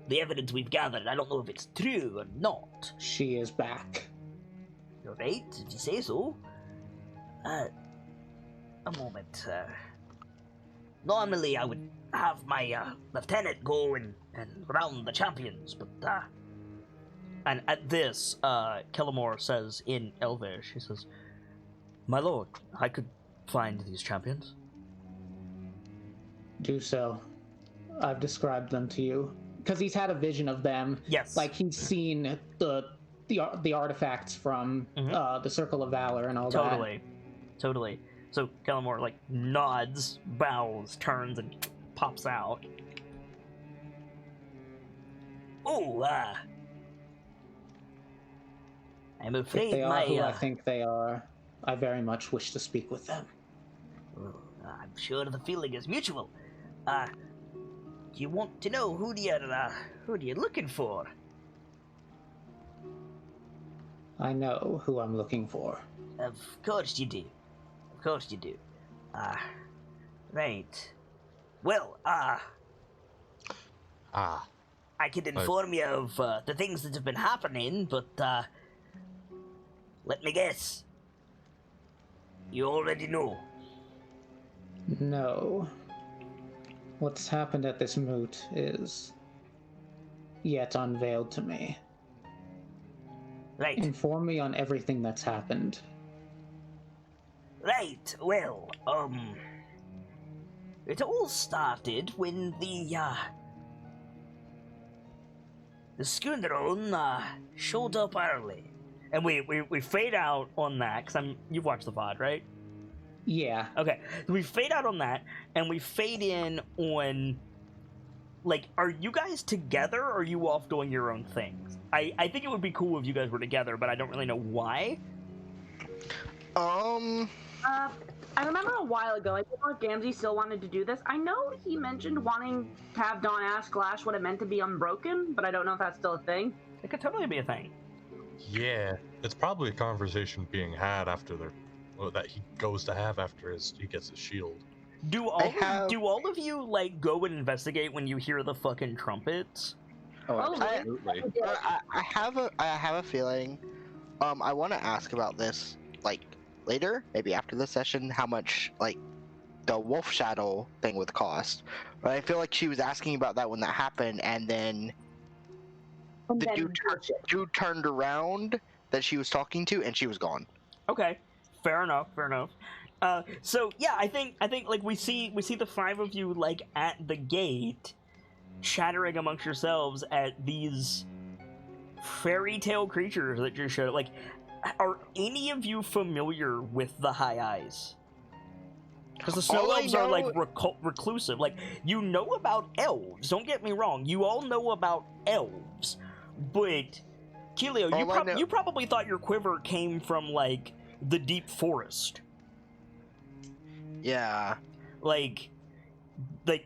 the evidence we've gathered. I don't know if it's true or not. She is back. You're right, if you say so. A moment. Normally I would have my lieutenant go and round the champions, but and at this, Kellamore says in Elvish, he says, "My lord, I could find these champions." Do so. I've described them to you because he's had a vision of them. Yes. Like he's seen the artifacts from the Circle of Valor and all that. Totally. So Kellamore like nods, bows, turns, and pops out. Oh, I'm If afraid they are my. who I think they are, I very much wish to speak with them. I'm sure the feeling is mutual. Do you want to know who you're looking for? I know who I'm looking for. Of course you do. Of course you do. Right. Well, Ah, I could inform you of the things that have been happening, but let me guess. You already know. No. What's happened at this moot is yet unveiled to me. Right. Inform me on everything that's happened. Right. Well, it all started when the Schooneron showed up early, and we fade out on that because you've watched the VOD, right? Yeah. Okay, we fade out on that, and we fade in on, like, are you guys together, or are you off doing your own things? I think it would be cool if you guys were together, but I don't really know why. I remember a while ago, I don't know if Gamzee still wanted to do this. I know he mentioned wanting to have Dawn ask Glash what it meant to be unbroken, but I don't know if that's still a thing. It could totally be a thing. yeah. It's probably a conversation being had after that he goes to have after he gets his shield. Do all of you like go and investigate when you hear the fucking trumpets? Oh, Oh, absolutely. I have a feeling. I want to ask about this like later, maybe after the session, how much like the wolf shadow thing would cost. But I feel like she was asking about that when that happened, and then And the then dude turned around that she was talking to, and she was gone. Okay, fair enough. So yeah, I think like we see the five of you like at the gate, chattering amongst yourselves at these fairy tale creatures that just showed up. Like, are any of you familiar with the High Eyes? Because the snow All I elves are like know- reclusive. Like, you know about elves. Don't get me wrong. You all know about elves, but Keelio, All I know- you probably thought your quiver came from like the deep forest. Yeah. Like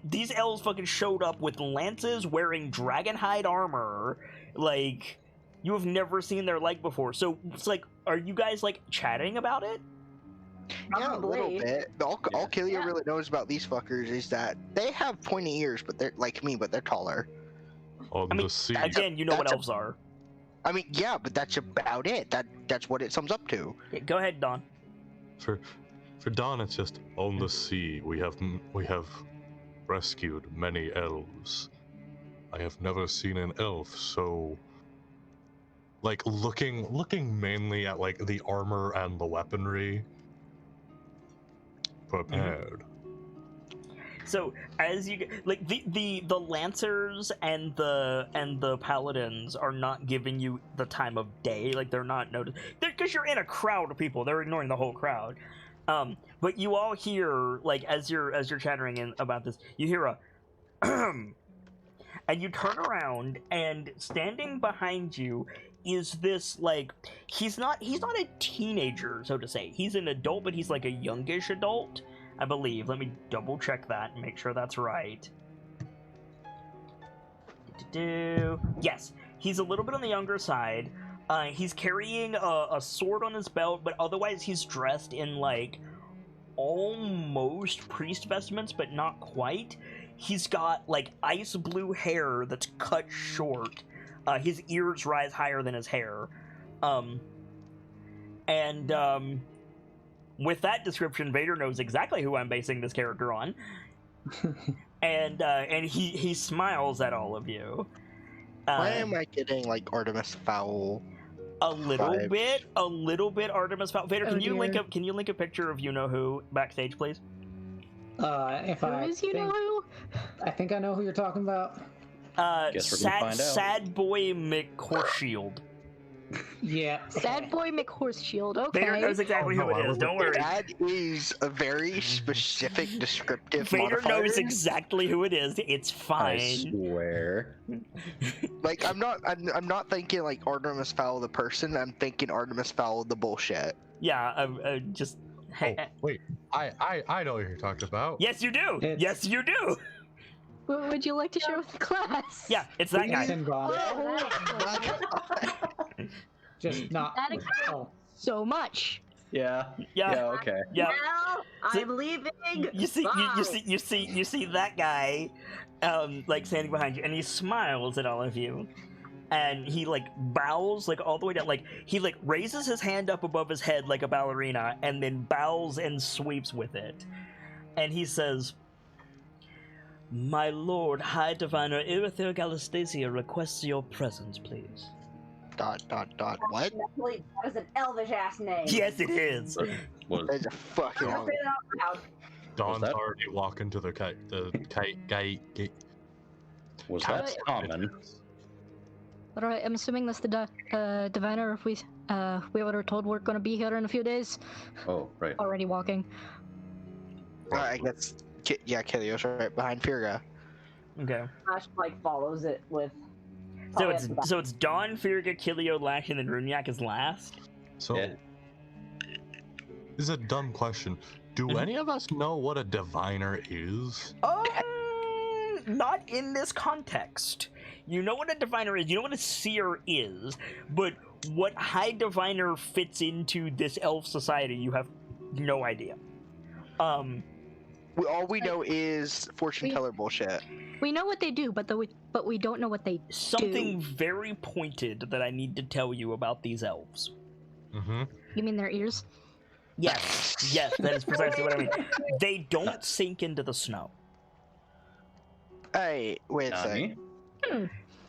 these elves fucking showed up with lances, wearing dragonhide armor. Like, you have never seen their like before. So it's like, are you guys like chatting about it? Yeah, a little Probably. bit. All Killia Yeah. really knows about these fuckers is that they have pointy ears, but they're like me, but they're taller. On I mean, the sea. again, you know what that's a- elves are. I mean, yeah, but that's about it. That's what it sums up to. Yeah, go ahead, Don. For Dawn, it's just on the sea. We have rescued many elves. I have never seen an elf so, like, looking mainly at like the armor and the weaponry, prepared. So as you like the lancers and the paladins are not giving you the time of day. Like they're not noticed because you're in a crowd of people. They're ignoring the whole crowd. But you all hear like as you're chattering about this, you hear a and you turn around and standing behind you is this like he's not a teenager, so to say. He's an adult, but he's like a youngish adult, I believe. Let me double check that and make sure that's right. Yes, he's a little bit on the younger side. He's carrying a sword on his belt, but otherwise he's dressed in like almost priest vestments, but not quite. He's got like ice blue hair that's cut short. His ears rise higher than his hair. With that description, Vader knows exactly who I'm basing this character on. and he smiles at all of you. Why am I getting like Artemis Fowl? A little vibes? bit Artemis Fowl. Vader, can you link a picture of you know who backstage, please? I think I know who you're talking about. Guess we're gonna find out. Sad Boy McHorseshield. Yeah. Sad Boy McHorseshield. Okay. Vader knows exactly who it is. Don't worry. That is a very specific descriptive Vader modifier. knows exactly who it is. It's fine. I swear. Like I'm not thinking like Artemis Fowl the person. I'm thinking Artemis Fowl the bullshit. Yeah. Just. Hey. Oh, wait. I know what you're talking about. Yes, you do. Yes, you do. What would you like to share with the class? Yeah, it's that guy. Just not. Oh. So much. Yeah. Okay. Yeah. Well, I'm leaving. You see that guy, like standing behind you, and he smiles at all of you, and he like bows like all the way down, like he like raises his hand up above his head like a ballerina, and then bows and sweeps with it, and he says, "My Lord High Diviner Irithyr Galastasia requests your presence, please." ... What? That is an elvish ass name. Yes, it is. It's a fucking. I'll say it out loud. Don's already walking to the kite gate. Was that common? Alright, I'm assuming that's the diviner if we were told we're gonna be here in a few days. Oh, right. Already walking. I guess. Yeah, Kilio's right behind Firga. Okay. Ash like follows it with. So it's Dawn, Firga, Kilio, Lash, and then Runyak is last. So, Yeah. This is a dumb question. Do any of us know what a diviner is? Not in this context. You know what a diviner is. You know what a seer is, but what High Diviner fits into this elf society, you have no idea. All we know is fortune teller bullshit. We know what they do, but we don't know what they Something do. very pointed that I need to tell you about these elves. Mm-hmm. You mean their ears? Yes, that is precisely what I mean. They don't sink into the snow. Hey, wait a second.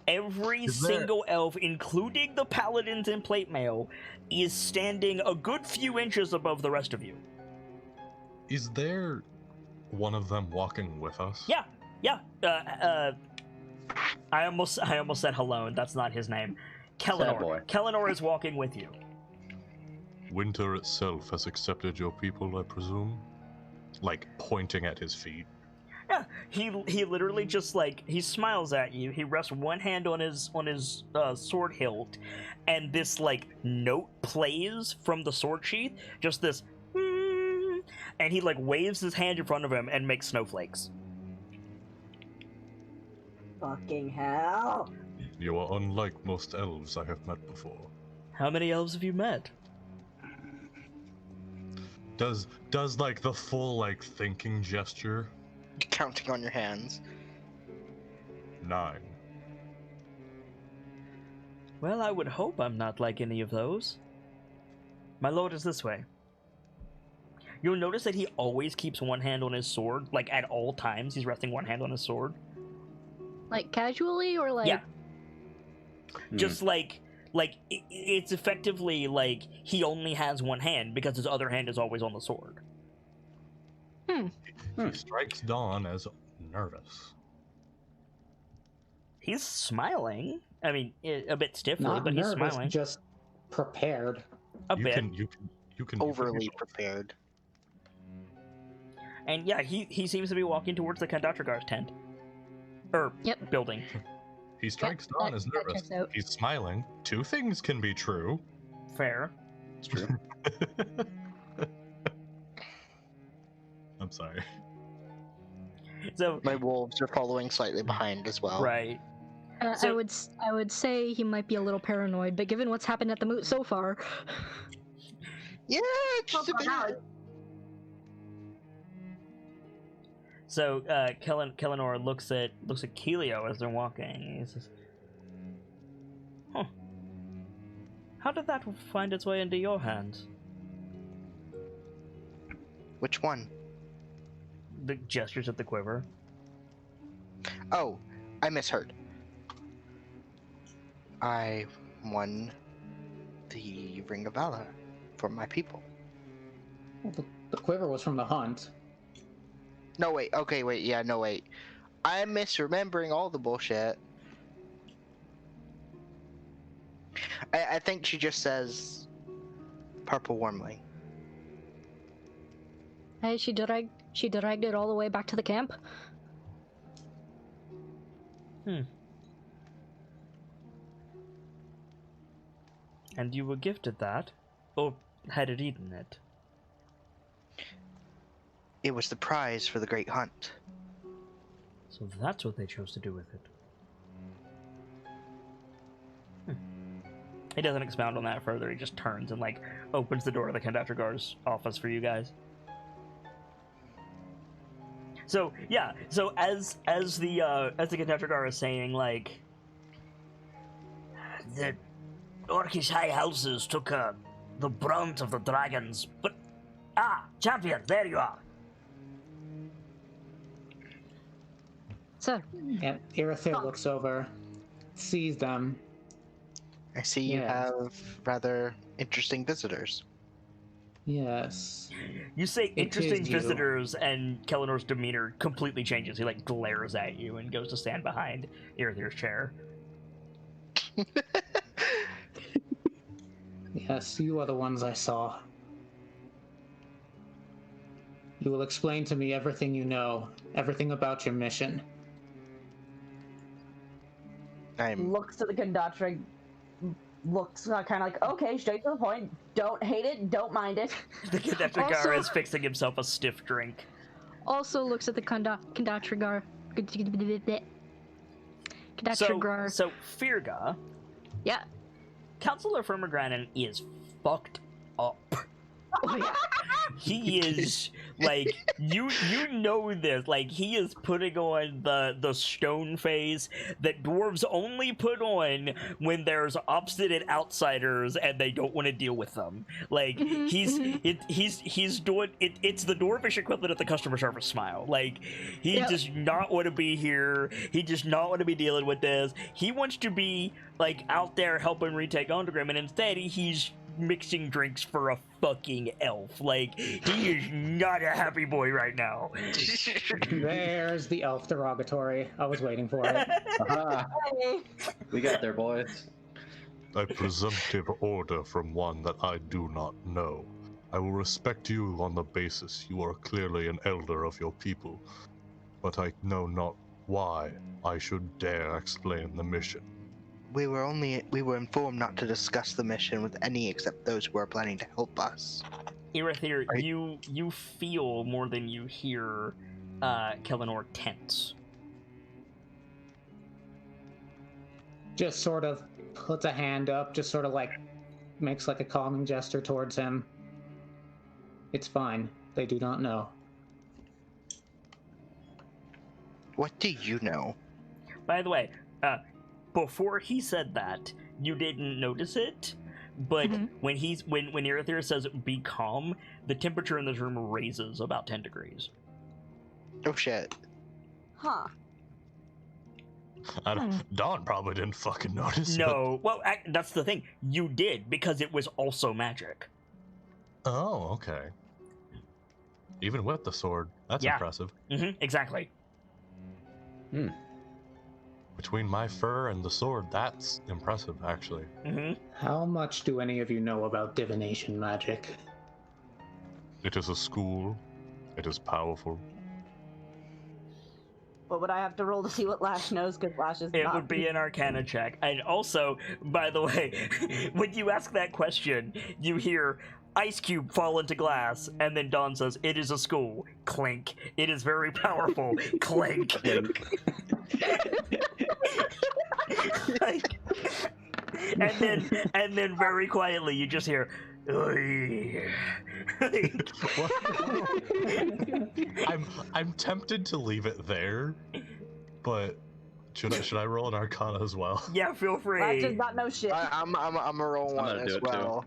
Every single elf, including the paladins and plate mail, is standing a good few inches above the rest of you. Is there one of them walking with us? Yeah. I almost said Halone. That's not his name. Sad boy. Kellinor is walking with you. Winter itself has accepted your people, I presume? Like, pointing at his feet. Yeah, he literally just like he smiles at you. He rests one hand on his sword hilt, and this like note plays from the sword sheath. Just this, and he like waves his hand in front of him and makes snowflakes. Fucking hell. You are unlike most elves I have met before. How many elves have you met? Does like the full like thinking gesture? Counting on your hands. 9. Well, I would hope I'm not like any of those. My lord is this way. You'll notice that he always keeps one hand on his sword, like at all times he's resting one hand on his sword. Like casually or like? Yeah. Just like it's effectively like he only has one hand because his other hand is always on the sword. He strikes Dawn as nervous. He's smiling. I mean, a bit stiffly, Not but he's nervous, smiling. just prepared. A You bit. can Overly prepared. And yeah, he seems to be walking towards the Conductorgar's tent. Yep. Building. He strikes Dawn as that nervous. checks out. He's smiling. Two things can be true. Fair. It's true. I'm sorry. So, My wolves are following slightly behind as well. right. I would say he might be a little paranoid, but given what's happened at the moot so far, Yeah, just a bit. So, Kellinor looks at Kelio as they're walking. He says, "Huh. How did that find its way into your hands?" Which one? The gestures at the quiver. Oh, I misheard. I won the Ring of Valor for my people. Well, the quiver was from the hunt. No, wait. Okay, wait. Yeah, no, wait. I'm misremembering all the bullshit. I think she just says purple wormling. hey, she dragged it all the way back to the camp. And you were gifted that? Or had it eaten it? It was the prize for the great hunt. So that's what they chose to do with it. He doesn't expound on that further. He just turns and opens the door to the Conductorgar's office for you guys. So yeah, so as the Conductorgar is saying, the Orcish high houses took the brunt of the dragons, but champion, there you are. So, And Irithir looks over, sees them. I see you Yes. have rather interesting visitors. Yes. You say It interesting is you. visitors, and Kellinor's demeanor completely changes. He glares at you and goes to stand behind Irithir's chair. Yes, you are the ones I saw. You will explain to me everything you know, everything about your mission. I'm Looks to the conductor, looks kind of like, okay, straight to the point. Don't hate it, don't mind it. The Conductorgar Also- is fixing himself a stiff drink. also looks at the Conductorgar. Conductorgar. So Firga, Yeah. Counselor Firmagranen is fucked up. Oh, yeah. He is you know this. He is putting on the stone face that dwarves only put on when there's obstinate outsiders and they don't want to deal with them. He's doing it. It's the dwarvish equivalent of the customer service smile. He Yep. does not want to be here. He does not want to be dealing with this. He wants to be out there helping retake Ondergrim, and instead he's mixing drinks for a fucking elf. He is not a happy boy right now. There's the elf derogatory. I was waiting for it. Aha, Hey. we got there, boys. A presumptive order from one that I do not know. I will respect you on the basis you are clearly an elder of your people, but I know not why I should dare explain the mission. We were informed not to discuss the mission with any except those who are planning to help us. Irithir, Right. you feel more than you hear Kellinor tense. Just sort of puts a hand up, just sort of makes a calming gesture towards him. It's fine. They do not know. What do you know? By the way, before he said that, you didn't notice it, but Mhm. when Irithir says be calm, the temperature in this room raises about 10 degrees. Oh shit. Huh. Dawn probably didn't fucking notice. No, well, that's the thing. You did, because it was also magic. Oh, okay. Even with the sword, that's Yeah. impressive. Exactly. Between my fur and the sword, that's impressive, actually. How much do any of you know about divination magic? It is a school. It is powerful. But would I have to roll to see what Lash knows? Because Lash is It not. would be an Arcana check. And also, by the way, when you ask that question, you hear Ice Cube fall into glass, and then Dawn says, "It is a school." Clink. It is very powerful. Clink. Clink. Like, and then very quietly you just hear, "Oy." Like, I'm tempted to leave it there, but should I roll an Arcana as well? yeah, feel free. Lash does not know shit. I'm gonna roll I'm one gonna do as it, too. well.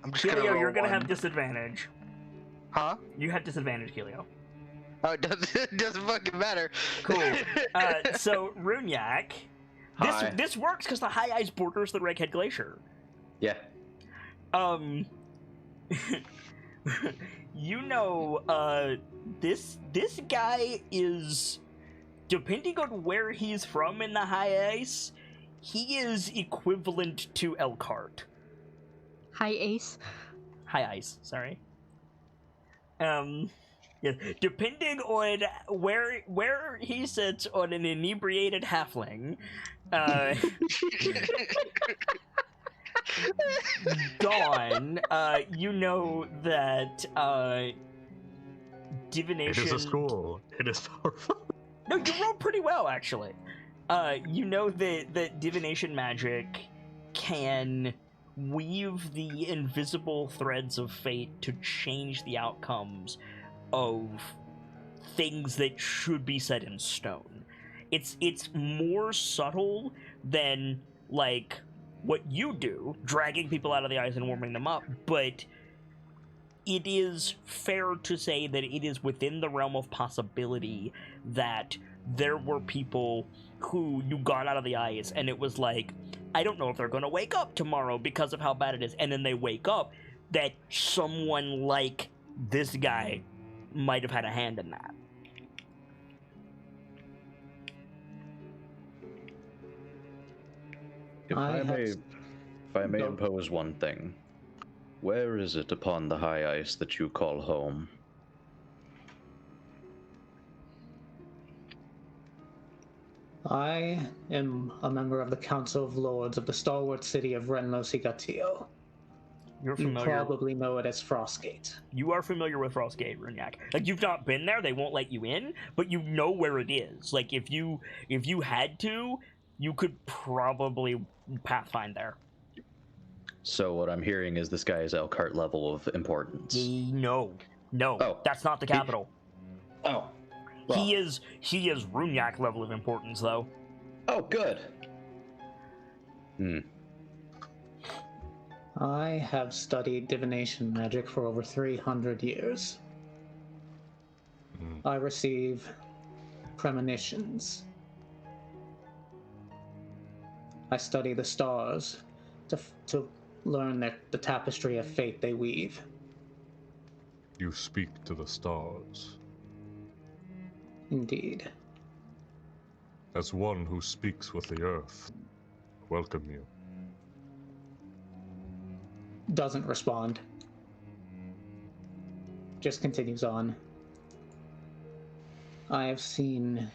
I'm just gonna Kelio, roll you're gonna one. have disadvantage. Huh? You have disadvantage, Kelio. Oh, it doesn't fucking matter. Cool. So Runyak, Hi. this works because the high ice borders the Reghead Glacier. Yeah. You know, this guy is, depending on where he's from in the high ice, he is equivalent to Elkhart. Hi, Ace. High ice, sorry. Yeah, depending on where he sits on an inebriated halfling, Dawn, you know that divination. It is a school. It is powerful. No, you rolled pretty well, actually. You know that divination magic can weave the invisible threads of fate to change the outcomes of things that should be set in stone. It's more subtle than, like, what you do, dragging people out of the ice and warming them up, but it is fair to say that it is within the realm of possibility that there were people who you got out of the ice and it was like, I don't know if they're going to wake up tomorrow because of how bad it is, and then they wake up, that someone like this guy might have had a hand in that. If I may impose one thing. Where is it upon the high ice that you call home? I am a member of the Council of Lords of the stalwart city of Renlo-Sigatio. You're You familiar. probably know it as Frostgate. You are familiar with Frostgate, Runyak. Like, you've not been there, they won't let you in, but you know where it is. Like, if you had to, you could probably pathfind there. So what I'm hearing is this guy is Elkhart level of importance. No, Oh. that's not the capital. Oh. Well. He is Runyak level of importance, though. Oh, good. I have studied divination magic for over 300 years. I receive premonitions. I study the stars to learn the tapestry of fate they weave. You speak to the stars. Indeed. As one who speaks with the earth, welcome you. Doesn't respond. Just continues on. I have seen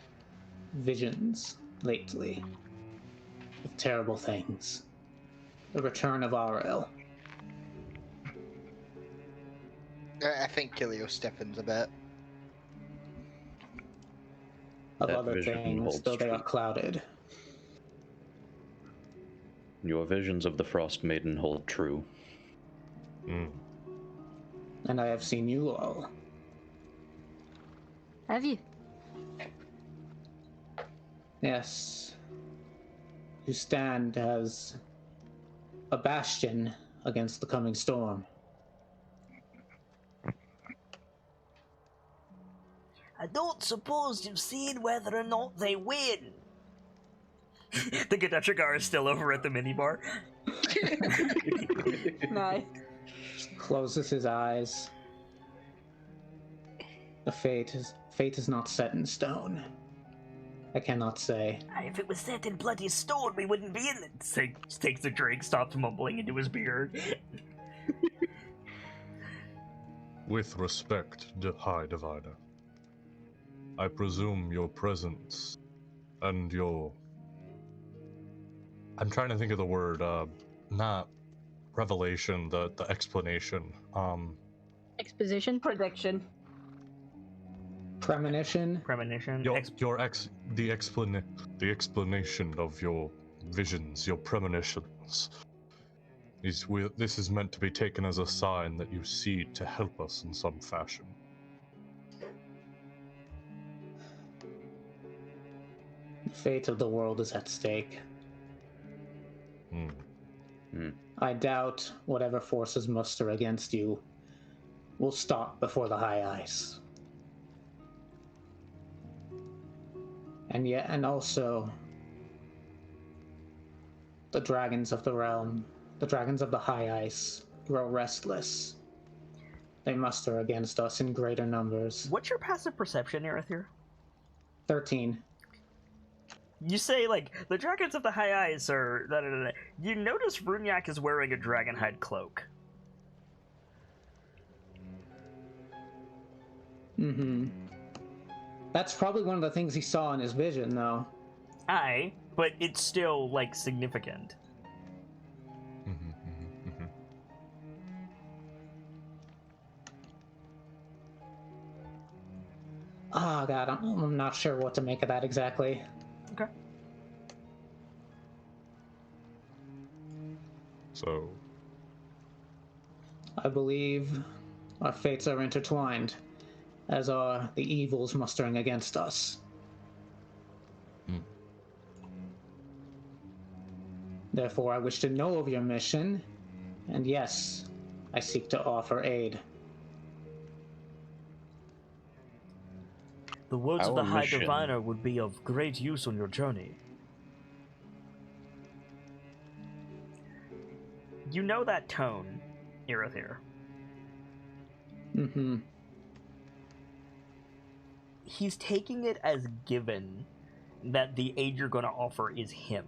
visions lately of terrible things. The return of Arel. I think Kilio stiffens a bit. Of That other vision things, holds though they are true. clouded. Your visions of the Frost Maiden hold true. And I have seen you all. Have you? Yes. You stand as a bastion against the coming storm. I don't suppose you've seen whether or not they win. The Gadetchigar is still over at the minibar. Nice. Closes his eyes. The fate is not set in stone. I cannot say. If it was set in bloody stone, we wouldn't be in it. Takes a drink, stops mumbling into his beard. With respect, High Diviner, I presume your presence and your... I'm trying to think of the word, not revelation, the explanation. Exposition? Prediction. Premonition. Premonition. The explanation of your visions, your premonitions. This is meant to be taken as a sign that you seed to help us in some fashion. The fate of the world is at stake. I doubt whatever forces muster against you will stop before the high ice. And also the dragons of the realm, the dragons of the high ice, grow restless. They muster against us in greater numbers. What's your passive perception, Erithir? 13. You say, like, the dragons of the high ice are... You notice Runyak is wearing a dragonhide cloak. That's probably one of the things he saw in his vision, though. Aye, but it's still, like, significant. Oh god, I'm not sure what to make of that exactly. Okay. So... I believe our fates are intertwined, as are the evils mustering against us. Therefore, I wish to know of your mission, and yes, I seek to offer aid. The words of Our the High mission. Diviner would be of great use on your journey. You know that tone, Erithir. He's taking it as given that the aid you're going to offer is him.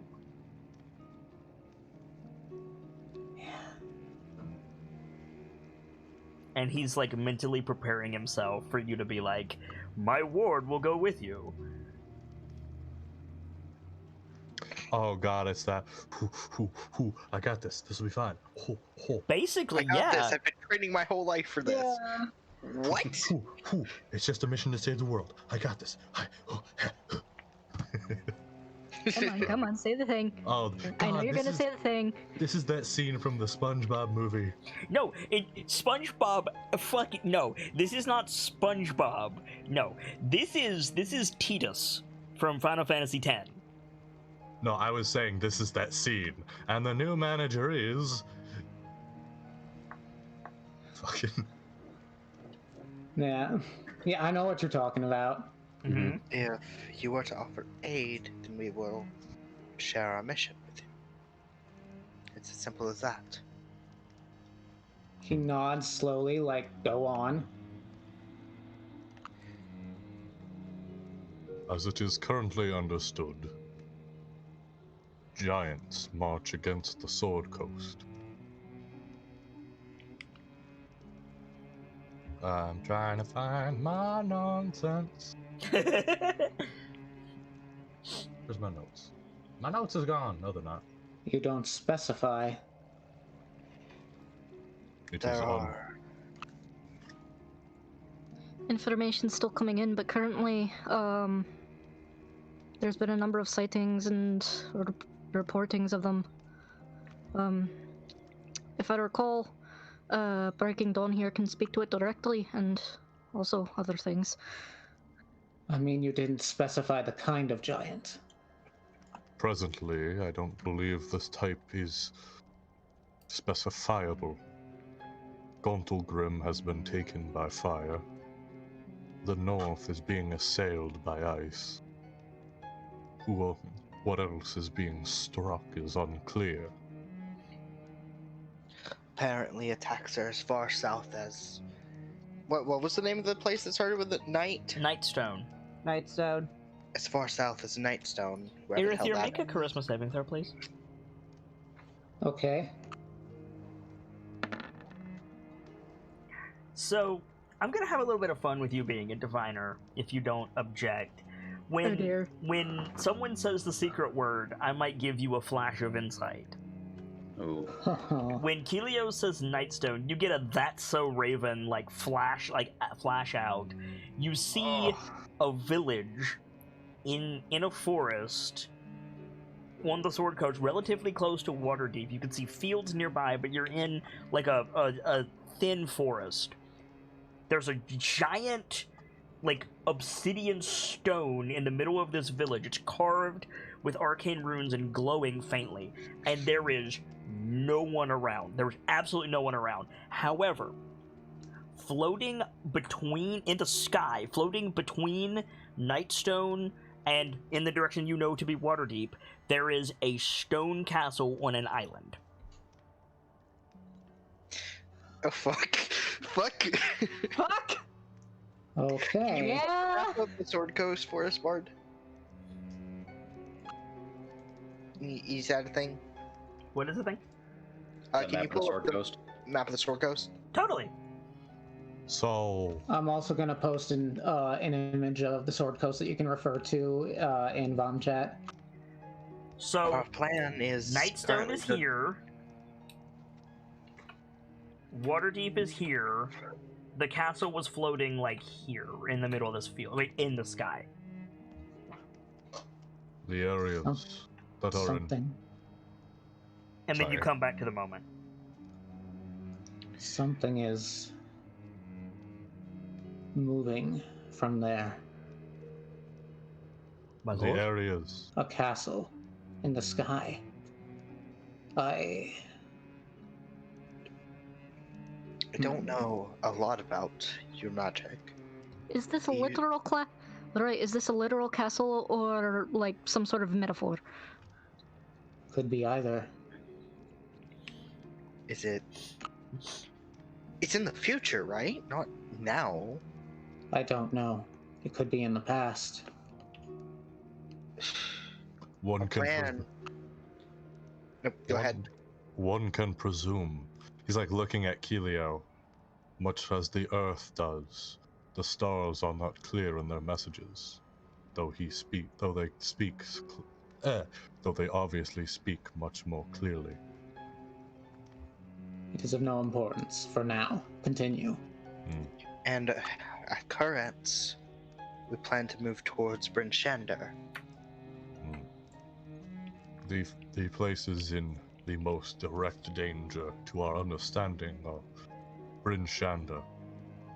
And he's, like, mentally preparing himself for you to be like, my ward will go with you. Oh god, it's that. I got this. This will be fine. Basically, I got yeah. this. I've been training my whole life for this. What? It's just a mission to save the world. I got this. Come on, say the thing. Oh, God, I know you're gonna say the thing. This is that scene from the SpongeBob movie. No, SpongeBob. Fucking no. This is not SpongeBob. No, this is Titus from Final Fantasy X. No, I was saying this is that scene, and the new manager is fucking. Yeah, I know what you're talking about. Mm-hmm. If you were to offer aid, then we will share our mission with you. It's as simple as that. He nods slowly, like, go on. As it is currently understood, giants march against the Sword Coast. I'm trying to find my nonsense. Where's my notes? My notes is gone. No, they're not. You don't specify. It There is on. are. Information's still coming in, but currently, there's been a number of sightings and reportings of them. If I recall, Breaking Dawn here can speak to it directly, and also other things. I mean, you didn't specify the kind of giant. Presently, I don't believe this type is specifiable. Gauntlgrim has been taken by fire. The north is being assailed by ice. What else is being struck is unclear. Apparently attacks are as far south as What was the name of the place that started with the Night? Nightstone. Nightstone. As far south as Nightstone. Wherever the hell Aerithir, that make a charisma saving throw, please. Okay. So, I'm gonna have a little bit of fun with you being a diviner, if you don't object. Oh dear. When someone says the secret word, I might give you a flash of insight. Oh. When Keelio says Nightstone, you get a "That's so Raven" flash out. You see a village in a forest on the Sword Coast, relatively close to Waterdeep. You can see fields nearby, but you're in like a thin forest. There's a giant obsidian stone in the middle of this village. It's carved with arcane runes and glowing faintly, and there is no one around. There's absolutely no one around. However, floating between Nightstone and in the direction you know to be Waterdeep, there is a stone castle on an island. Oh, fuck. Fuck. Fuck! Okay. Yeah! The Sword Coast Forest Bard. Is that a thing? What is the thing? Can map you of the pull up Sword the Coast? map of the Sword Coast? Totally. So, I'm also gonna post an image of the Sword Coast that you can refer to in VOM chat. So, Our plan is Nightstone is here. Waterdeep is here. The castle was floating here in the middle of this field, in the sky. the areas that are in. Something. And then you Sorry. come back to the moment. Something is moving from there. My The lord? areas. A castle in the sky. I don't know a lot about your magic. Is this a You- literal Is this a literal castle or some sort of metaphor? Could be either. Is it? It's in the future, right? Not now. I don't know. It could be in the past. One A can plan. Nope, go ahead. One can presume. He's looking at Keelio, much as the Earth does. The stars are not clear in their messages, though they obviously speak much more clearly. It is of no importance for now. Continue. And at Currents, we plan to move towards Bryn Shander. The places in the most direct danger to our understanding are Bryn Shander,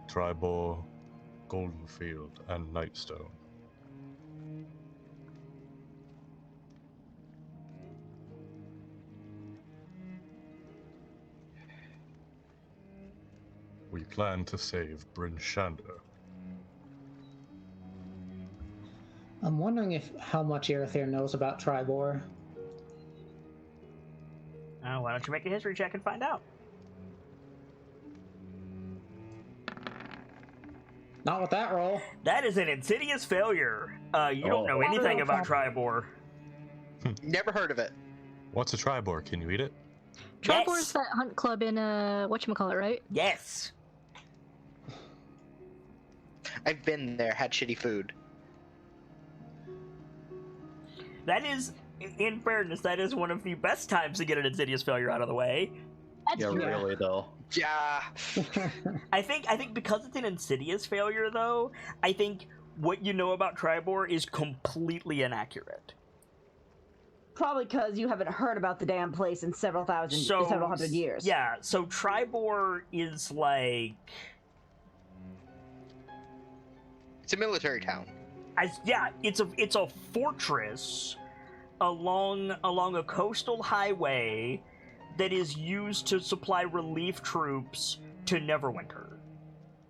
Tribor, Goldenfield, and Nightstone. We plan to save Bryn Shander. I'm wondering how much Aerithir knows about Tribor. Why don't you make a history check and find out? Not with that roll. That is an insidious failure. You don't know anything about Tribor. Never heard of it. What's a Tribor? Can you eat it? Tribor Yes. is that hunt club in whatchamacallit, right? Yes. I've been there, had shitty food. That is, in fairness, that is one of the best times to get an insidious failure out of the way. That's Yeah, true. really though. Yeah. I think because it's an insidious failure, though, I think what you know about Tribor is completely inaccurate. Probably because you haven't heard about the damn place in several hundred years. Yeah, so Tribor is It's a military town. it's a fortress along a coastal highway that is used to supply relief troops to Neverwinter.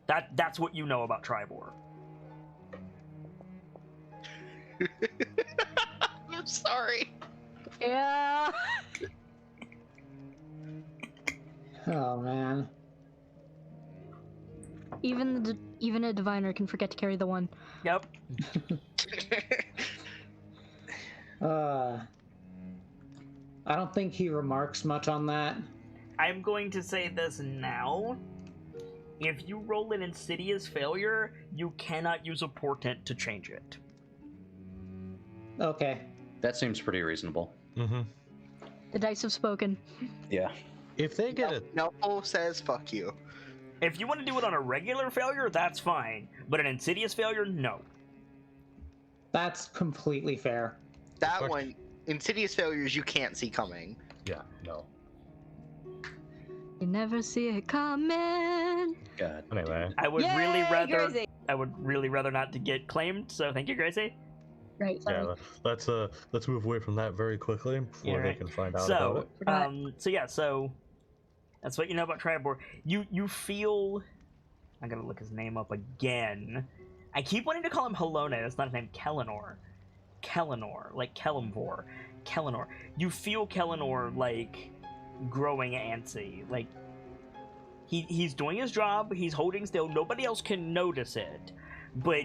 That's what you know about Tribor. I'm sorry. Yeah. Oh man. Even a diviner can forget to carry the one. Yep. I don't think he remarks much on that. I'm going to say this now. If you roll an insidious failure, you cannot use a portent to change it. Okay. That seems pretty reasonable. Mm-hmm. The dice have spoken. Yeah. If they get it, Noble says fuck you. If you want to do it on a regular failure, that's fine. But an insidious failure, no. That's completely fair. That Fuck. one, insidious failures you can't see coming. yeah, no. You never see it coming. God. Anyway, I would Yay, really rather Gracie! I would really rather not to get claimed, so thank you, Gracie. Right. Sorry. yeah, let's move away from that very quickly before Yeah, they right. can find out about it. So that's what you know about Tribor. You feel I gotta look his name up again. I keep wanting to call him Helone, that's not his name, Kellinor. Like Kellimvor. Kellinor. You feel Kellinor like growing antsy. Like he's doing his job, he's holding still, nobody else can notice it. But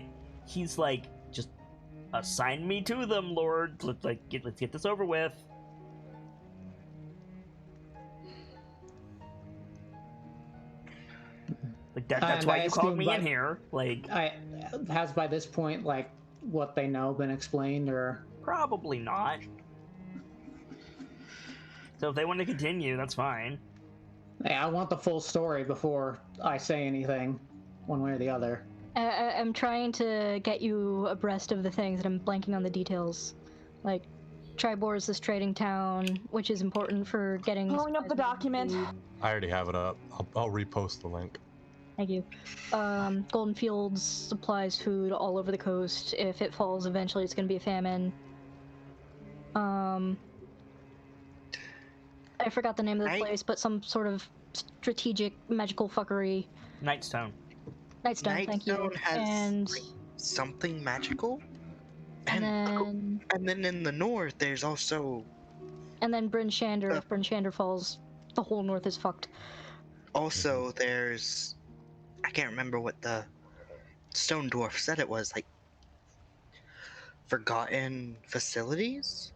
he's like, just assign me to them, Lord. Let's get this over with. Like that's why you called me in here. Like, Has by this point, like, what they know been explained, or? probably not. So if they want to continue, that's fine. Hey, I want the full story before I say anything, one way or the other. I'm trying to get you abreast of the things, and I'm blanking on the details. Like, Tribor is this trading town, which is important for getting... Pulling up the document. I already have it up. I'll repost the link. Thank you. Golden Fields supplies food all over the coast. If it falls, eventually it's going to be a famine. I forgot the name of the place, but some sort of strategic magical fuckery. Nightstone. Nightstone, thank you. Nightstone has And like, something magical. then And then in the north, there's also Bryn Shander. If Bryn Shander falls, the whole north is fucked. also there's I can't remember what the stone dwarf said it was, like forgotten facilities.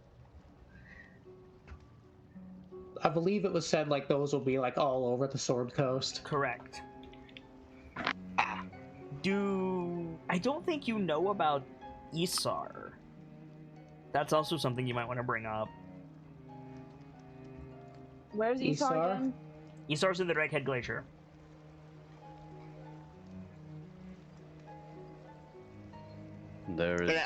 I believe it was said, like, those will be, like, all over the Sword Coast. Correct. I don't think you know about Isar. That's also something you might want to bring up. Where's Esau Esau? again? Isar's in the Draghead Glacier. There is. But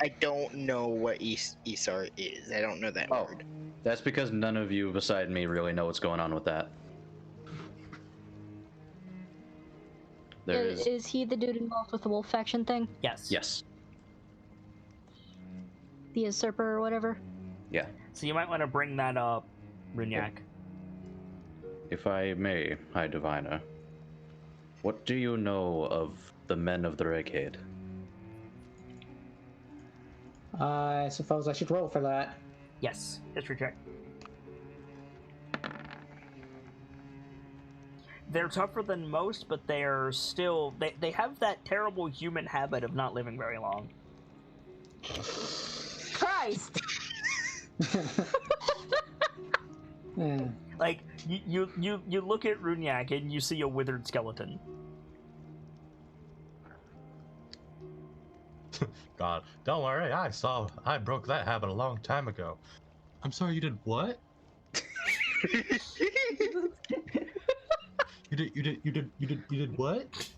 I don't know what Isar is. I don't know that Oh. word. That's because none of you beside me really know what's going on with that. There is. Is he the dude involved with the wolf faction thing? Yes. Yes. The usurper or whatever? Yeah. So you might want to bring that up, Runyak. If I may, High Diviner, what do you know of the men of the Reghead? I suppose I should roll for that. Yes. History check. They're tougher than most, but they're still... They have that terrible human habit of not living very long. Christ! Yeah. Like, you look at Runyak and you see a withered skeleton. God, don't worry. I broke that habit a long time ago. I'm sorry, you did what? You did what?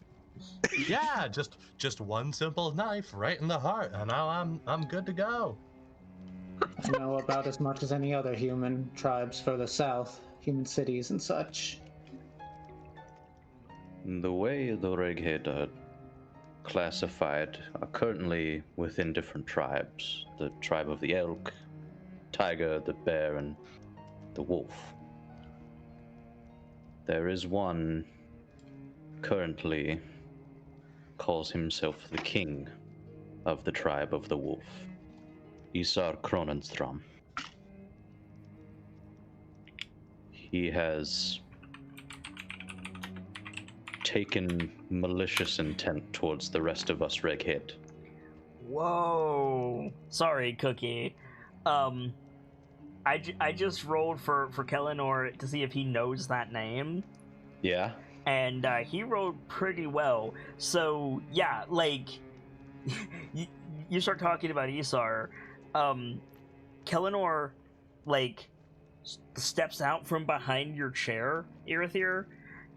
Yeah, just one simple knife right in the heart, and now I'm good to go. I know about as much as any other human tribes further south, human cities and such. The way the Reghead are classified are currently within different tribes. The tribe of the elk, tiger, the bear, and the wolf. There is one currently calls himself the king of the tribe of the wolf, Isar Kronenstrom. He has taken malicious intent towards the rest of us, Reghead. Whoa. Sorry, Cookie. I just rolled for Kellinor to see if he knows that name. Yeah? And he rolled pretty well. So, yeah, like, you start talking about Isar. Kellinor, like, steps out from behind your chair, Irithir,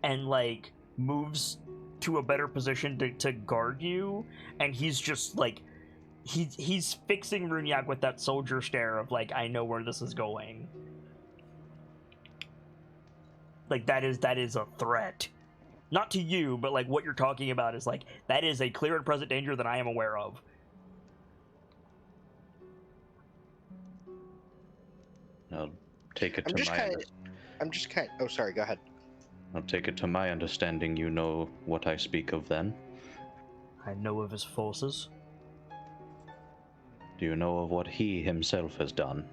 and, like, moves to a better position to guard you. And he's just, like, he's fixing Runyak with that soldier stare of, like, I know where this is going. Like, that is a threat. Not to you, but, like, what you're talking about is, like, that is a clear and present danger that I am aware of. I'll take it I'm to just my kind of. Oh, sorry. Go ahead. I'll take it to my understanding you know what I speak of then. I know of his forces. Do you know of what he himself has done?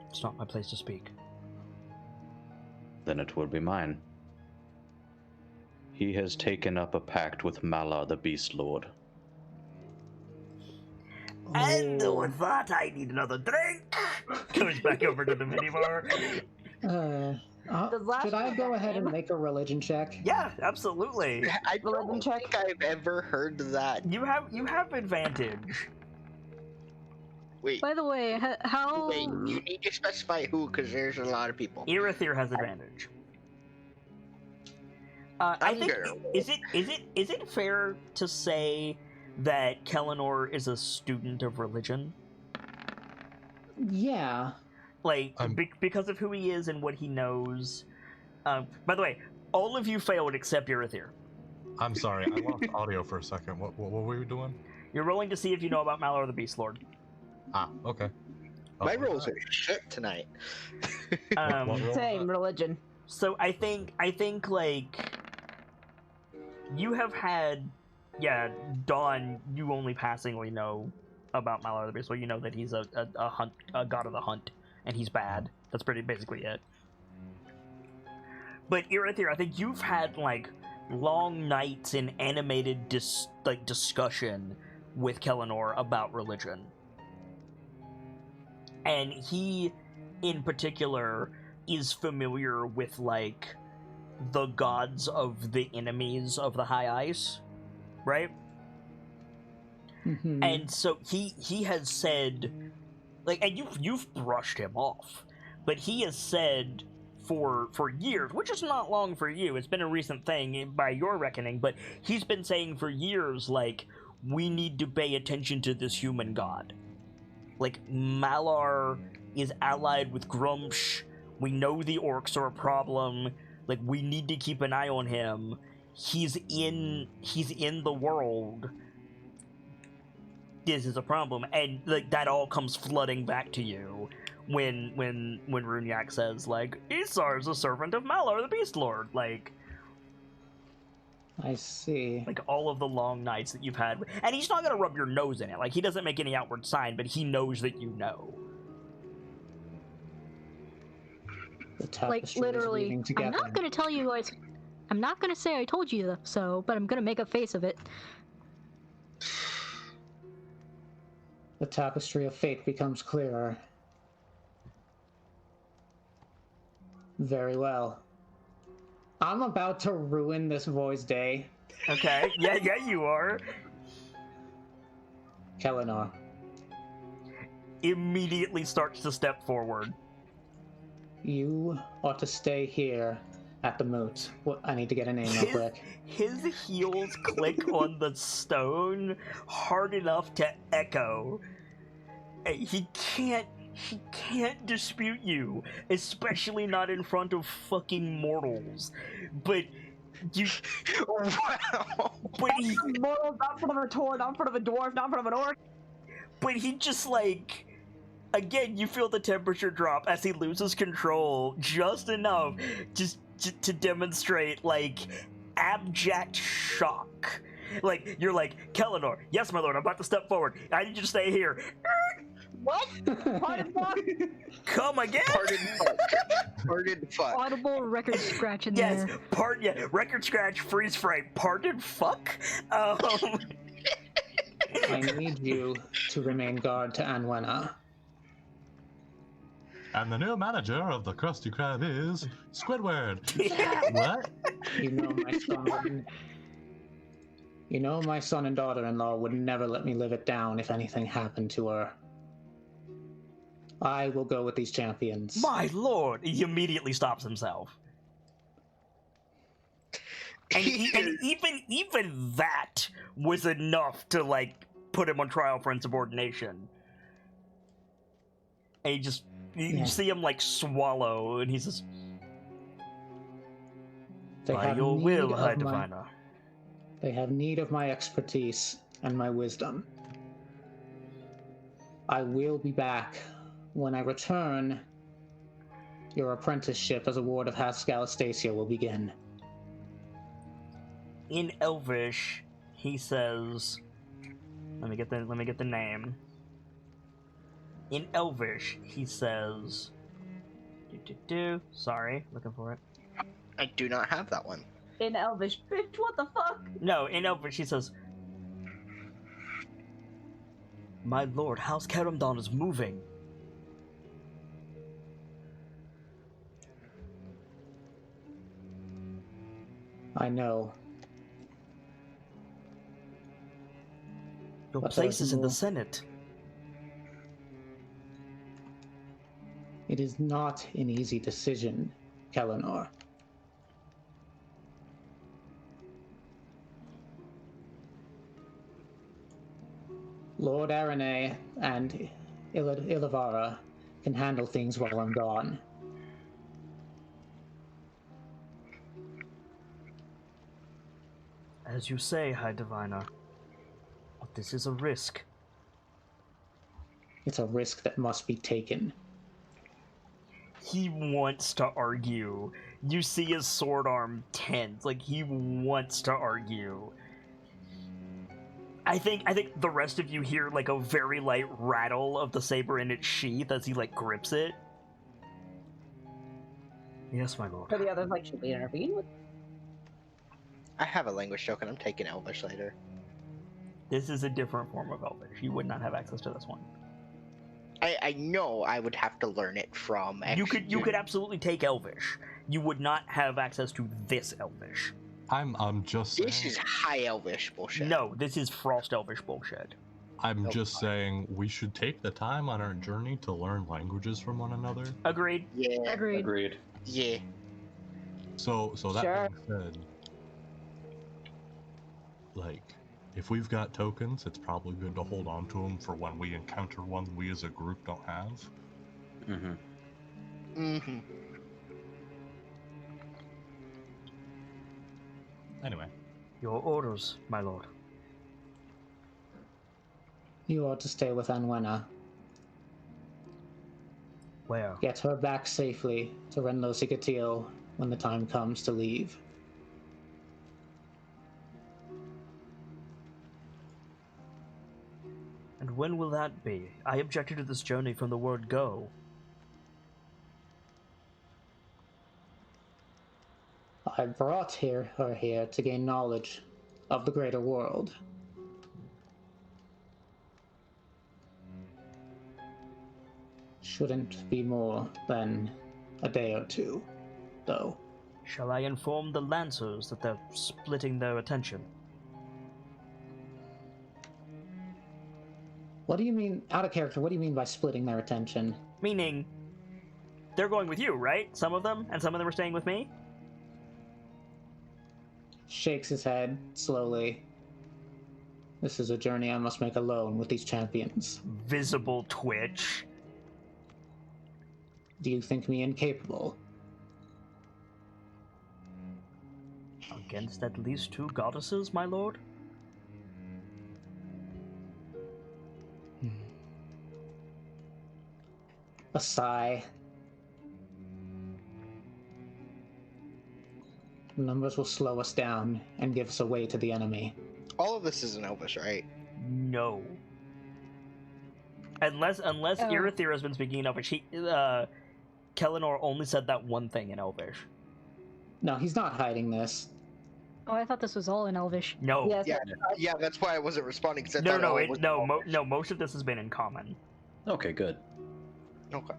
It's not my place to speak. Then it will be mine. He has taken up a pact with Malar the Beast Lord. And with that, I need another drink. Goes back over to the minibar. Should I go ahead and make a religion check? Yeah, absolutely. I Religion don't check? think I've ever heard that. You have advantage. Wait, By the way, how... wait. You need to specify who, because there's a lot of people. Irithir has advantage. I I'm think gonna roll. is it fair to say that Kellinor is a student of religion? Yeah. Like, because of who he is and what he knows. By the way, all of you failed except Irithir. I'm sorry, I lost audio for a second. What were we doing? You're rolling to see if you know about Malar the Beast Lord. Ah, okay. My rolls are shit tonight. Um, What roll? Same religion. So I think like you have had, Dawn. You only passingly know about Malar the Beast Lord. You know that he's a god of the hunt, and he's bad. That's basically it. But Irithir, I think you've had like long nights in animated discussion with Kellinor about religion, and he, in particular, is familiar with like the gods of the enemies of the High Ice, right? Mm-hmm. And so he has said, like, and you've brushed him off, but he has said for years, which is not long for you. It's been a recent thing by your reckoning, but he's been saying for years, like, we need to pay attention to this human god. Like, Malar is allied with Grumsh. We know the orcs are a problem. Like, we need to keep an eye on him. He's in the world. This is a problem, and like that all comes flooding back to you when Runyak says, like, Isar's a servant of Malar the Beast Lord. Like, I see. like all of the long nights that you've had, and he's not gonna rub your nose in it. Like, he doesn't make any outward sign, but he knows that you know. The Like, tapestry is literally, weaving together. I'm not gonna tell you guys... I'm not gonna say I told you so, but I'm gonna make a face of it. The tapestry of fate becomes clearer. Very well. I'm about to ruin this boy's day. Okay, yeah, you are. Kellinor. Immediately starts to step forward. You ought to stay here at the moot. What, I need to get a name real quick. His heels click on the stone hard enough to echo. He can't dispute you, especially not in front of fucking mortals. But you... Wow. But he... Mortal, not in front of a Tor, not in front of a dwarf, not in front of an orc. But he just, like... Again, you feel the temperature drop as he loses control just enough just to demonstrate, like, abject shock. Like, you're like, Kellinor, yes, my lord, I'm about to step forward. I need you to stay here. What? Pardon, fuck? Come again? Pardon fuck. Pardon fuck. Audible record scratch in Yes, there. record scratch, freeze frame, pardon fuck? I need you to remain guard to Anwena. And the new manager of the Krusty Krab is Squidward. What? You know my son and daughter-in-law would never let me live it down if anything happened to her. I will go with these champions. My lord! He immediately stops himself. And, even that was enough to, like, put him on trial for insubordination. And you see him, like, swallow, and he says, by your will, High Diviner. They have need of my expertise and my wisdom. I will be back. When I return, your apprenticeship as a ward of Haskell Estacia will begin. In Elvish, he says, let me get the name. In Elvish, he says, sorry, looking for it. I do not have that one. In Elvish, bitch, what the fuck? No, in Elvish, he says, my lord, House Karamdon is moving. I know. Your But place there's is in the more. Senate. It is not an easy decision, Kellinor. Lord Aranay and Ilavara can handle things while I'm gone. As you say, High Diviner, but this is a risk. It's a risk that must be taken. He wants to argue. You see his sword arm tense, like he wants to argue. I think the rest of you hear like a very light rattle of the saber in its sheath as he like grips it. Yes, my lord. For the others, like, should we intervene with? I have a language token. I'm taking Elvish later. This is a different form of Elvish. You would not have access to this one. I know I would have to learn it from. You could absolutely take Elvish. You would not have access to this Elvish. I'm just saying. This is high Elvish bullshit. No, this is Frost Elvish bullshit. I'm just saying we should take the time on our journey to learn languages from one another. Agreed. Yeah. Agreed. Yeah. So that Sure. being said, like, if we've got tokens, it's probably good to hold on to them for when we encounter one we as a group don't have. Mm-hmm. Mm-hmm. Anyway, Your orders, my lord. You ought to stay with Anwena. Where? Get her back safely to Renlo Sigatil when the time comes to leave. And when will that be? I objected to this journey from the word go. I brought her here to gain knowledge of the greater world. Shouldn't be more than a day or two, though. Shall I inform the Lancers that they're splitting their attention? What do you mean, out of character, what do you mean by splitting their attention? Meaning, they're going with you, right? Some of them? And some of them are staying with me? Shakes his head slowly. This is a journey I must make alone with these champions. Visible twitch. Do you think me incapable? Against at least 2 goddesses, my lord? A sigh. Numbers will slow us down and give us away to the enemy. All of this is in Elvish, right? No. Unless Oh. Irithyr has been speaking in Elvish. Kellinor only said that one thing in Elvish. No, he's not hiding this. Oh, I thought this was all in Elvish. No. Yes, Yeah, that's why I wasn't responding. Cause I No, thought, no, oh, it was no. Most of this has been in common. Okay, good. Okay.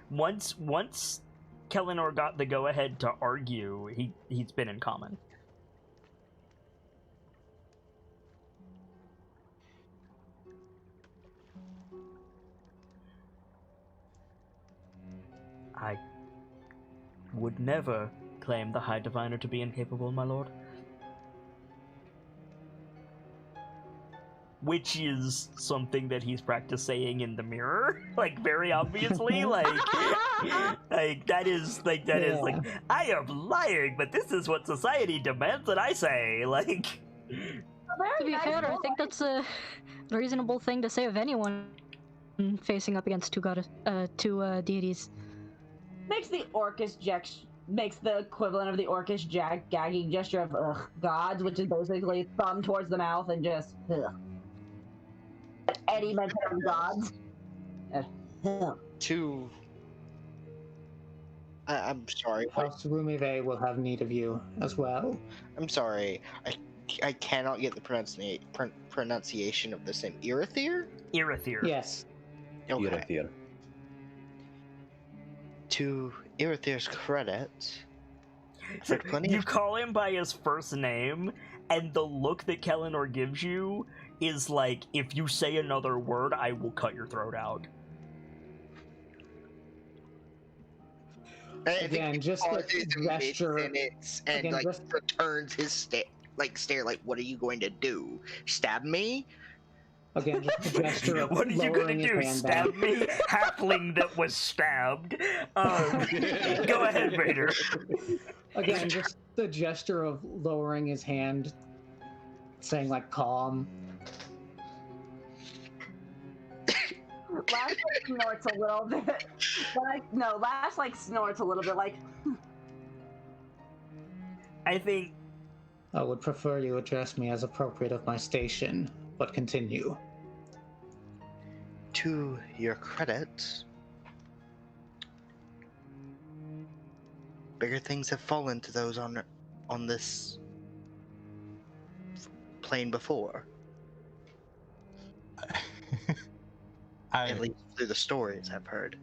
Once Kellinor got the go-ahead to argue, he's been in common. I would never claim the High Diviner to be incapable, my lord. Which is something that he's practiced saying in the mirror, like very obviously, like that is like I am lying, but this is what society demands that I say, like. To be fair, I think that's a reasonable thing to say of anyone facing up against two deities. Makes the makes the equivalent of the orcish gagging gesture of ugh gods, which is basically thumb towards the mouth and just ugh. Any mention of gods. I'm sorry. House Rumive will have need of you as well. I'm sorry. I cannot get the pronunciation of this name. Irithyr? Irithyr. Yes. Okay. Theater. To Irithyr's credit, I've heard plenty You of call him by his first name, and the look that Kellinor gives you is like, if you say another word, I will cut your throat out. Again, just the gesture. And Again, like just- returns his stare. Like, what are you going to do? Stab me? Again, just the gesture of What are you gonna lowering his do? hand Stab down. me? Halfling that was stabbed. Go ahead, Vader. Again, just the gesture of lowering his hand, saying like calm. Lash like snorts a little bit. Lash like snorts a little bit like I think I would prefer you address me as appropriate of my station, but continue. To your credit, bigger things have fallen to those on this plane before. At least through the stories I've heard.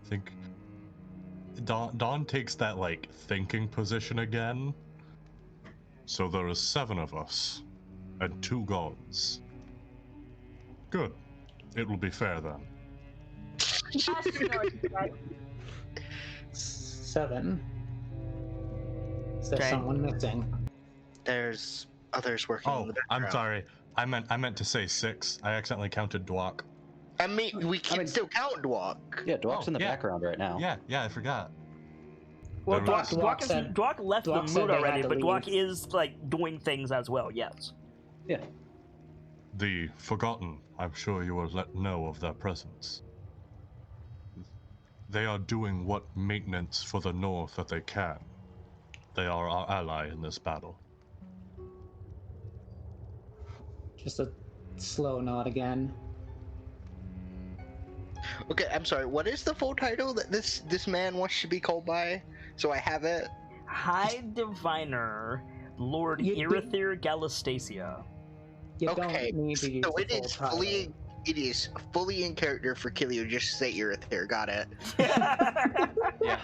think Dawn takes that like thinking position again. So there are 7 of us and 2 gods. Good. It will be fair then. Lash snorts like 7. Is there Okay. someone missing? There's others working in Oh, the background. I'm sorry. I meant to say 6. I accidentally counted Dwok. I mean, we can still count Dwok. Yeah, Dwok's in the yeah. background right now. Yeah, I forgot. well, There was- Dwok left Dwok the said mood they had already, to but Dwok leave. is like doing things as well. Yes. The Forgotten, I'm sure you will know of their presence. They are doing what maintenance for the North that they can. They are our ally in this battle. Just a slow nod again. Okay, I'm sorry. What is the full title that this man wants to be called by? So I have it. High Diviner, Lord You- Irithyr Galastasia. You Okay, don't need to use so the it full is title. it is fully in character for Kilio. Just say Irithyr. Got it. Yeah.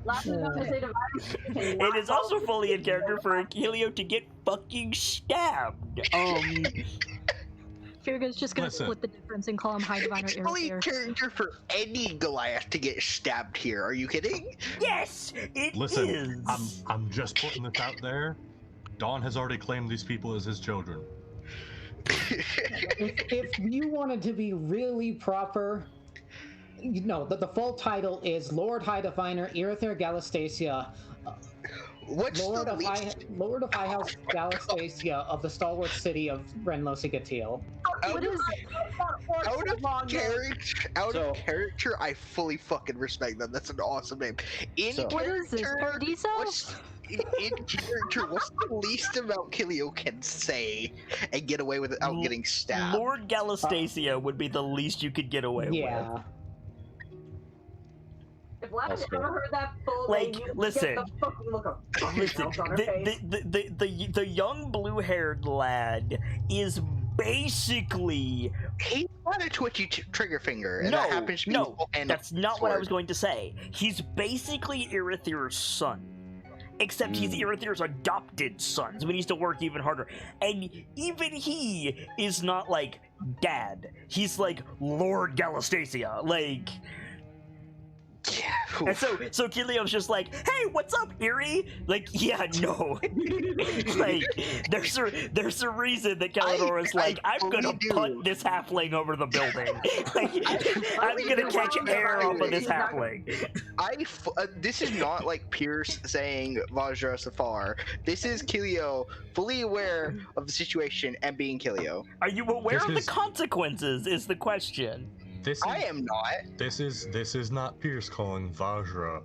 Lash is going to say to It is also fully in character for Helio to get fucking stabbed. Firga's just gonna Listen. split the difference and call him High Diviner It's fully in Irithyr. character for any Goliath to get stabbed here. Are you kidding? Yes, it is. Listen, I'm just putting this out there. Dawn has already claimed these people as his children. If you wanted to be really proper, you know that the full title is Lord High Diviner Irithyr Galastasia, What's Lord the of least High House Galastasia of the stalwart city of Renlo-Sigatil. What is out So- of character? I fully fucking respect that. That's an awesome name. In So- What is this, character, Paradiso? in character, what's the least amount Kilio can say and get away with it without getting stabbed? Lord Galastasia would be the least you could get away with. Yeah. If Lash Also- ever heard that full Like, name, you listen. get the fucking look of fucking Listen, mouth on her face. the young blue-haired lad is basically He's got a twitchy trigger finger, and no, that happens to be no, and that's not what I sword. was going to say. He's basically Irithyre's son, except he's Irithyre's adopted son, so he needs to work even harder. And even he is not like dad. He's like Lord Galastasia, like. Yeah. And so Kilio's just like, hey, what's up, Erie? Like, yeah, no. Like, there's a reason that Kalador is like, I'm gonna fully punt do. this halfling over the building. Like, I'm gonna catch air off of this halfling. This is not like Pierce saying Vajra Safar. This is Kilio fully aware of the situation and being Kilio. Are you aware This of the is- consequences? Is the question. This is, I am not. This is not Pierce calling Vajra.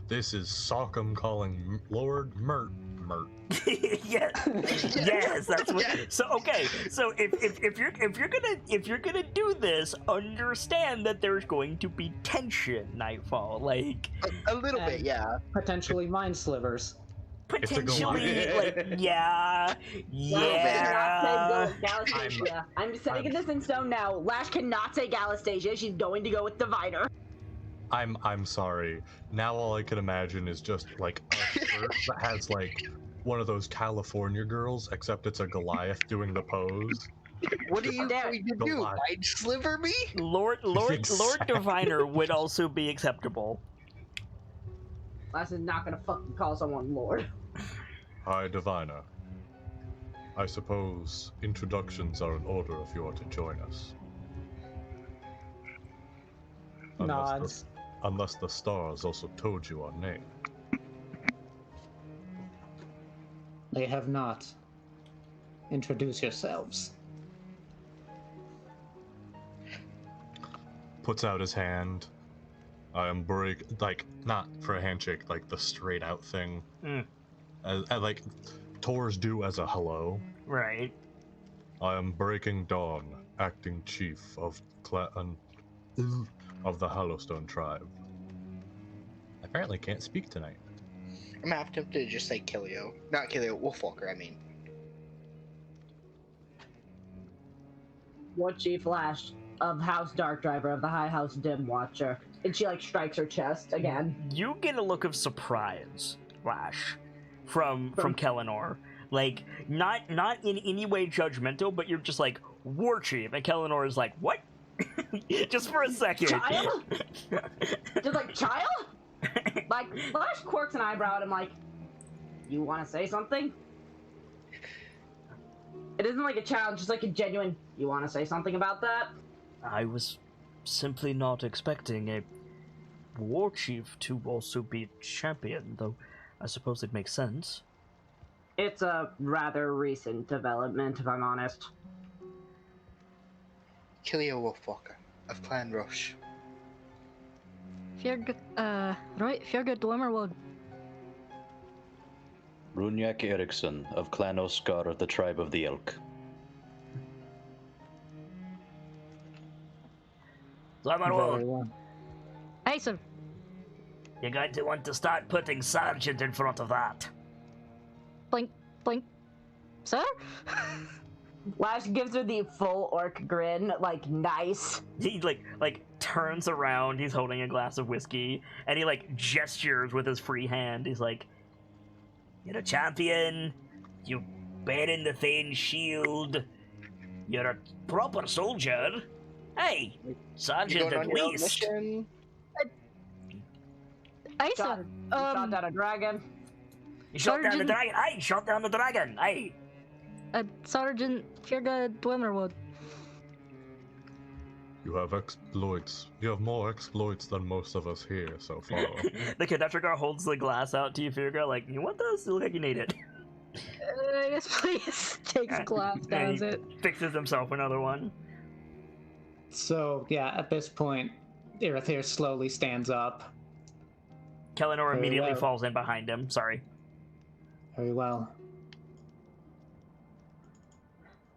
This is Sockham calling Lord Mert. yes, yes, that's what. So okay, so if you're gonna do this, understand that there's going to be tension, Nightfall. Like A little bit, yeah. Potentially mind slivers. It's a potentially, Goliath. like yeah. Galastasia. I'm setting this in stone now. Lash cannot say Galastasia. She's going to go with Divider. I'm sorry. Now all I can imagine is just like a shirt that has like one of those California girls, except it's a Goliath doing the pose. What are you going to do? Goliath. Mind sliver me? Lord Exactly. Diviner would also be acceptable. Lash is not gonna fucking call someone Lord. Hi, Diviner. I suppose introductions are in order if you are to join us. Nods. Unless the stars also told you our name. They have not. Introduce yourselves. Puts out his hand. I am like, not for a handshake, like the straight out thing. Mm. As like Tors do as a hello. Right. I am Breaking Dawn, acting chief of of the Hollowstone tribe. I apparently can't speak tonight. I'm gonna have to just say Kilio. Not Kilio, Wolfwalker, I mean. What Chief Lash of House Dark Driver of the High House Dim Watcher. And she like strikes her chest again. You get a look of surprise, Lash, from Kellinor. Like, not in any way judgmental, but you're just like, War Chief, and Kellinor is like, what? Just for a second. Child? Just like, child? Like, Lash quirks an eyebrow at him like, you want to say something? It isn't like a challenge, just like a genuine, you want to say something about that? I was simply not expecting a war chief to also be champion, though I suppose it makes sense. It's a rather recent development, if I'm honest. Kilio Wolfwalker of Clan Roche. Fjörgud Dwemerwood. Runyak Eriksson of Clan Oscar of the Tribe of the Elk. Very Dwemerwood, well. Hey, sir. you're going to want to start putting sergeant in front of that. Blink, blink. Sir? Lash gives her the full orc grin, like, nice. He like turns around, he's holding a glass of whiskey, and he like gestures with his free hand. He's like, you're a champion, you bearing the thin shield, you're a proper soldier. Hey, You sergeant going at on your own least. mission? Hey, Shot, sir. shot down a dragon. You shot down the Sergeant- dragon. Hey, shot down the dragon. Hey. Sergeant Fjörgud Dwemerwood. You have exploits. You have more exploits than most of us here so far. The Cadetrigar holds the glass out to you, Fugger, like, you want this? You look like you need it. Yes, please. Takes glass, And does he it. fixes himself another one. So, yeah, at this point, Irithyr slowly stands up. Kellinor Very immediately well. falls in behind him. Sorry. Very well.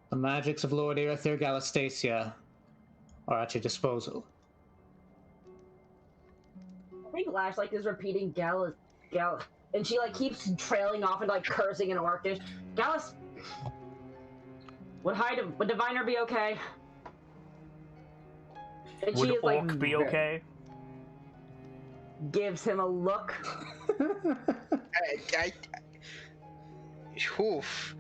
The magics of Lord Irithyr Galastasia are at your disposal. I think Lash like is repeating Gallus, and she like keeps trailing off and like cursing in Orcish. Gallus, would Diviner be okay? And Would she is Orc like be okay? gives him a look. Oof.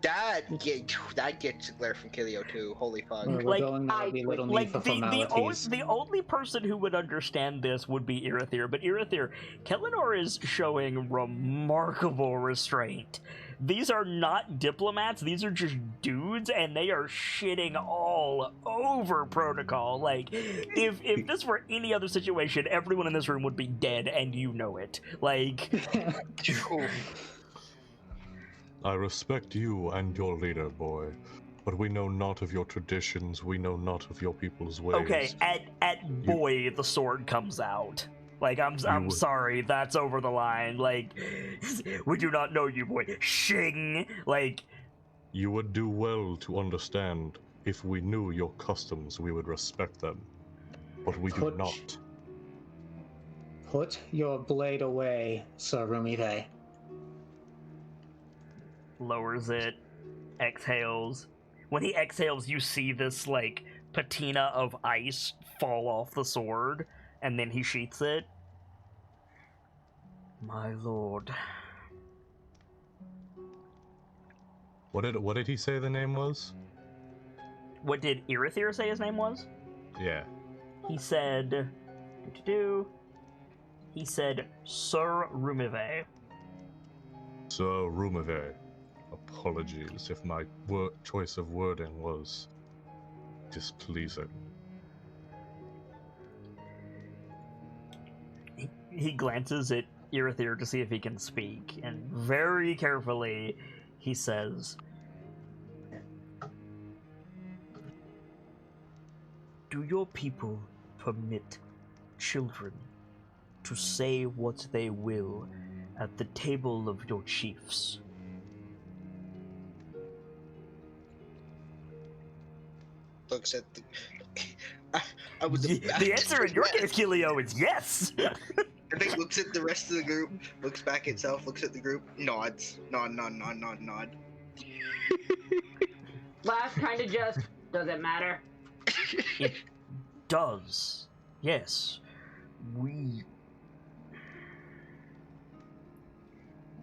That gets a glare from Kilio too. Holy fuck. We're Like, going to be little need Like, for the formalities. only person who would understand this would be Irithyr, but Irithyr, Kellinor is showing remarkable restraint. These are not diplomats, these are just dudes, and they are shitting all over protocol. Like, if this were any other situation, everyone in this room would be dead, and you know it. Like... I respect you and your leader, boy, but we know not of your traditions, we know not of your people's ways. Okay, at boy, the sword comes out. Like, I'm sorry, that's over the line. Like, we do not know you, boy. Shing! Like... You would do well to understand, if we knew your customs, we would respect them. But we do not. Put your blade away, Sir Rumide. Lowers it, exhales. When he exhales, you see this, like, patina of ice fall off the sword, and then he sheaths it. My lord. What did he say the name was? What did Irithyr say his name was? Yeah. He said... He said, Sir Rumive. Sir Rumave. Apologies if my choice of wording was displeasing. He glances at Irithyr to see if he can speak, and very carefully he says, Do your people permit children to say what they will at the table of your chiefs? Looks at the. I was the answer in your case, Kilio, is yes. I think looks at the rest of the group, looks back at itself, looks at the group, nods, nod. Lash kind of just doesn't matter. It does. Yes. We.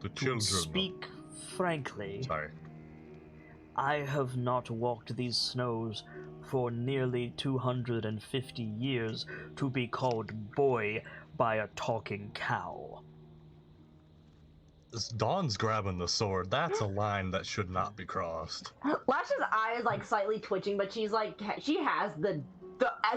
The To children. speak frankly, Sorry. I have not walked these snows for nearly 250 years to be called boy by a talking cow. Dawn's grabbing the sword. That's a line that should not be crossed. Lash's eye is like slightly twitching, but she's like she has the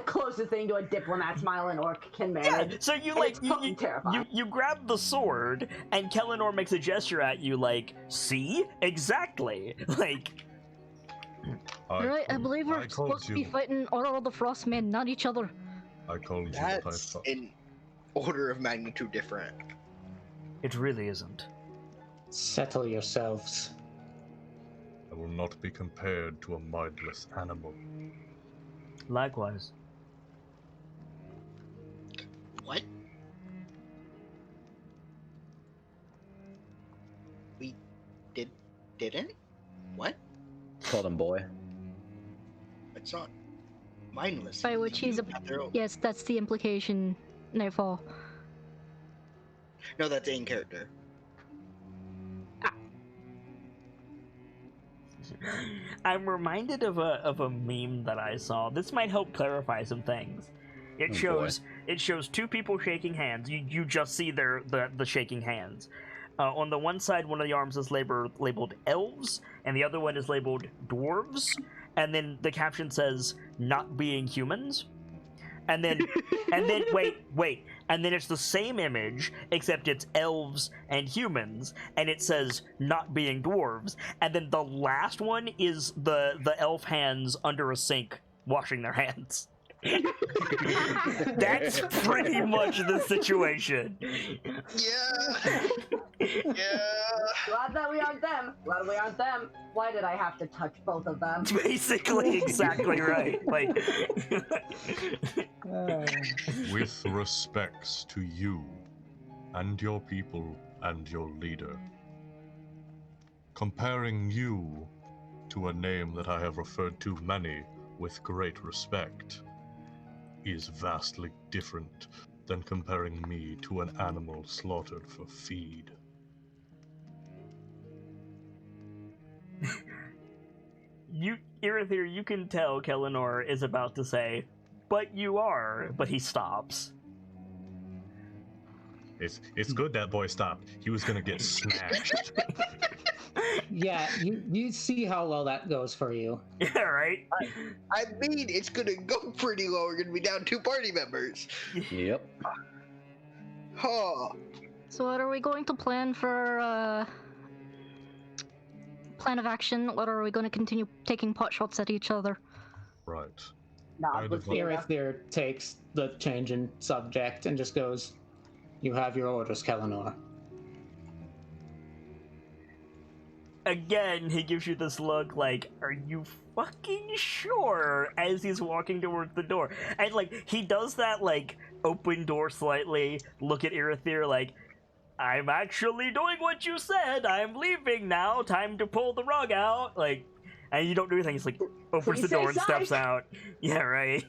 closest thing to a diplomat smile an orc can manage. Yeah, so you And like it's fucking terrifying. you grab the sword, and Kellinor makes a gesture at you, like, see, exactly, like. Alright, I believe we're supposed to be fighting all the Frostmen, not each other. I called you. That's an order of magnitude different. It really isn't. Settle yourselves. I will not be compared to a mindless animal. Likewise. What? We didn't? What? Call them boy. It's not mindless. By which he's a... Have their own- Yes, that's the implication, Nightfall. No, that's in character. I'm reminded of a meme that I saw. This might help clarify some things. It shows two people shaking hands. You just see the shaking hands. On the one side, one of the arms is labeled elves, and the other one is labeled dwarves. And then the caption says, "Not being humans." And then, wait. And then it's the same image, except it's elves and humans, and it says, "Not being dwarves." And then the last one is the elf hands under a sink, washing their hands. That's pretty much the situation. Yeah. Yeah. Glad that we aren't them. Glad we aren't them. Why did I have to touch both of them? Basically, exactly right. Like, With respects to you and your people and your leader, comparing you to a name that I have referred to many with great respect is vastly different than comparing me to an animal slaughtered for feed. Irithyr, you can tell Kellinor is about to say, "But you are," but he stops. It's good that boy stopped. He was gonna get smashed. Yeah, you see how well that goes for you. Yeah, right? I mean, it's gonna go pretty low. We're gonna be down 2 party members. Yep. Huh. So what are we going to plan for, plan of action? What are we going to continue taking pot shots at each other? Right. Nah, I let's devote- hear Irithyr takes the change in subject and just goes, "You have your orders, Kellinor." Again, he gives you this look like, "Are you fucking sure?" as he's walking towards the door. And, like, he does that, like, open door slightly, look at Irithyr like, "I'm actually doing what you said. I'm leaving now. Time to pull the rug out." Like, and you don't do anything. He's like, opens Please the say door and steps psych. out. Yeah, right.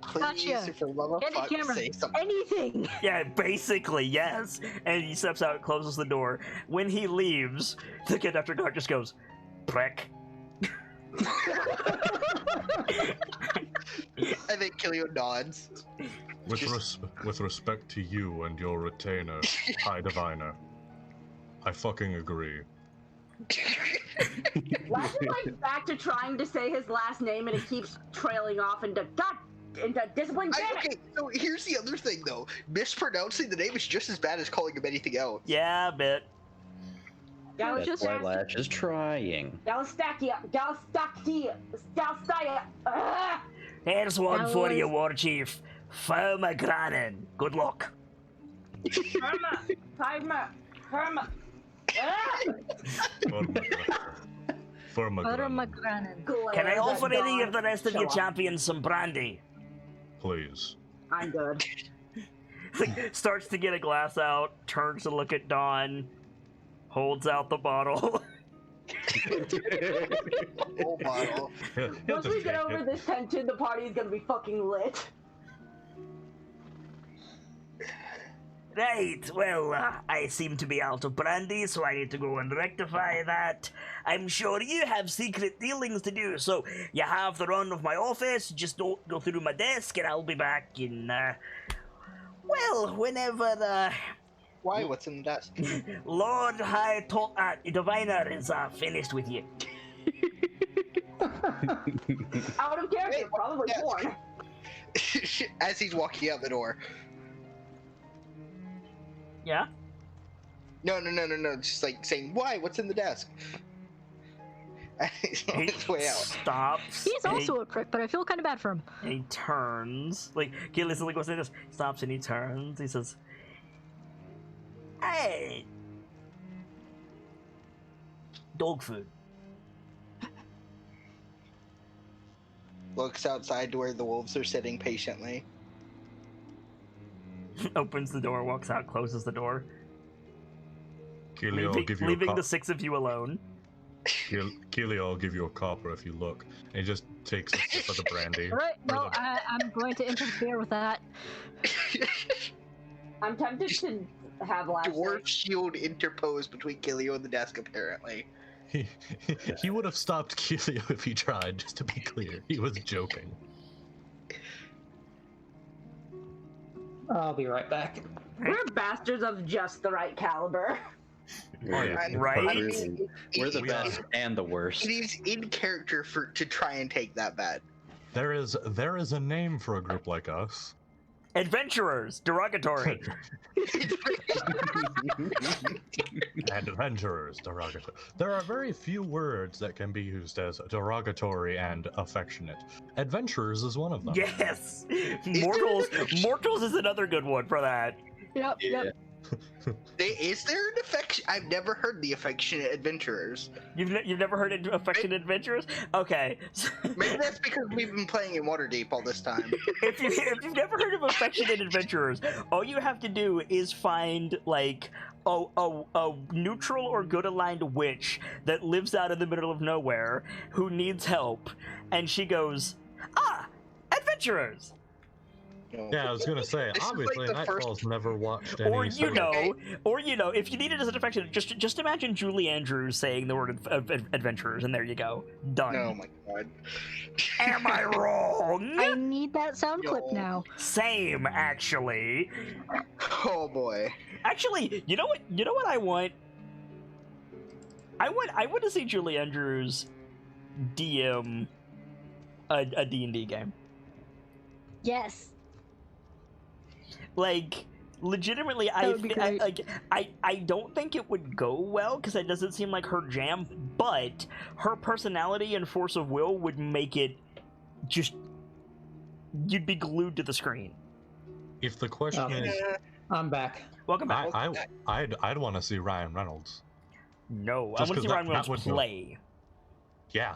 Please, Gotcha. for the love of Get the fuck, camera. say something. Anything! Yeah, basically, yes. And he steps out, closes the door. When he leaves, the conductor guard just goes, "Prick." I think Kilio nods. With respect to you and your retainer, High Diviner, I fucking agree. Lash is like back to trying to say his last name and it keeps trailing off into discipline. Damn it! Okay, so here's the other thing though. Mispronouncing the name is just as bad as calling him anything else. Yeah, a bit. That's why Lash is trying. Galastakia. Here's one for That you, was- War Chief. Firmagranen. Good luck. Herma. Firmagranen. Can I offer any of the rest of your champions some brandy? Please. I'm good. Like, starts to get a glass out, turns to look at Dawn, holds out the bottle. Whole bottle. Once we get over this tension, the party is gonna be fucking lit. Right, well, I seem to be out of brandy, so I need to go and rectify that. I'm sure you have secret dealings to do, so you have the run of my office. Just don't go through my desk, and I'll be back in, well, whenever, Why? What's in the desk? Lord High Diviner is, finished with you. Out of character, Wait, probably yes. born. As he's walking out the door. Yeah? No. Just like saying, why? What's in the desk? And he's on his way out. Stops. He's and also a prick, but I feel kind of bad for him. he turns. Like, he literally goes in this, stops and he turns. He says, "Hey! Dog food." Looks outside to where the wolves are sitting patiently. Opens the door, walks out, closes the door. Keely, I'll give you leaving a the 6 of you alone. Keely, I'll give you a copper if you look. And he just takes a sip of the brandy. Right, Or no, the- I'm going to interfere with that. I'm tempted to have Lash Dwarf shield interposed between Kilio and the desk, apparently. He would have stopped Keely if he tried, just to be clear. He was joking. I'll be right back. We're bastards of just the right caliber. yeah. Right? I mean, We're the We best are. and the worst. It is in character to try and take that bad. There is a name for a group like us. Adventurers, derogatory. And adventurers, derogatory. There are very few words that can be used as derogatory and affectionate. Adventurers is one of them. Yes, there mortals. an affection- Mortals is another good one for that. Yep, Yeah. yep. Is there an affection? I've never heard the affectionate adventurers. You've never heard of affectionate adventurers? Okay. Maybe that's because we've been playing in Waterdeep all this time. if you've never heard of affectionate adventurers, all you have to do is find like a neutral or good aligned witch that lives out in the middle of nowhere who needs help, and she goes, "Ah, adventurers." Yeah, I was gonna say, This is obviously, like the first- Nightfall's never watched any. Or sort of- if you need it as an affectionate, just imagine Julie Andrews saying the word adventurers, and there you go, done. Oh my god. Am I wrong? I need that sound clip Yo. now. Same, actually. Oh boy. Actually, you know what? You know what I want? I want to see Julie Andrews DM a D&D game. Yes. Like, legitimately, That would be great. I don't think it would go well because it doesn't seem like her jam. But her personality and force of will would make it just you'd be glued to the screen. If the question Okay. is, I'm back. Welcome back. I'd want to see Ryan Reynolds. No, I Just want to 'cause see that- Ryan that Reynolds would go. play. Yeah.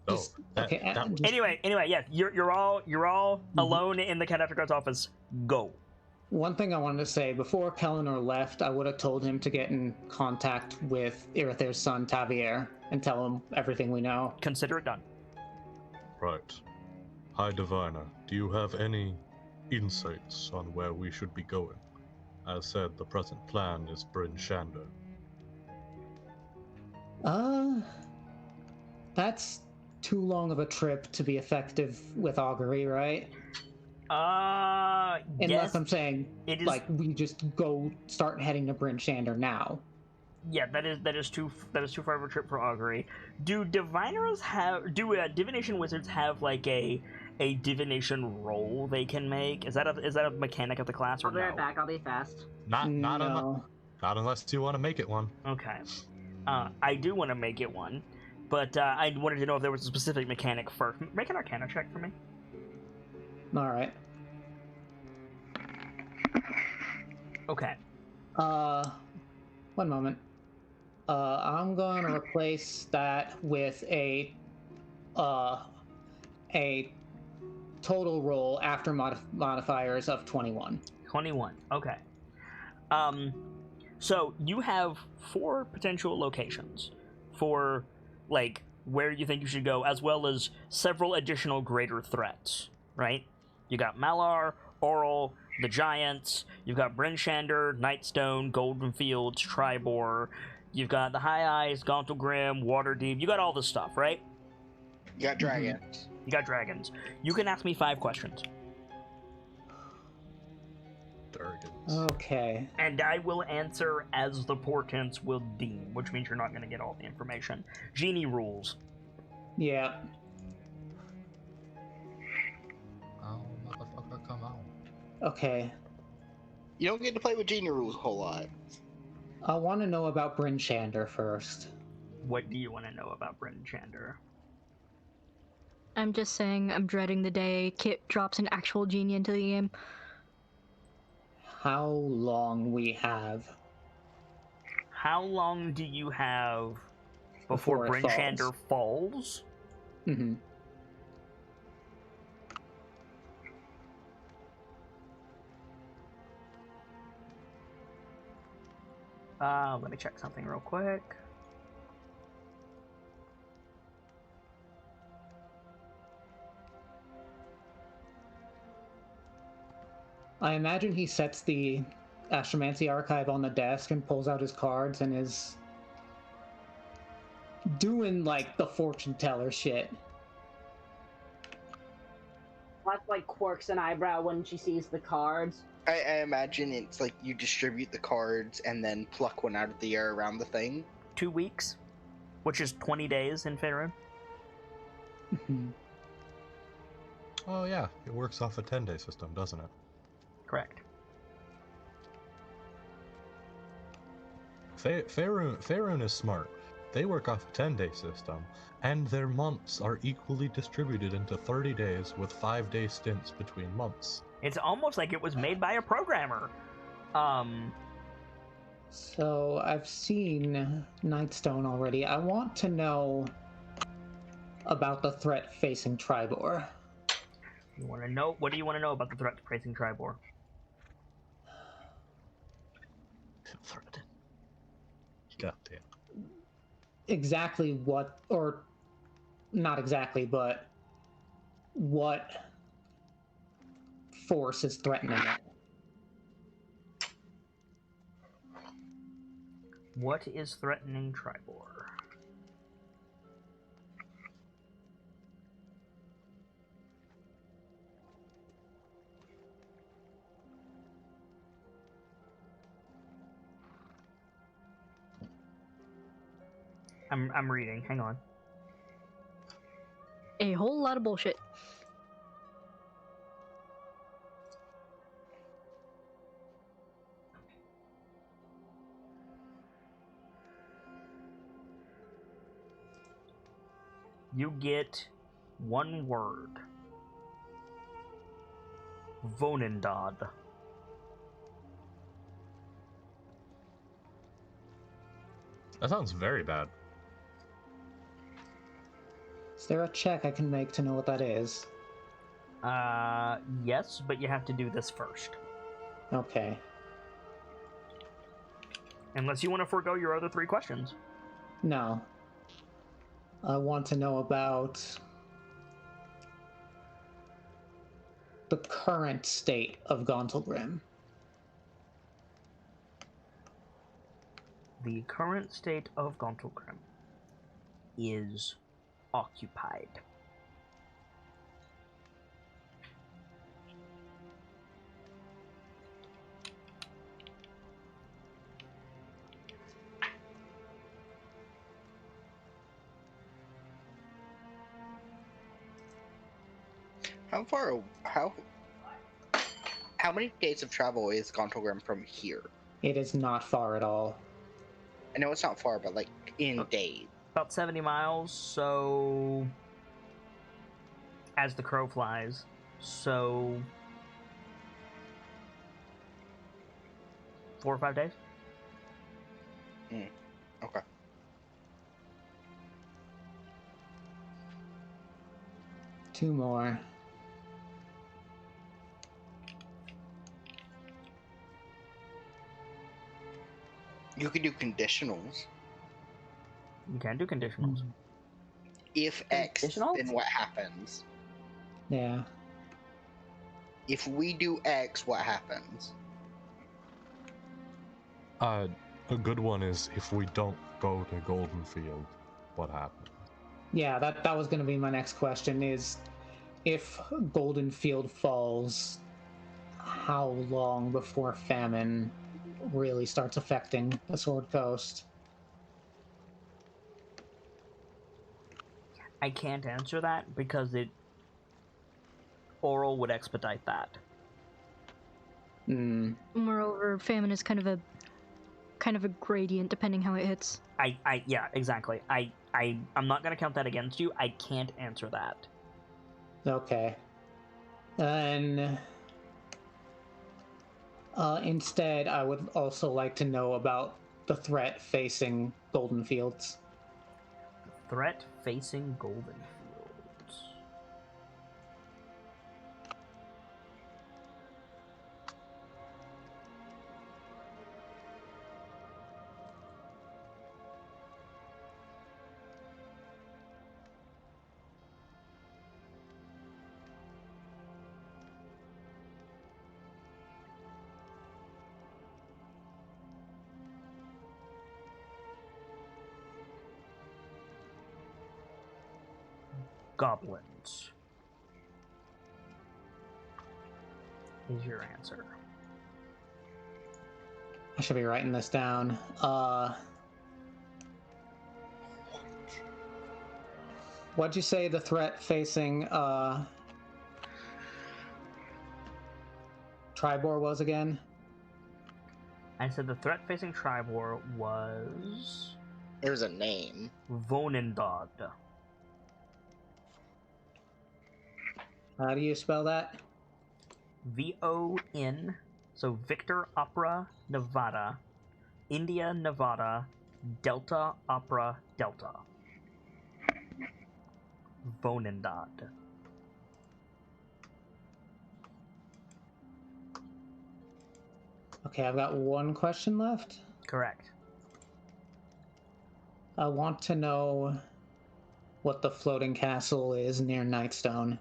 Oh, Just- that, okay, that- just- Anyway, yeah, you're all alone in the Cat After God's office. Go. One thing I wanted to say, before Pellinor left, I would have told him to get in contact with Irithair's son, Tavier, and tell him everything we know. Consider it done. Right. Hi, Diviner. Do you have any insights on where we should be going? As said, the present plan is Bryn Shander. That's too long of a trip to be effective with augury, right? Unless yes. I'm saying, It is like, we just go start heading to Bryn Shander now. Yeah, that is too far of a trip for augury. Do divination wizards have like a divination roll they can make? Is that a mechanic of the class or I'll be no? right back. I'll be fast. Not No. unless you want to make it one. Okay. I do want to make it one, but I wanted to know if there was a specific mechanic first. Make an Arcana check for me. Alright. Okay. One moment. I'm gonna replace that with a total roll after modifiers of 21. 21. Okay. So you have 4 potential locations for like where you think you should go, as well as several additional greater threats, right? You got Malar, Oral, the Giants, you've got Bryn Shander, Nightstone, Golden Fields, Tribor, you've got the High Eyes, Gauntlgrim, Waterdeep, you got all this stuff, right? You got dragons. You got dragons. You can ask me 5 questions, Dragons. Okay. and I will answer as the portents will deem, which means you're not going to get all the information. Genie rules. Yeah. Oh, motherfucker, come on. Okay. You don't get to play with genie rules a whole lot. I want to know about Bryn Shander first. What do you want to know about Bryn Shander? I'm just saying I'm dreading the day Kit drops an actual genie into the game. How long we have How long do you have Before before it Bryn Shander falls? Mm-hmm. Let me check something real quick. I imagine he sets the Astromancy archive on the desk and pulls out his cards and is doing like the fortune teller shit. That's like quirks an eyebrow when she sees the cards. I imagine it's like you distribute the cards and then pluck one out of the air around the thing. 2 weeks, which is 20 days in Faerun. Mhm. Oh yeah, it works off a 10-day system, doesn't it? Correct. Faerun is smart. They work off a 10-day system, and their months are equally distributed into 30 days with 5-day stints between months. It's almost like it was made by a programmer. So I've seen Nightstone already. I want to know about the threat facing Tribor. You want to know? What do you want to know about the threat facing Tribor? Threat. Goddamn. Exactly what, or not exactly, but what force is threatening it? What is threatening Tribor? I'm reading. Hang on. A whole lot of bullshit. You get one word. Vonendad. That sounds very bad. Is there a check I can make to know what that is? Yes, but you have to do this first. Okay. Unless you want to forego your other 3 questions. No. I want to know about the current state of Gauntlgrim. The current state of Gauntlgrim is occupied. How many days of travel is Gauntlgrim from here? It is not far at all. I know it's not far, but like in days. About 70 miles, so as the crow flies, so 4 or 5 days. Okay. Two more. You could do conditionals. You can do conditionals. If X, Conditionals? then what happens? Yeah. If we do X, what happens? A good one is if we don't go to Goldenfield, what happens? Yeah, that was going to be my next question, is if Goldenfield falls, how long before famine really starts affecting the Sword Coast? I can't answer that because oral would expedite that. Moreover, famine is kind of a gradient depending how it hits. Yeah, exactly. I'm not gonna count that against you. I can't answer that. Okay. Then instead, I would also like to know about the threat facing Golden Fields. Threat facing Goldenfields. Goblins is your answer. I should be writing this down. What'd you say the threat facing Tribor was again? I said the threat facing Tribor was It was a name. Vonendad. How do you spell that? VON, so Victor Opera Nevada, India Nevada, Delta Opera Delta. Vonendad. Okay, I've got one question left. Correct. I want to know what the floating castle is near Nightstone.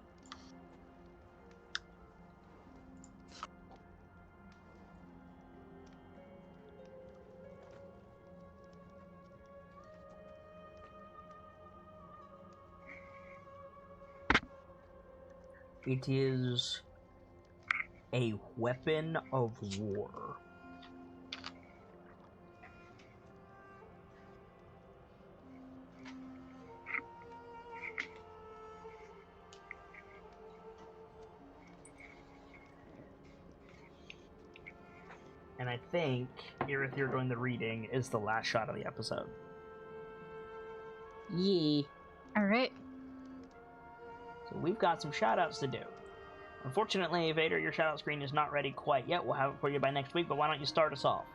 It is a weapon of war. And I think, Irith, you're doing the reading, is the last shot of the episode. Yee. Alright. So we've got some shoutouts to do. Unfortunately, Vader, your shoutout screen is not ready quite yet. We'll have it for you by next week, but why don't you start us off?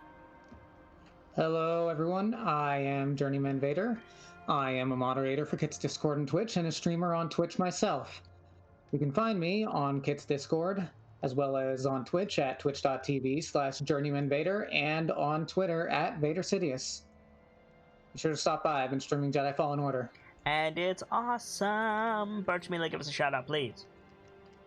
Hello, everyone. I am Journeyman Vader. I am a moderator for Kit's Discord and Twitch and a streamer on Twitch myself. You can find me on Kit's Discord, as well as on Twitch at twitch.tv/JourneymanVader and on Twitter at VaderSidious. Be sure to stop by. I've been streaming Jedi Fallen Order. And it's awesome! Birchmila, give us a shout out, please.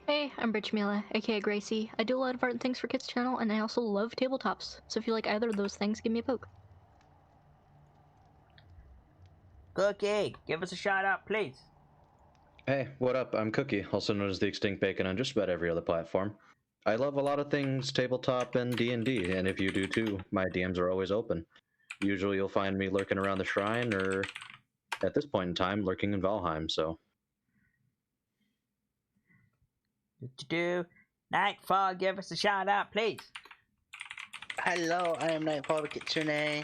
Hey, I'm Birchmila, aka Gracie. I do a lot of art and things for Kids channel, and I also love tabletops. So if you like either of those things, give me a poke. Cookie, give us a shout out, please. Hey, what up? I'm Cookie, also known as the Extinct Bacon on just about every other platform. I love a lot of things tabletop and D&D, and if you do too, my DMs are always open. Usually you'll find me lurking around the shrine, or at this point in time, lurking in Valheim, so... Do Nightfall, give us a shout out, please. Hello, I am Nightfall the Kitsune.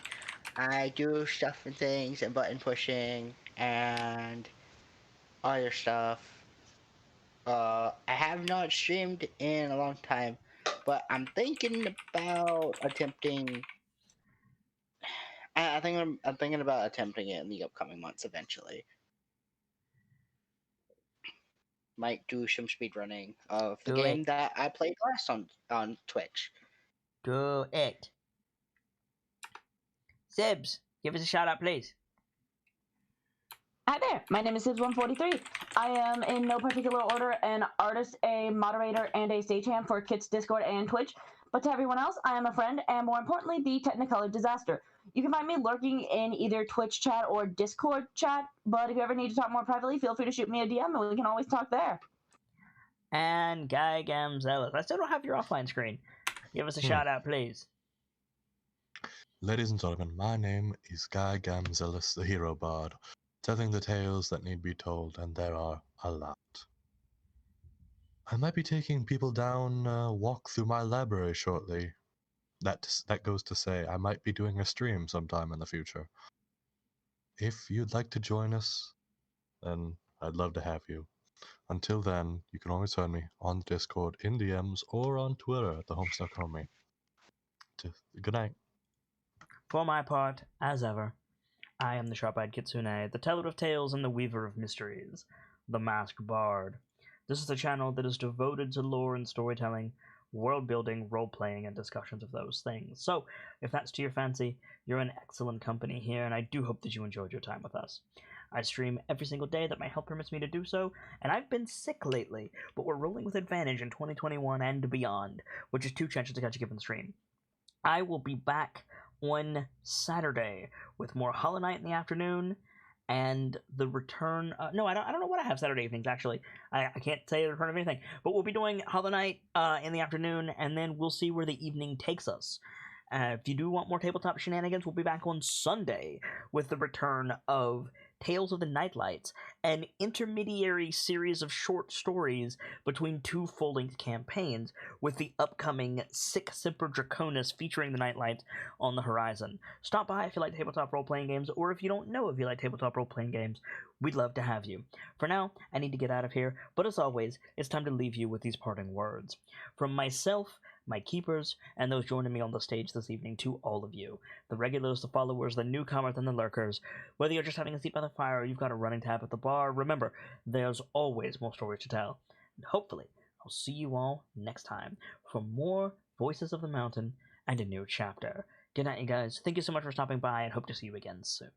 I do stuff and things and button pushing and other stuff. I have not streamed in a long time, but I'm thinking about attempting. I'm thinking about attempting it in the upcoming months eventually. Might do some speedrunning of the Do game it. that I played last on Twitch. Do it. Sibs, give us a shout out, please. Hi there, my name is Sibs143. I am in no particular order an artist, a moderator, and a stagehand for Kit's Discord and Twitch. But to everyone else, I am a friend, and more importantly, the Technicolor Disaster. You can find me lurking in either Twitch chat or Discord chat, but if you ever need to talk more privately, feel free to shoot me a DM and we can always talk there. And Guy Gamzelis. I still don't have your offline screen. Give us a shout out, please. Ladies and gentlemen, my name is Guy Gamzelis, the Hero Bard, telling the tales that need be told, and there are a lot. I might be taking people down a walk through my library shortly. That goes to say, I might be doing a stream sometime in the future. If you'd like to join us, then I'd love to have you. Until then, you can always find me on the Discord, in DMs, or on Twitter at the Homestuck Homie. Good night. For my part, as ever, I am the Sharp-Eyed Kitsune, the teller of tales and the weaver of mysteries, the Masked Bard. This is a channel that is devoted to lore and storytelling, world-building, role-playing, and discussions of those things. So, if that's to your fancy, you're in excellent company here, and I do hope that you enjoyed your time with us. I stream every single day that my health permits me to do so, and I've been sick lately, but we're rolling with advantage in 2021 and beyond, which is 2 chances to catch a given stream. I will be back on Saturday with more Hollow Knight in the afternoon, and the return... no, I don't know what I have Saturday evenings, actually. I can't say the return of anything. But we'll be doing Hollow Knight in the afternoon, and then we'll see where the evening takes us. If you do want more tabletop shenanigans, we'll be back on Sunday with the return of Tales of the Nightlights, an intermediary series of short stories between two full-length campaigns, with the upcoming Sic Semper Draconis featuring the Nightlights on the horizon. Stop by if you like tabletop role-playing games, or if you don't know if you like tabletop role-playing games, we'd love to have you. For now, I need to get out of here, but as always, it's time to leave you with these parting words. From myself, my keepers, and those joining me on the stage this evening, to all of you, the regulars, the followers, the newcomers, and the lurkers, whether you're just having a seat by the fire or you've got a running tab at the bar, remember, there's always more stories to tell. And hopefully, I'll see you all next time for more Voices of the Mountain and a new chapter. Good night, you guys. Thank you so much for stopping by, and hope to see you again soon.